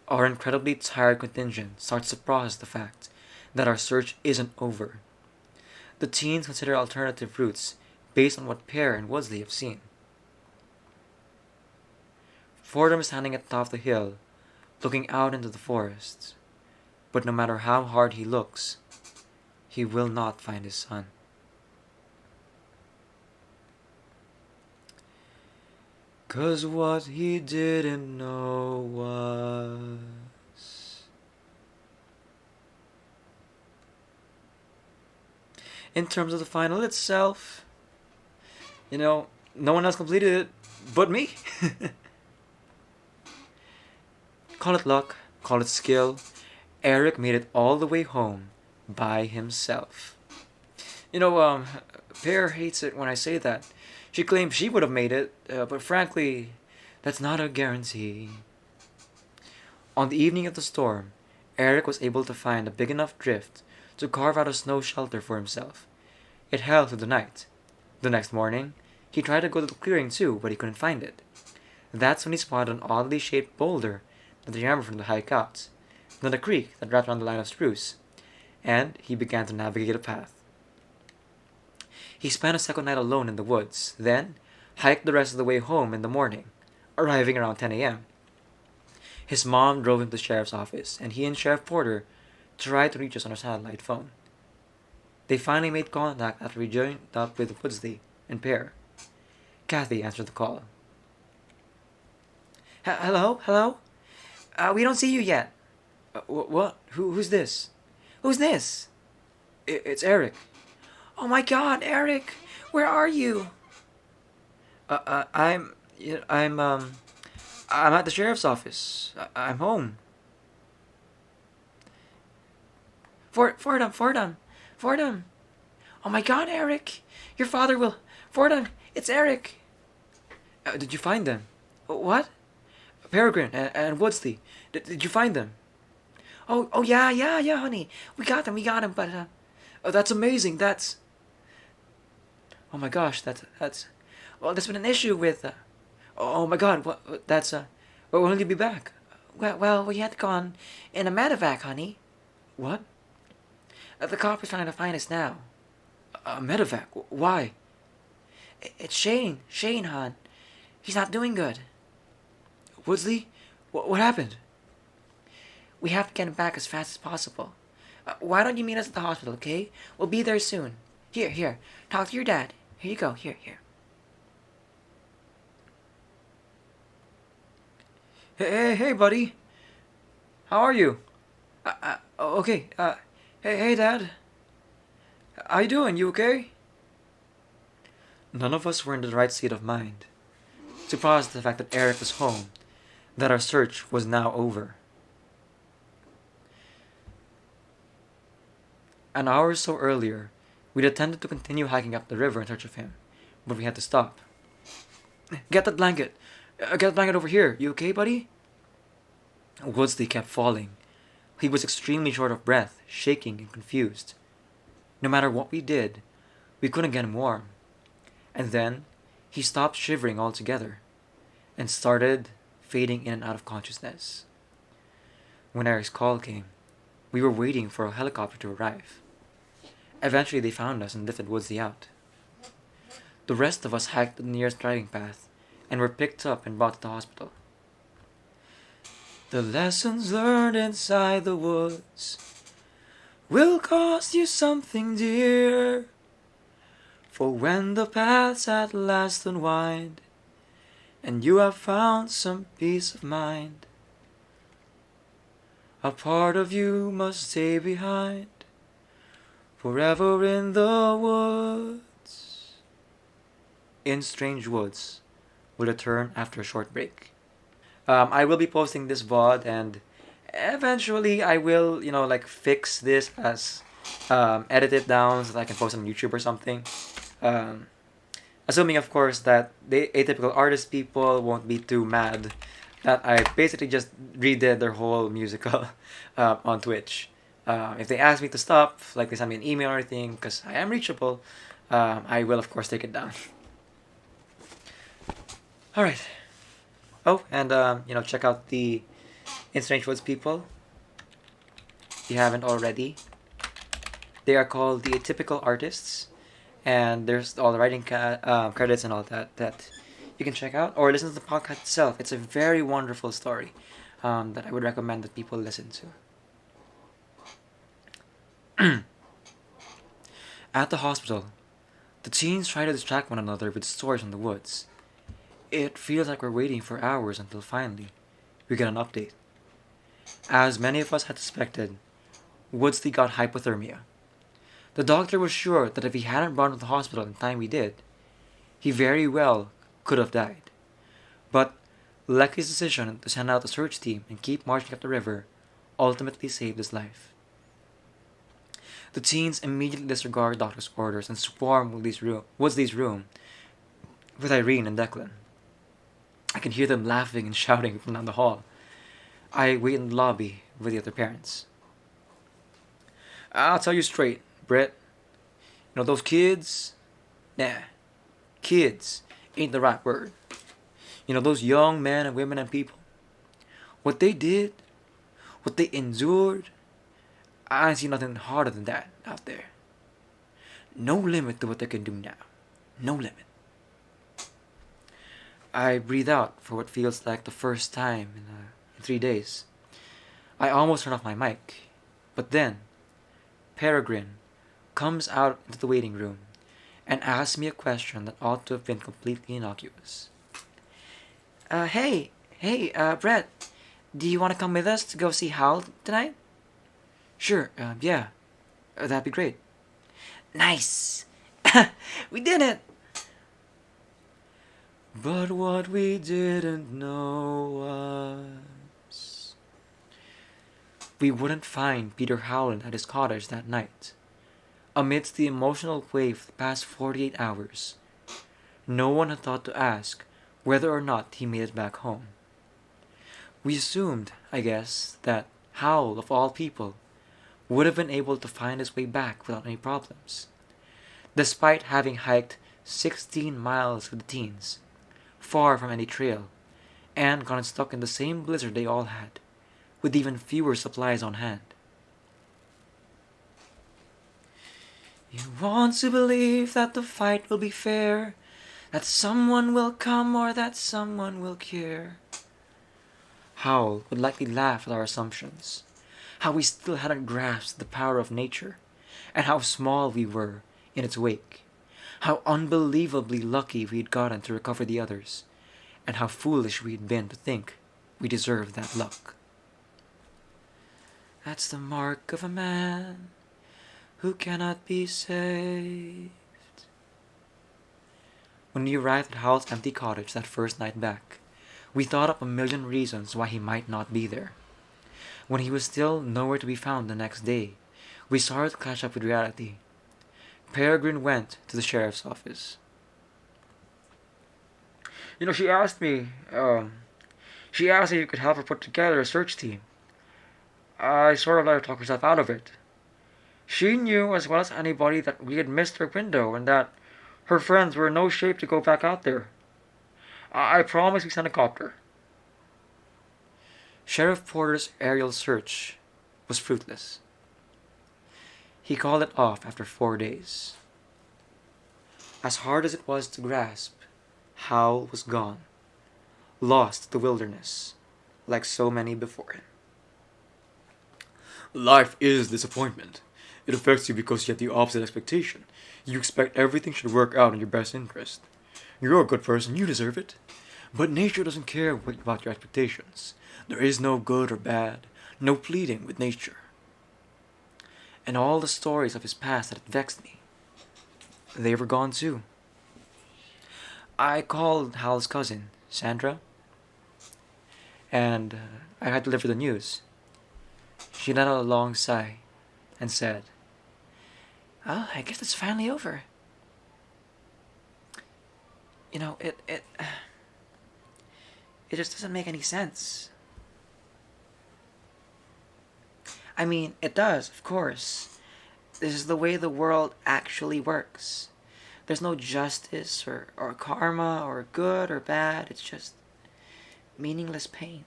Our incredibly tired contingent starts to process the fact that our search isn't over. The teens consider alternative routes based on what Pear and Woodsley have seen. Fordham is standing at the top of the hill, looking out into the forest. But no matter how hard he looks, he will not find his son. "'Cause what he didn't know was... In terms of the final itself, no one else completed it but me. Call it luck, call it skill, Eric made it all the way home by himself. Pear hates it when I say that. She claims she would have made it, but frankly, that's not a guarantee. On the evening of the storm, Eric was able to find a big enough drift to carve out a snow shelter for himself. It held through the night. The next morning, he tried to go to the clearing too, but he couldn't find it. That's when he spotted an oddly shaped boulder that he remembered from the hike out, then a creek that wrapped around the line of spruce, and he began to navigate a path. He spent a second night alone in the woods, then hiked the rest of the way home in the morning, arriving around 10 a.m. His mom drove him to the sheriff's office, and he and Sheriff Porter tried to reach us on our satellite phone. They finally made contact after we joined up with Woodsley and Pear. Kathy answered the call. Hello? We don't see you yet. What? Who's this? Who's this?
It's Eric.
Oh my god, Eric! Where are you?
I'm. I'm at the sheriff's office. I'm home.
Fordham! Fordham! Oh my god, Eric! Your father will. Fordham! It's Eric!
Did you find them?
What?
Peregrine and Woodsley. Did you find them?
Oh yeah, honey. We got them, but
Oh, that's amazing. That's.
oh my gosh, that's well, there's been an issue with
Oh my God. What? That's. When will you be back?
well, we had gone in a medevac, honey.
What?
The cop is trying to find us now.
A medevac? Why?
It's Shane, hon. He's not doing good.
Woodsley? What happened?
We have to get him back as fast as possible. Why don't you meet us at the hospital, okay? We'll be there soon. Here. Talk to your dad. Here you go. Here.
Hey, buddy. How are you? Okay. Hey, Dad. How you doing? You okay? None of us were in the right state of mind. Surprised at the fact that Eric was home, that our search was now over. An hour or so earlier, we'd intended to continue hiking up the river in search of him, but we had to stop. Get that blanket. Get the blanket over here. You okay, buddy? Woodsley kept falling. He was extremely short of breath, shaking and confused. No matter what we did, we couldn't get him warm. And then, he stopped shivering altogether, and started fading in and out of consciousness. When Eric's call came, we were waiting for a helicopter to arrive. Eventually they found us and lifted Woodsley out. The rest of us hiked the nearest driving path, and were picked up and brought to the hospital. The lessons learned inside the woods will cost you something dear. For when the paths at last unwind, and you have found some peace of mind, a part of you must stay behind, forever in the woods. In Strange Woods will return after a short break. I will be posting this VOD, and eventually I will, fix this as edit it down so that I can post it on YouTube or something. Assuming, of course, that the atypical artist people won't be too mad that I basically just redid their whole musical on Twitch. If they ask me to stop, like they send me an email or anything, because I am reachable, I will, of course, take it down. Alright. Oh, and, check out the In Strange Woods people. If you haven't already. They are called the Atypical Artists. And there's all the writing credits and all that you can check out. Or listen to the podcast itself. It's a very wonderful story that I would recommend that people listen to. At the hospital, the teens try to distract one another with stories from the woods. It feels like we're waiting for hours until finally we get an update. As many of us had suspected, Woodsley got hypothermia. The doctor was sure that if he hadn't brought him to the hospital in the time we did, he very well could have died. But Lecky's decision to send out a search team and keep marching up the river ultimately saved his life. The teens immediately disregard doctor's orders and swarm Woodsley's room with Irene and Declan. I can hear them laughing and shouting from down the hall. I wait in the lobby with the other parents. I'll tell you straight, Brett. Those kids? Nah. Kids ain't the right word. Those young men and women and people. What they did, what they endured, I ain't seen nothing harder than that out there. No limit to what they can do now. No limit. I breathe out for what feels like the first time in 3 days. I almost turn off my mic, but then Peregrine comes out into the waiting room and asks me a question that ought to have been completely innocuous.
Hey, Brett, do you want to come with us to go see Hal tonight? Sure, yeah, that'd be great. Nice! We did it!
But what we didn't know was
We wouldn't find Peter Howland at his cottage that night. Amidst the emotional wave of the past 48 hours, no one had thought to ask whether or not he made it back home. We assumed, I guess, that Howell, of all people, would have been able to find his way back without any problems, despite having hiked 16 miles with the teens, far from any trail, and gotten stuck in the same blizzard they all had, with even fewer supplies on hand. You want to believe that the fight will be fair, that someone will come or that someone will care. Howell would likely laugh at our assumptions, how we still hadn't grasped the power of nature, and how small we were in its wake, how unbelievably lucky we'd gotten to recover the others, and how foolish we'd been to think we deserved that luck. That's the mark of a man who cannot be saved. When we arrived at Howell's empty cottage that first night back, we thought up a million reasons why he might not be there. When he was still nowhere to be found the next day, we started to catch up with reality. Peregrine went to the sheriff's office.
You know, she asked if you could help her put together a search team. I sort of let her talk herself out of it. She knew as well as anybody that we had missed her window and that her friends were in no shape to go back out there. I promise we sent a copter.
Sheriff Porter's aerial search was fruitless. He called it off after 4 days. As hard as it was to grasp, Howell was gone, lost to the wilderness, like so many before him.
life is disappointment. It affects you because you have the opposite expectation. You expect everything should work out in your best interest. You're a good person, you deserve it. But nature doesn't care about your expectations. There is no good or bad, no pleading with nature.
And all the stories of his past that had vexed me, they were gone too. I called Hal's cousin, Sandra, and I had to deliver the news. She let out a long sigh and said, "Oh, I guess it's finally over." You know, it just doesn't make any sense. I mean, it does, of course. This is the way the world actually works. There's no justice or karma or good or bad. It's just meaningless pain.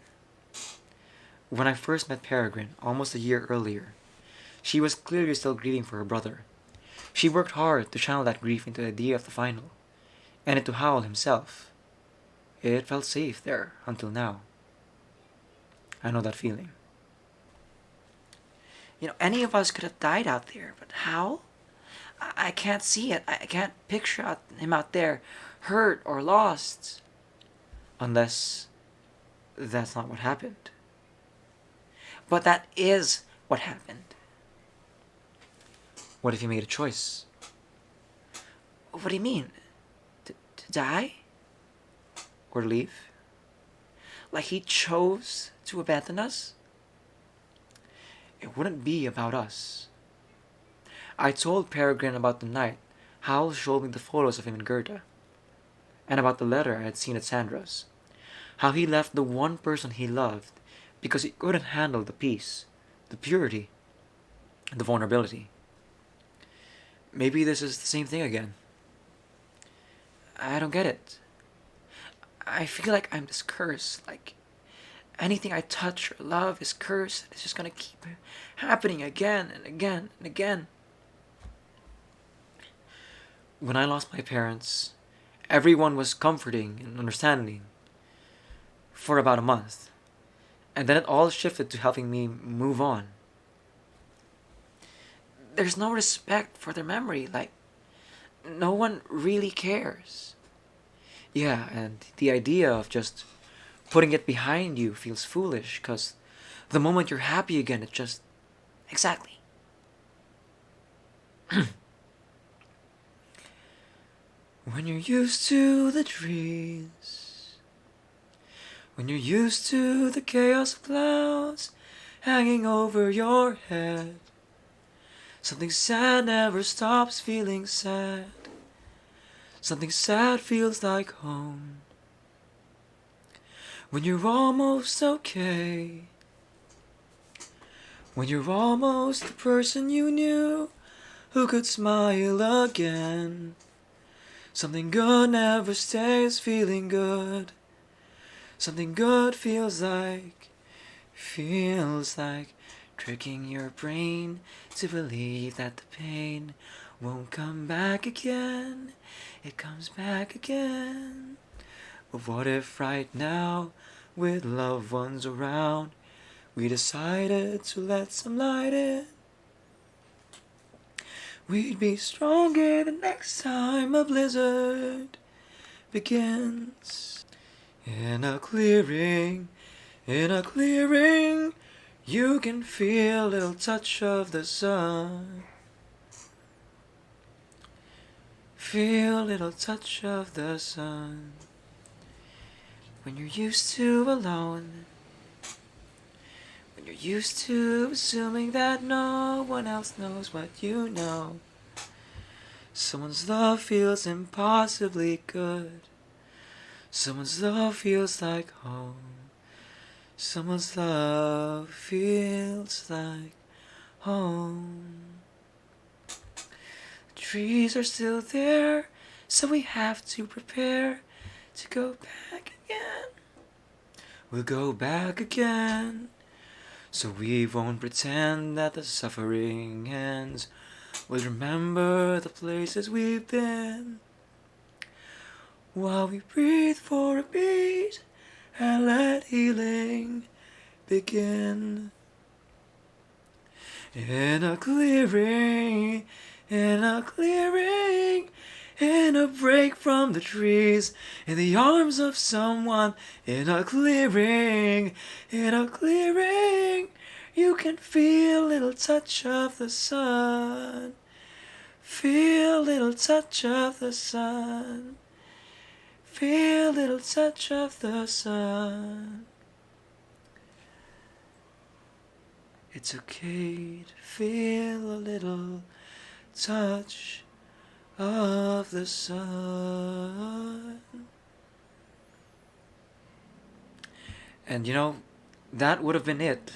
When I first met Peregrine, almost a year earlier, she was clearly still grieving for her brother. She worked hard to channel that grief into the idea of the final, and into Howell himself. It felt safe there until now. I know that feeling. You know, any of us could have died out there, but Howell? I can't see it. I can't picture him out there, hurt or lost. Unless that's not what happened. But that is what happened. What if he made a choice? What do you mean? To die? Or leave? Like he chose to abandon us? It wouldn't be about us. I told Peregrine about the night Howell showed me the photos of him in Gerda, and about the letter I had seen at Sandra's. How he left the one person he loved because he couldn't handle the peace, the purity, and the vulnerability. Maybe this is the same thing again. I don't get it. I feel like I'm this curse, like anything I touch or love is cursed. It's just gonna keep happening again and again and again. When I lost my parents, everyone was comforting and understanding for about a month. And then it all shifted to helping me move on. There's no respect for their memory, like, no one really cares. Yeah, and the idea of just putting it behind you feels foolish, because the moment you're happy again, it Exactly.
When you're used to the trees, when you're used to the chaos of clouds hanging over your head, something sad never stops feeling sad. Something sad feels like home. When you're almost okay, when you're almost the person you knew who could smile again, something good never stays feeling good. Something good feels like tricking your brain to believe that the pain won't come back again. It comes back again. But what if right now, with loved ones around, we decided to let some light in? We'd be stronger the next time a blizzard begins. In a clearing, you can feel a little touch of the sun. Feel a little touch of the sun. When you're used to alone, when you're used to assuming that no one else knows what you know, someone's love feels impossibly good. Someone's love feels like home. Someone's love feels like home. The trees are still there, so we have to prepare to go back again. We'll go back again, so we won't pretend that the suffering ends. We'll remember the places we've been, while we breathe for a beat and let healing begin. In a clearing, in a break from the trees, in the arms of someone, in a clearing, you can feel a little touch of the sun. Feel a little touch of the sun. Feel a little touch of the sun. It's okay to feel a little touch of the sun. And you know, that would have been it.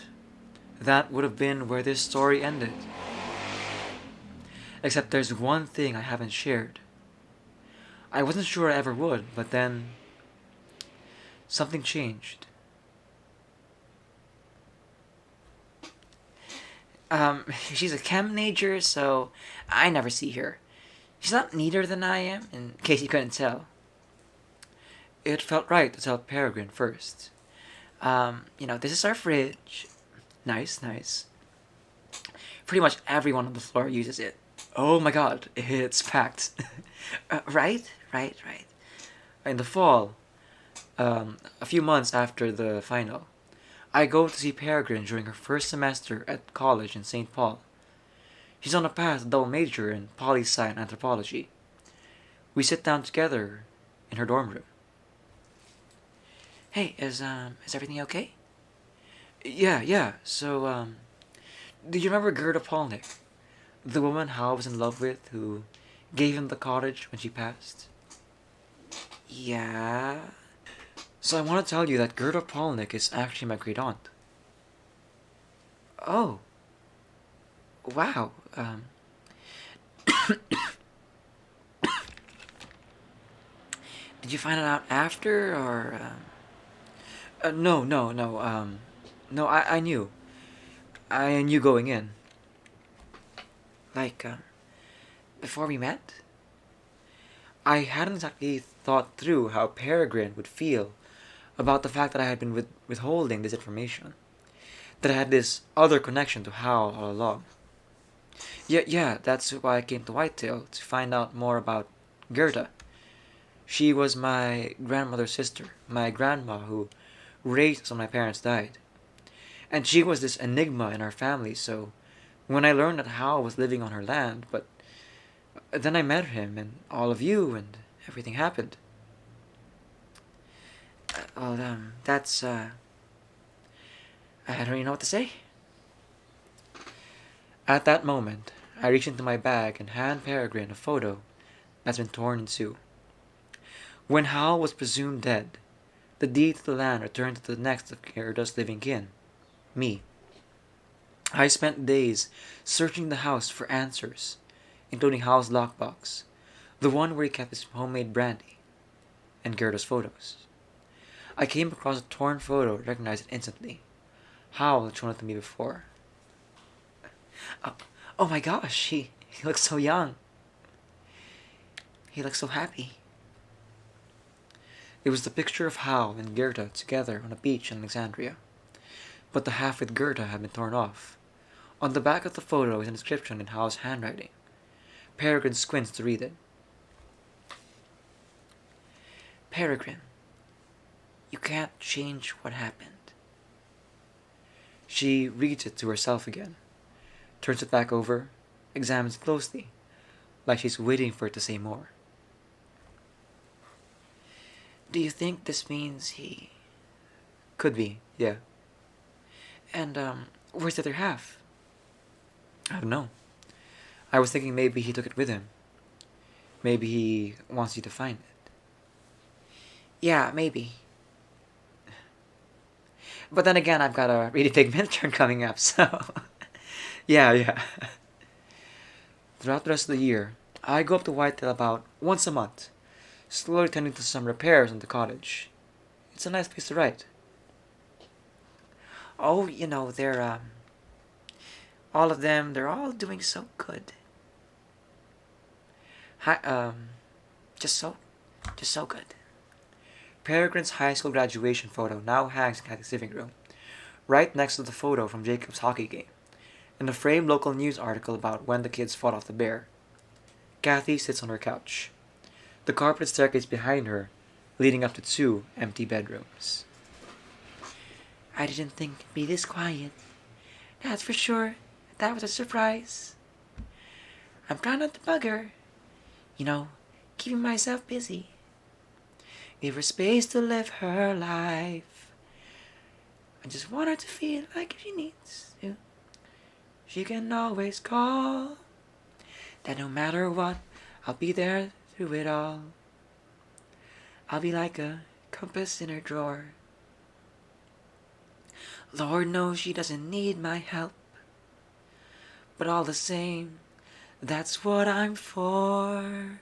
That would have been where this story ended. Except there's one thing I haven't shared. I wasn't sure I ever would, but then something changed. She's a chem major, so I never see her. She's not neater than I am, in case you couldn't tell. It felt right to tell Peregrine first. This is our fridge. Nice. Pretty much everyone on the floor uses it. Oh my god, it's packed. Right. In the fall, a few months after the final, I go to see Peregrine during her first semester at college in St. Paul. She's on a path to double major in poli-sci and anthropology. We sit down together in her dorm room. Hey, is everything okay? Yeah. So, do you remember Gerda Polnick? The woman Hal was in love with, who gave him the cottage when she passed? Yeah. So I want to tell you that Gerda Polnick is actually my great aunt. Oh. Wow. Did you find it out after, or? No. No, I knew. I knew going in. Like, before we met? I hadn't exactly thought through how Peregrine would feel about the fact that I had been withholding this information. That I had this other connection to Hal all along. Yeah, that's why I came to Whitetail, to find out more about Gerda. She was my grandmother's sister, my grandma who raised us when my parents died. And she was this enigma in our family, so
when I learned that Hal was living on her land, but then I met him and all of you and everything happened. That's, I don't even know what to say. At that moment, I reach into my bag and hand Peregrine a photo that's been torn in two. When Hal was presumed dead, the deed to the land returned to the next of Gerda's living kin, me. I spent days searching the house for answers, including Hal's lockbox, the one where he kept his homemade brandy, and Gerda's photos. I came across a torn photo and recognized it instantly. Hal had shown it to me before. Oh my gosh, he looks so young. He looks so happy. It was the picture of Hal and Gerda together on a beach in Alexandria, but the half with Gerda had been torn off. On the back of the photo is an inscription in Hal's handwriting. Peregrine squints to read it. Peregrine, you can't change what happened. She reads it to herself again, turns it back over, examines it closely, like she's waiting for it to say more. Do you think this means he... Could be, yeah. And, where's the other half? I don't know. I was thinking maybe he took it with him. Maybe he wants you to find it. Yeah, maybe. But then again, I've got a really big midterm coming up, so... yeah. Throughout the rest of the year, I go up to Whitetail about once a month, slowly tending to some repairs on the cottage. It's a nice place to write. Oh, they're, all of them, they're all doing so good. Just so good. Peregrine's high school graduation photo now hangs in Kathy's living room, right next to the photo from Jacob's hockey game, and a framed local news article about when the kids fought off the bear. Kathy sits on her couch, the carpeted staircase behind her, leading up to 2 empty bedrooms. I didn't think it'd be this quiet. That's for sure. That was a surprise. I'm trying not to bug her. Keeping myself busy. Give her space to live her life. I just want her to feel like if she needs to, she can always call. That no matter what, I'll be there through it all. I'll be like a compass in her drawer. Lord knows she doesn't need my help, but all the same, that's what I'm for.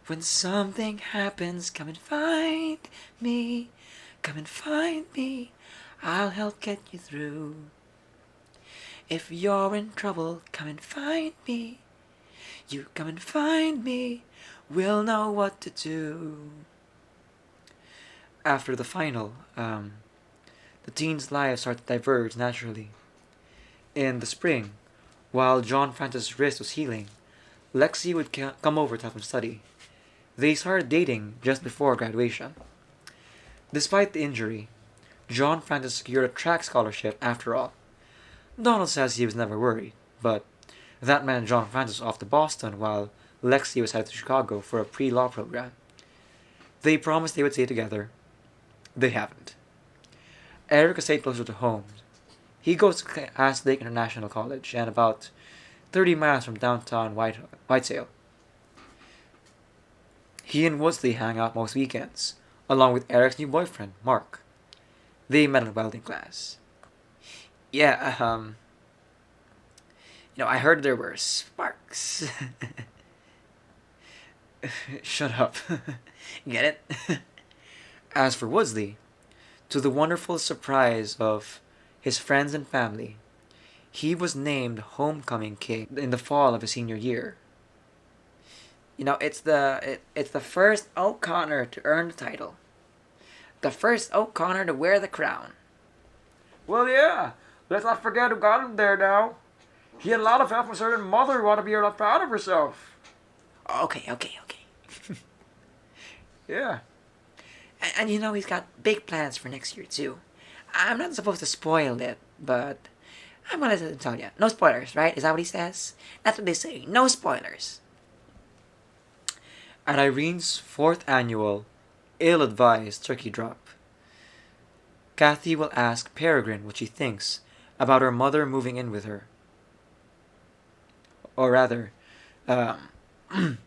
When something happens, come and find me. Come and find me. I'll help get you through. If you're in trouble, come and find me. You come and find me. We'll know what to do. After the final, the teens' lives start to diverge naturally. In the spring, while John Francis' wrist was healing, Lexi would come over to help him study. They started dating just before graduation. Despite the injury, John Francis secured a track scholarship after all. Donald says he was never worried, but that meant John Francis off to Boston while Lexi was headed to Chicago for a pre-law program. They promised they would stay together. They haven't. Eric has stayed closer to home. He goes to Cass Lake International College and about 30 miles from downtown Whitesdale. He and Woodsley hang out most weekends, along with Eric's new boyfriend, Mark. They met in welding class. Yeah, I heard there were sparks. Shut up. Get it? As for Woodsley, to the wonderful surprise of his friends and family, he was named Homecoming King in the fall of his senior year. It's the first O'Connor to earn the title. The first O'Connor to wear the crown.
Well, yeah. Let's not forget who got him there now. He had a lot of help from a certain mother who ought to be a lot proud of herself.
Okay.
Yeah.
And he's got big plans for next year, too. I'm not supposed to spoil it, but I'm gonna tell you, no spoilers, right? Is that what he says? That's what they say. No spoilers.
At Irene's fourth annual, ill-advised turkey drop, Kathy will ask Peregrine what she thinks about her mother moving in with her. Or rather, um,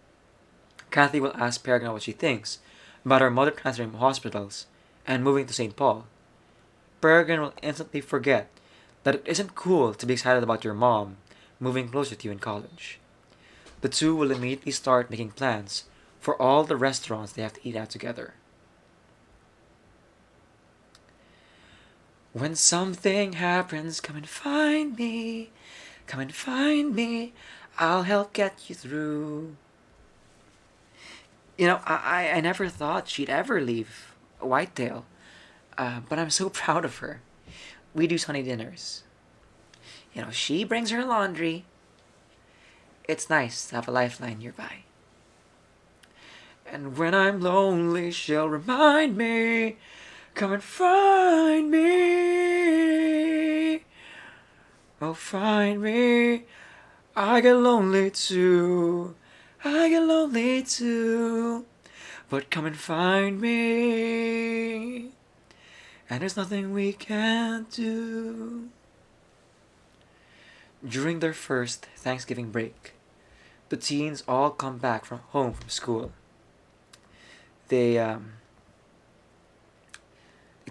Kathy will ask Peregrine what she thinks about her mother transferring hospitals and moving to St. Paul. Peregrine will instantly forget that it isn't cool to be excited about your mom moving closer to you in college. The two will immediately start making plans for all the restaurants they have to eat at together. When something happens, come and find me. Come and find me. I'll help get you through. I never thought she'd ever leave Whitetail, but I'm so proud of her. We do Sunday dinners. She brings her laundry. It's nice to have a lifeline nearby. And when I'm lonely, she'll remind me. Come and find me. Oh, find me. I get lonely too. I get lonely too. But come and find me. And there's nothing we can't do. During their first Thanksgiving break, the teens all come back from home from school. They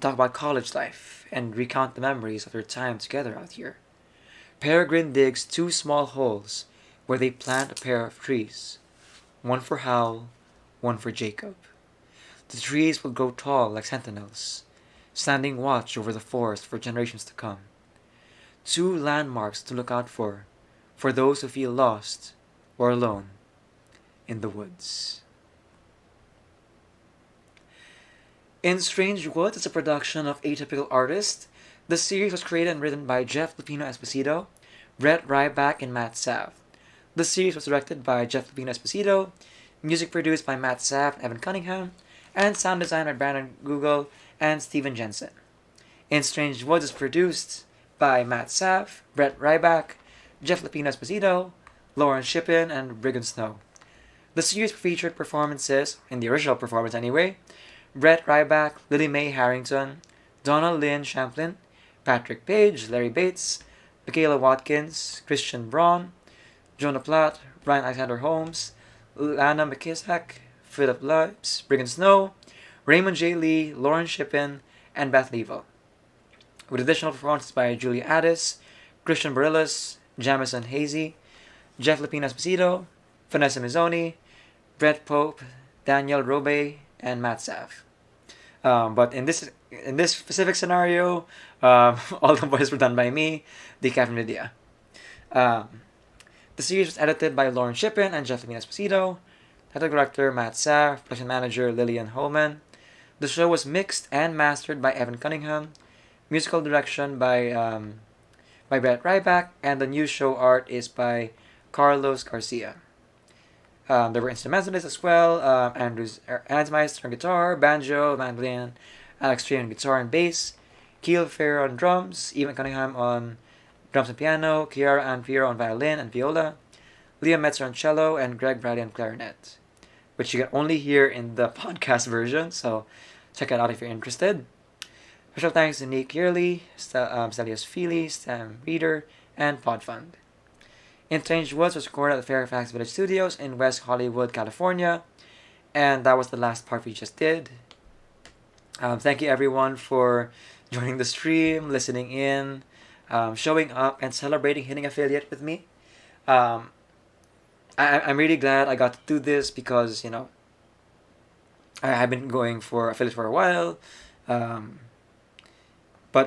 talk about college life and recount the memories of their time together out here. Peregrine digs 2 small holes where they plant a pair of trees, one for Hal, one for Jacob. The trees will grow tall like sentinels, standing watch over the forest for generations to come. 2 landmarks to look out for those who feel lost or alone in the woods. In Strange Woods is a production of Atypical Artist. The series was created and written by Jeff Lupino Esposito, Brett Ryback, and Matt Sav. The series was directed by Jeff Lupino Esposito, music produced by Matt Sav and Evan Cunningham, and sound design by Brandon Google and Steven Jensen. In Strange Woods is produced by Matt Sav, Brett Ryback, Jeff Lupino Esposito, Lauren Shippen, and Brigham Snow. The series featured performances, in the original performance anyway, Brett Ryback, Lily Mae Harrington, Donna Lynn Champlin, Patrick Page, Larry Bates, Michaela Watkins, Christian Braun, Jonah Platt, Ryan Alexander Holmes, Lana McKissick, Philip Lives, Brigham Snow, Raymond J. Lee, Lauren Shippen, and Beth Level. With additional performances by Julia Addis, Christian Barillas, Jamison Hazy, Jeff Lupino Esposito, Vanessa Mizzoni, Brett Pope, Daniel Robe, and Matt Sav. But in this specific scenario, all the voices were done by me, the Captain Lydia. The series was edited by Lauren Shippen and Jeff Lupino Esposito. Title director Matt Sav, production manager Lillian Holman. The show was mixed and mastered by Evan Cunningham. Musical direction by Brett Ryback, and the new show art is by Carlos Garcia. There were instrumentalists as well. Andrew Ansmeister on guitar, banjo, mandolin, Alex Tree on guitar and bass, Keel Fair on drums, Evan Cunningham on drums and piano, Chiara Anfiero on violin and viola, Liam Metzer on cello, and Greg Bradley on clarinet, which you can only hear in the podcast version, so check it out if you're interested. Special thanks to Nick Yearly, Stelios Feely, Sam Reeder, and Podfund. In Strange Woods was recorded at the Fairfax Village Studios in West Hollywood, California, and that was the last part we just did. Thank you everyone for joining the stream, listening in, showing up, and celebrating hitting affiliate with me. I'm really glad I got to do this because, I've been going for affiliate for a while, but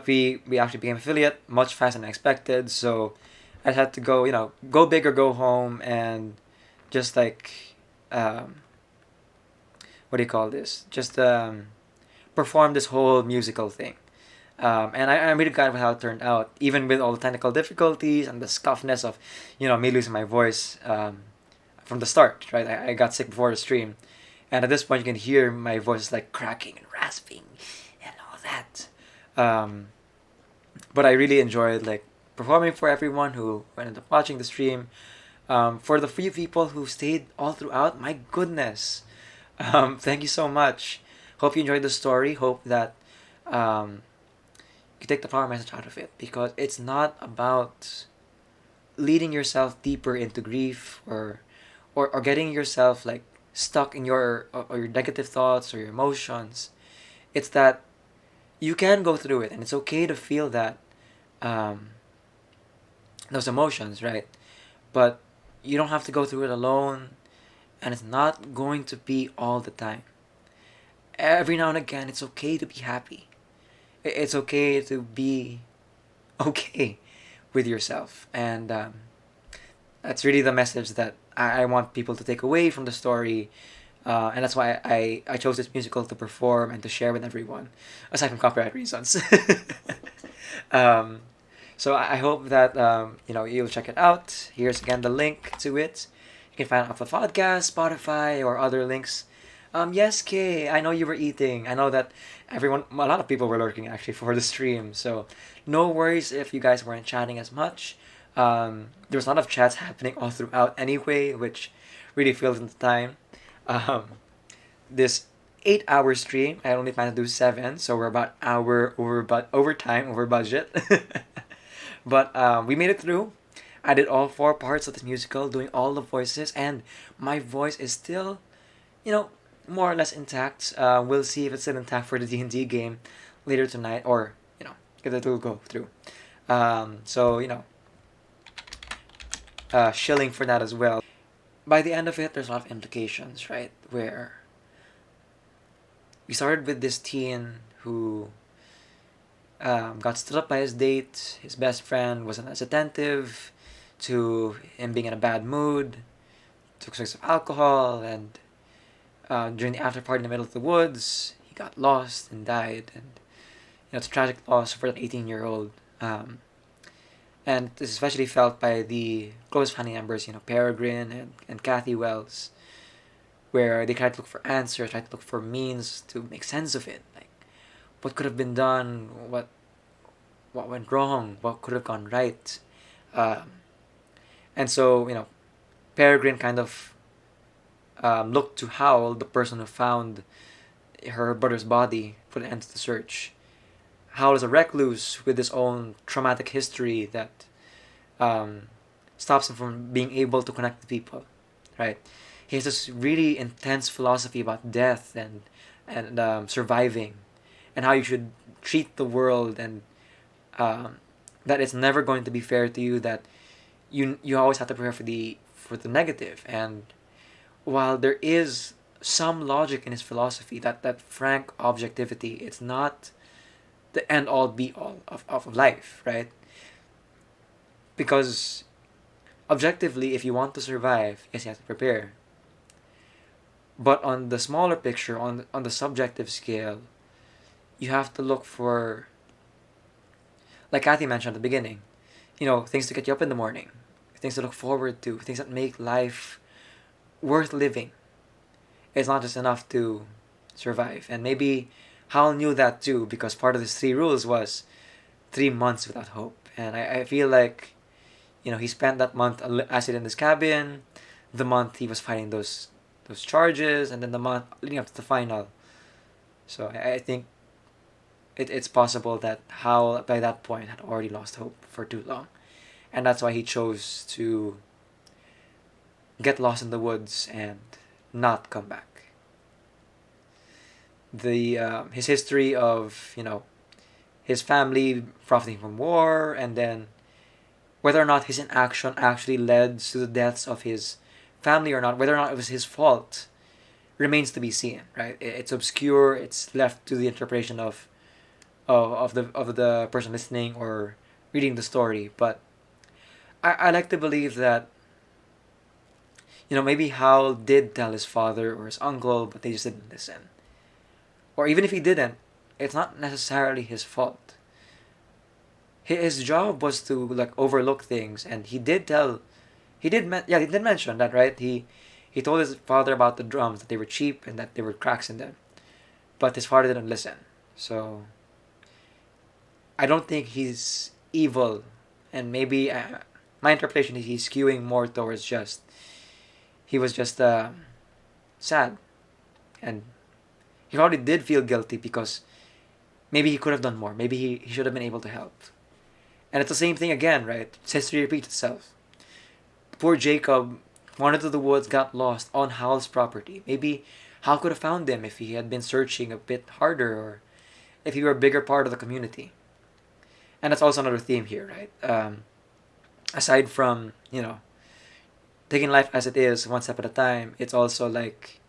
we actually became affiliate much faster than expected, so I had to go big or go home, and just what do you call this? Just perform this whole musical thing. And I'm really glad with how it turned out, even with all the technical difficulties and the scuffness of, me losing my voice from the start, right? I got sick before the stream. And at this point, you can hear my voice like cracking and rasping and all that. But I really enjoyed
performing for everyone who ended up watching the stream. For the few people who stayed all throughout, my goodness, thank you so much. Hope you enjoyed the story. Hope that um, you take the power message out of it, because it's not about leading yourself deeper into grief, or getting yourself like stuck in or your negative thoughts or your emotions. It's that you can go through it, and it's okay to feel that um, those emotions, right? But you don't have to go through it alone, and it's not going to be all the time. Every now and again, it's okay to be happy. It's okay to be okay with yourself, and that's really the message that I want people to take away from the story. And that's why I chose this musical to perform and to share with everyone, aside from copyright reasons. um, so I hope that you'll check it out. Here's again the link to it. You can find it off the podcast, Spotify, or other links. Yes, Kay, I know you were eating. I know that a lot of people were lurking actually for the stream. So no worries if you guys weren't chatting as much. There was a lot of chats happening all throughout anyway, which really filled in the time. Um, this 8-hour stream, I only plan to do 7, so we're about hour over time, over budget. But we made it through. I did all 4 parts of this musical, doing all the voices, and my voice is still, more or less intact. We'll see if it's still intact for the D&D game later tonight, or if it will go through. So shilling for that as well. By the end of it, there's a lot of implications, right? Where we started with this teen who got stood up by his date. His best friend wasn't as attentive, to him being in a bad mood, took drugs of alcohol, and during the after party in the middle of the woods, he got lost and died. And it's a tragic loss for an 18-year-old. And this is especially felt by the close family members, Peregrine and Kathy Wells, where they tried to look for answers, tried to look for means to make sense of it. Like, what could have been done? What went wrong? What could have gone right? And so, Peregrine kind of looked to Howl, the person who found her brother's body, for the end of the search. Howl is a recluse with his own traumatic history that stops him from being able to connect with people, right? He has this really intense philosophy about death and surviving, and how you should treat the world, and that it's never going to be fair to you, that you always have to prepare for the negative. And while there is some logic in his philosophy, that frank objectivity, it's not the end all be all of life, right? Because objectively, if you want to survive, yes, you have to prepare. But on the smaller picture, on the subjective scale, you have to look for, like Kathy mentioned at the beginning, things to get you up in the morning, things to look forward to, things that make life worth living. It's not just enough to survive. And maybe Hal knew that too, because part of his 3 rules was 3 months without hope. And I feel like, he spent that month acid in his cabin, the month he was fighting those charges, and then the month leading up to the final. So I think it's possible that Hal, by that point, had already lost hope for too long. And that's why he chose to get lost in the woods and not come back. His history of his family profiting from war, and then whether or not his inaction actually led to the deaths of his family or not, whether or not it was his fault, remains to be seen. Right? It's obscure. It's left to the interpretation of the person listening or reading the story. But I like to believe that maybe Hal did tell his father or his uncle, but they just didn't listen. Or even if he didn't, it's not necessarily his fault. His job was to overlook things, and he did mention that, right? He told his father about the drums, that they were cheap and that there were cracks in them, but his father didn't listen. So I don't think he's evil
And maybe my interpretation is he's skewing more towards just he was just sad, and he already did feel guilty because maybe he could have done more. Maybe he should have been able to help. And it's the same thing again, right? History repeats itself. Poor Jacob wandered to the woods, got lost on Hal's property. Maybe Hal could have found him if he had been searching a bit harder, or if he were a bigger part of the community. And that's also another theme here, right? Aside from, taking life as it is, one step at a time, it's also like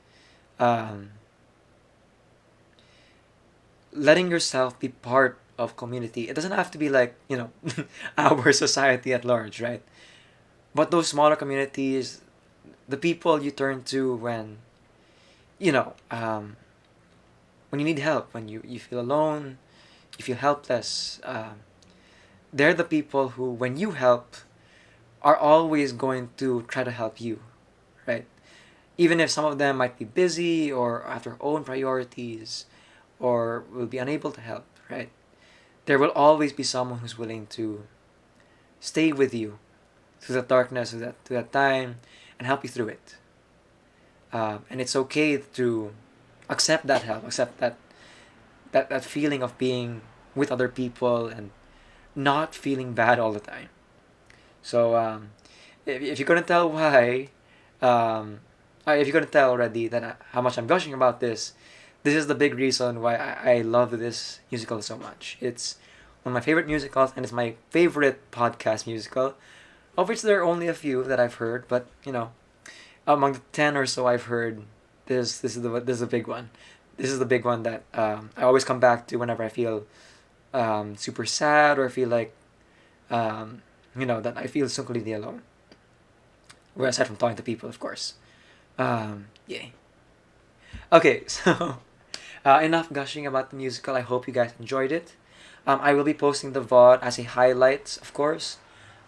letting yourself be part of community. It doesn't have to be like, our society at large, right? But those smaller communities, the people you turn to when, when you need help, when you feel alone, you feel helpless, they're the people who, when you help, are always going to try to help you, right? Even if some of them might be busy or have their own priorities or will be unable to help, right? There will always be someone who's willing to stay with you through that darkness, through that time, and help you through it. And it's okay to accept that help, accept that feeling of being with other people and not feeling bad all the time. So if you couldn't tell why, if you couldn't tell already that how much I'm gushing about this, this is the big reason why I love this musical so much. It's one of my favorite musicals, and it's my favorite podcast musical, of which there are only a few that I've heard. But among the 10 or so I've heard, this is a big one. This is the big one that I always come back to whenever I feel super sad, or I feel like that I feel so completely alone. Well, aside from talking to people, of course. Yeah. Okay, so enough gushing about the musical. I hope you guys enjoyed it. I will be posting the VOD as a highlights, of course.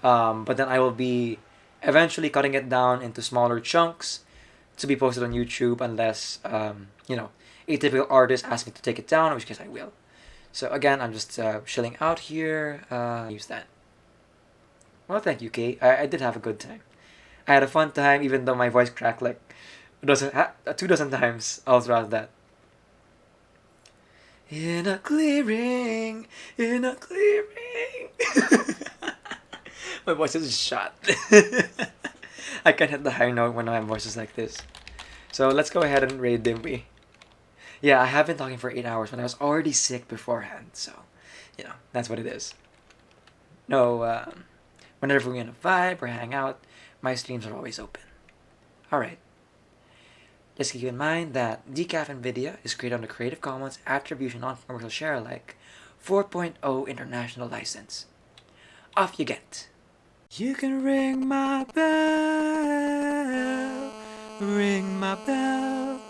But then I will be eventually cutting it down into smaller chunks to be posted on YouTube, unless a typical artist asks me to take it down, in which case I will. So again, I'm just chilling out here. Use that. Well, thank you, Kate. I did have a good time. I had a fun time, even though my voice cracked like 2 dozen times all throughout that. In a clearing. My voice is shot. I can't hit the high note when my voice is like this. So let's go ahead and raid Dimby. Yeah, I have been talking for 8 hours when I was already sick beforehand, so that's what it is. No, whenever we're gonna vibe or hang out, my streams are always open. Alright. Just keep in mind that Decaf NVIDIA is created under Creative Commons Attribution Non-Commercial Share Alike 4.0 International License. Off you get. You can ring my bell,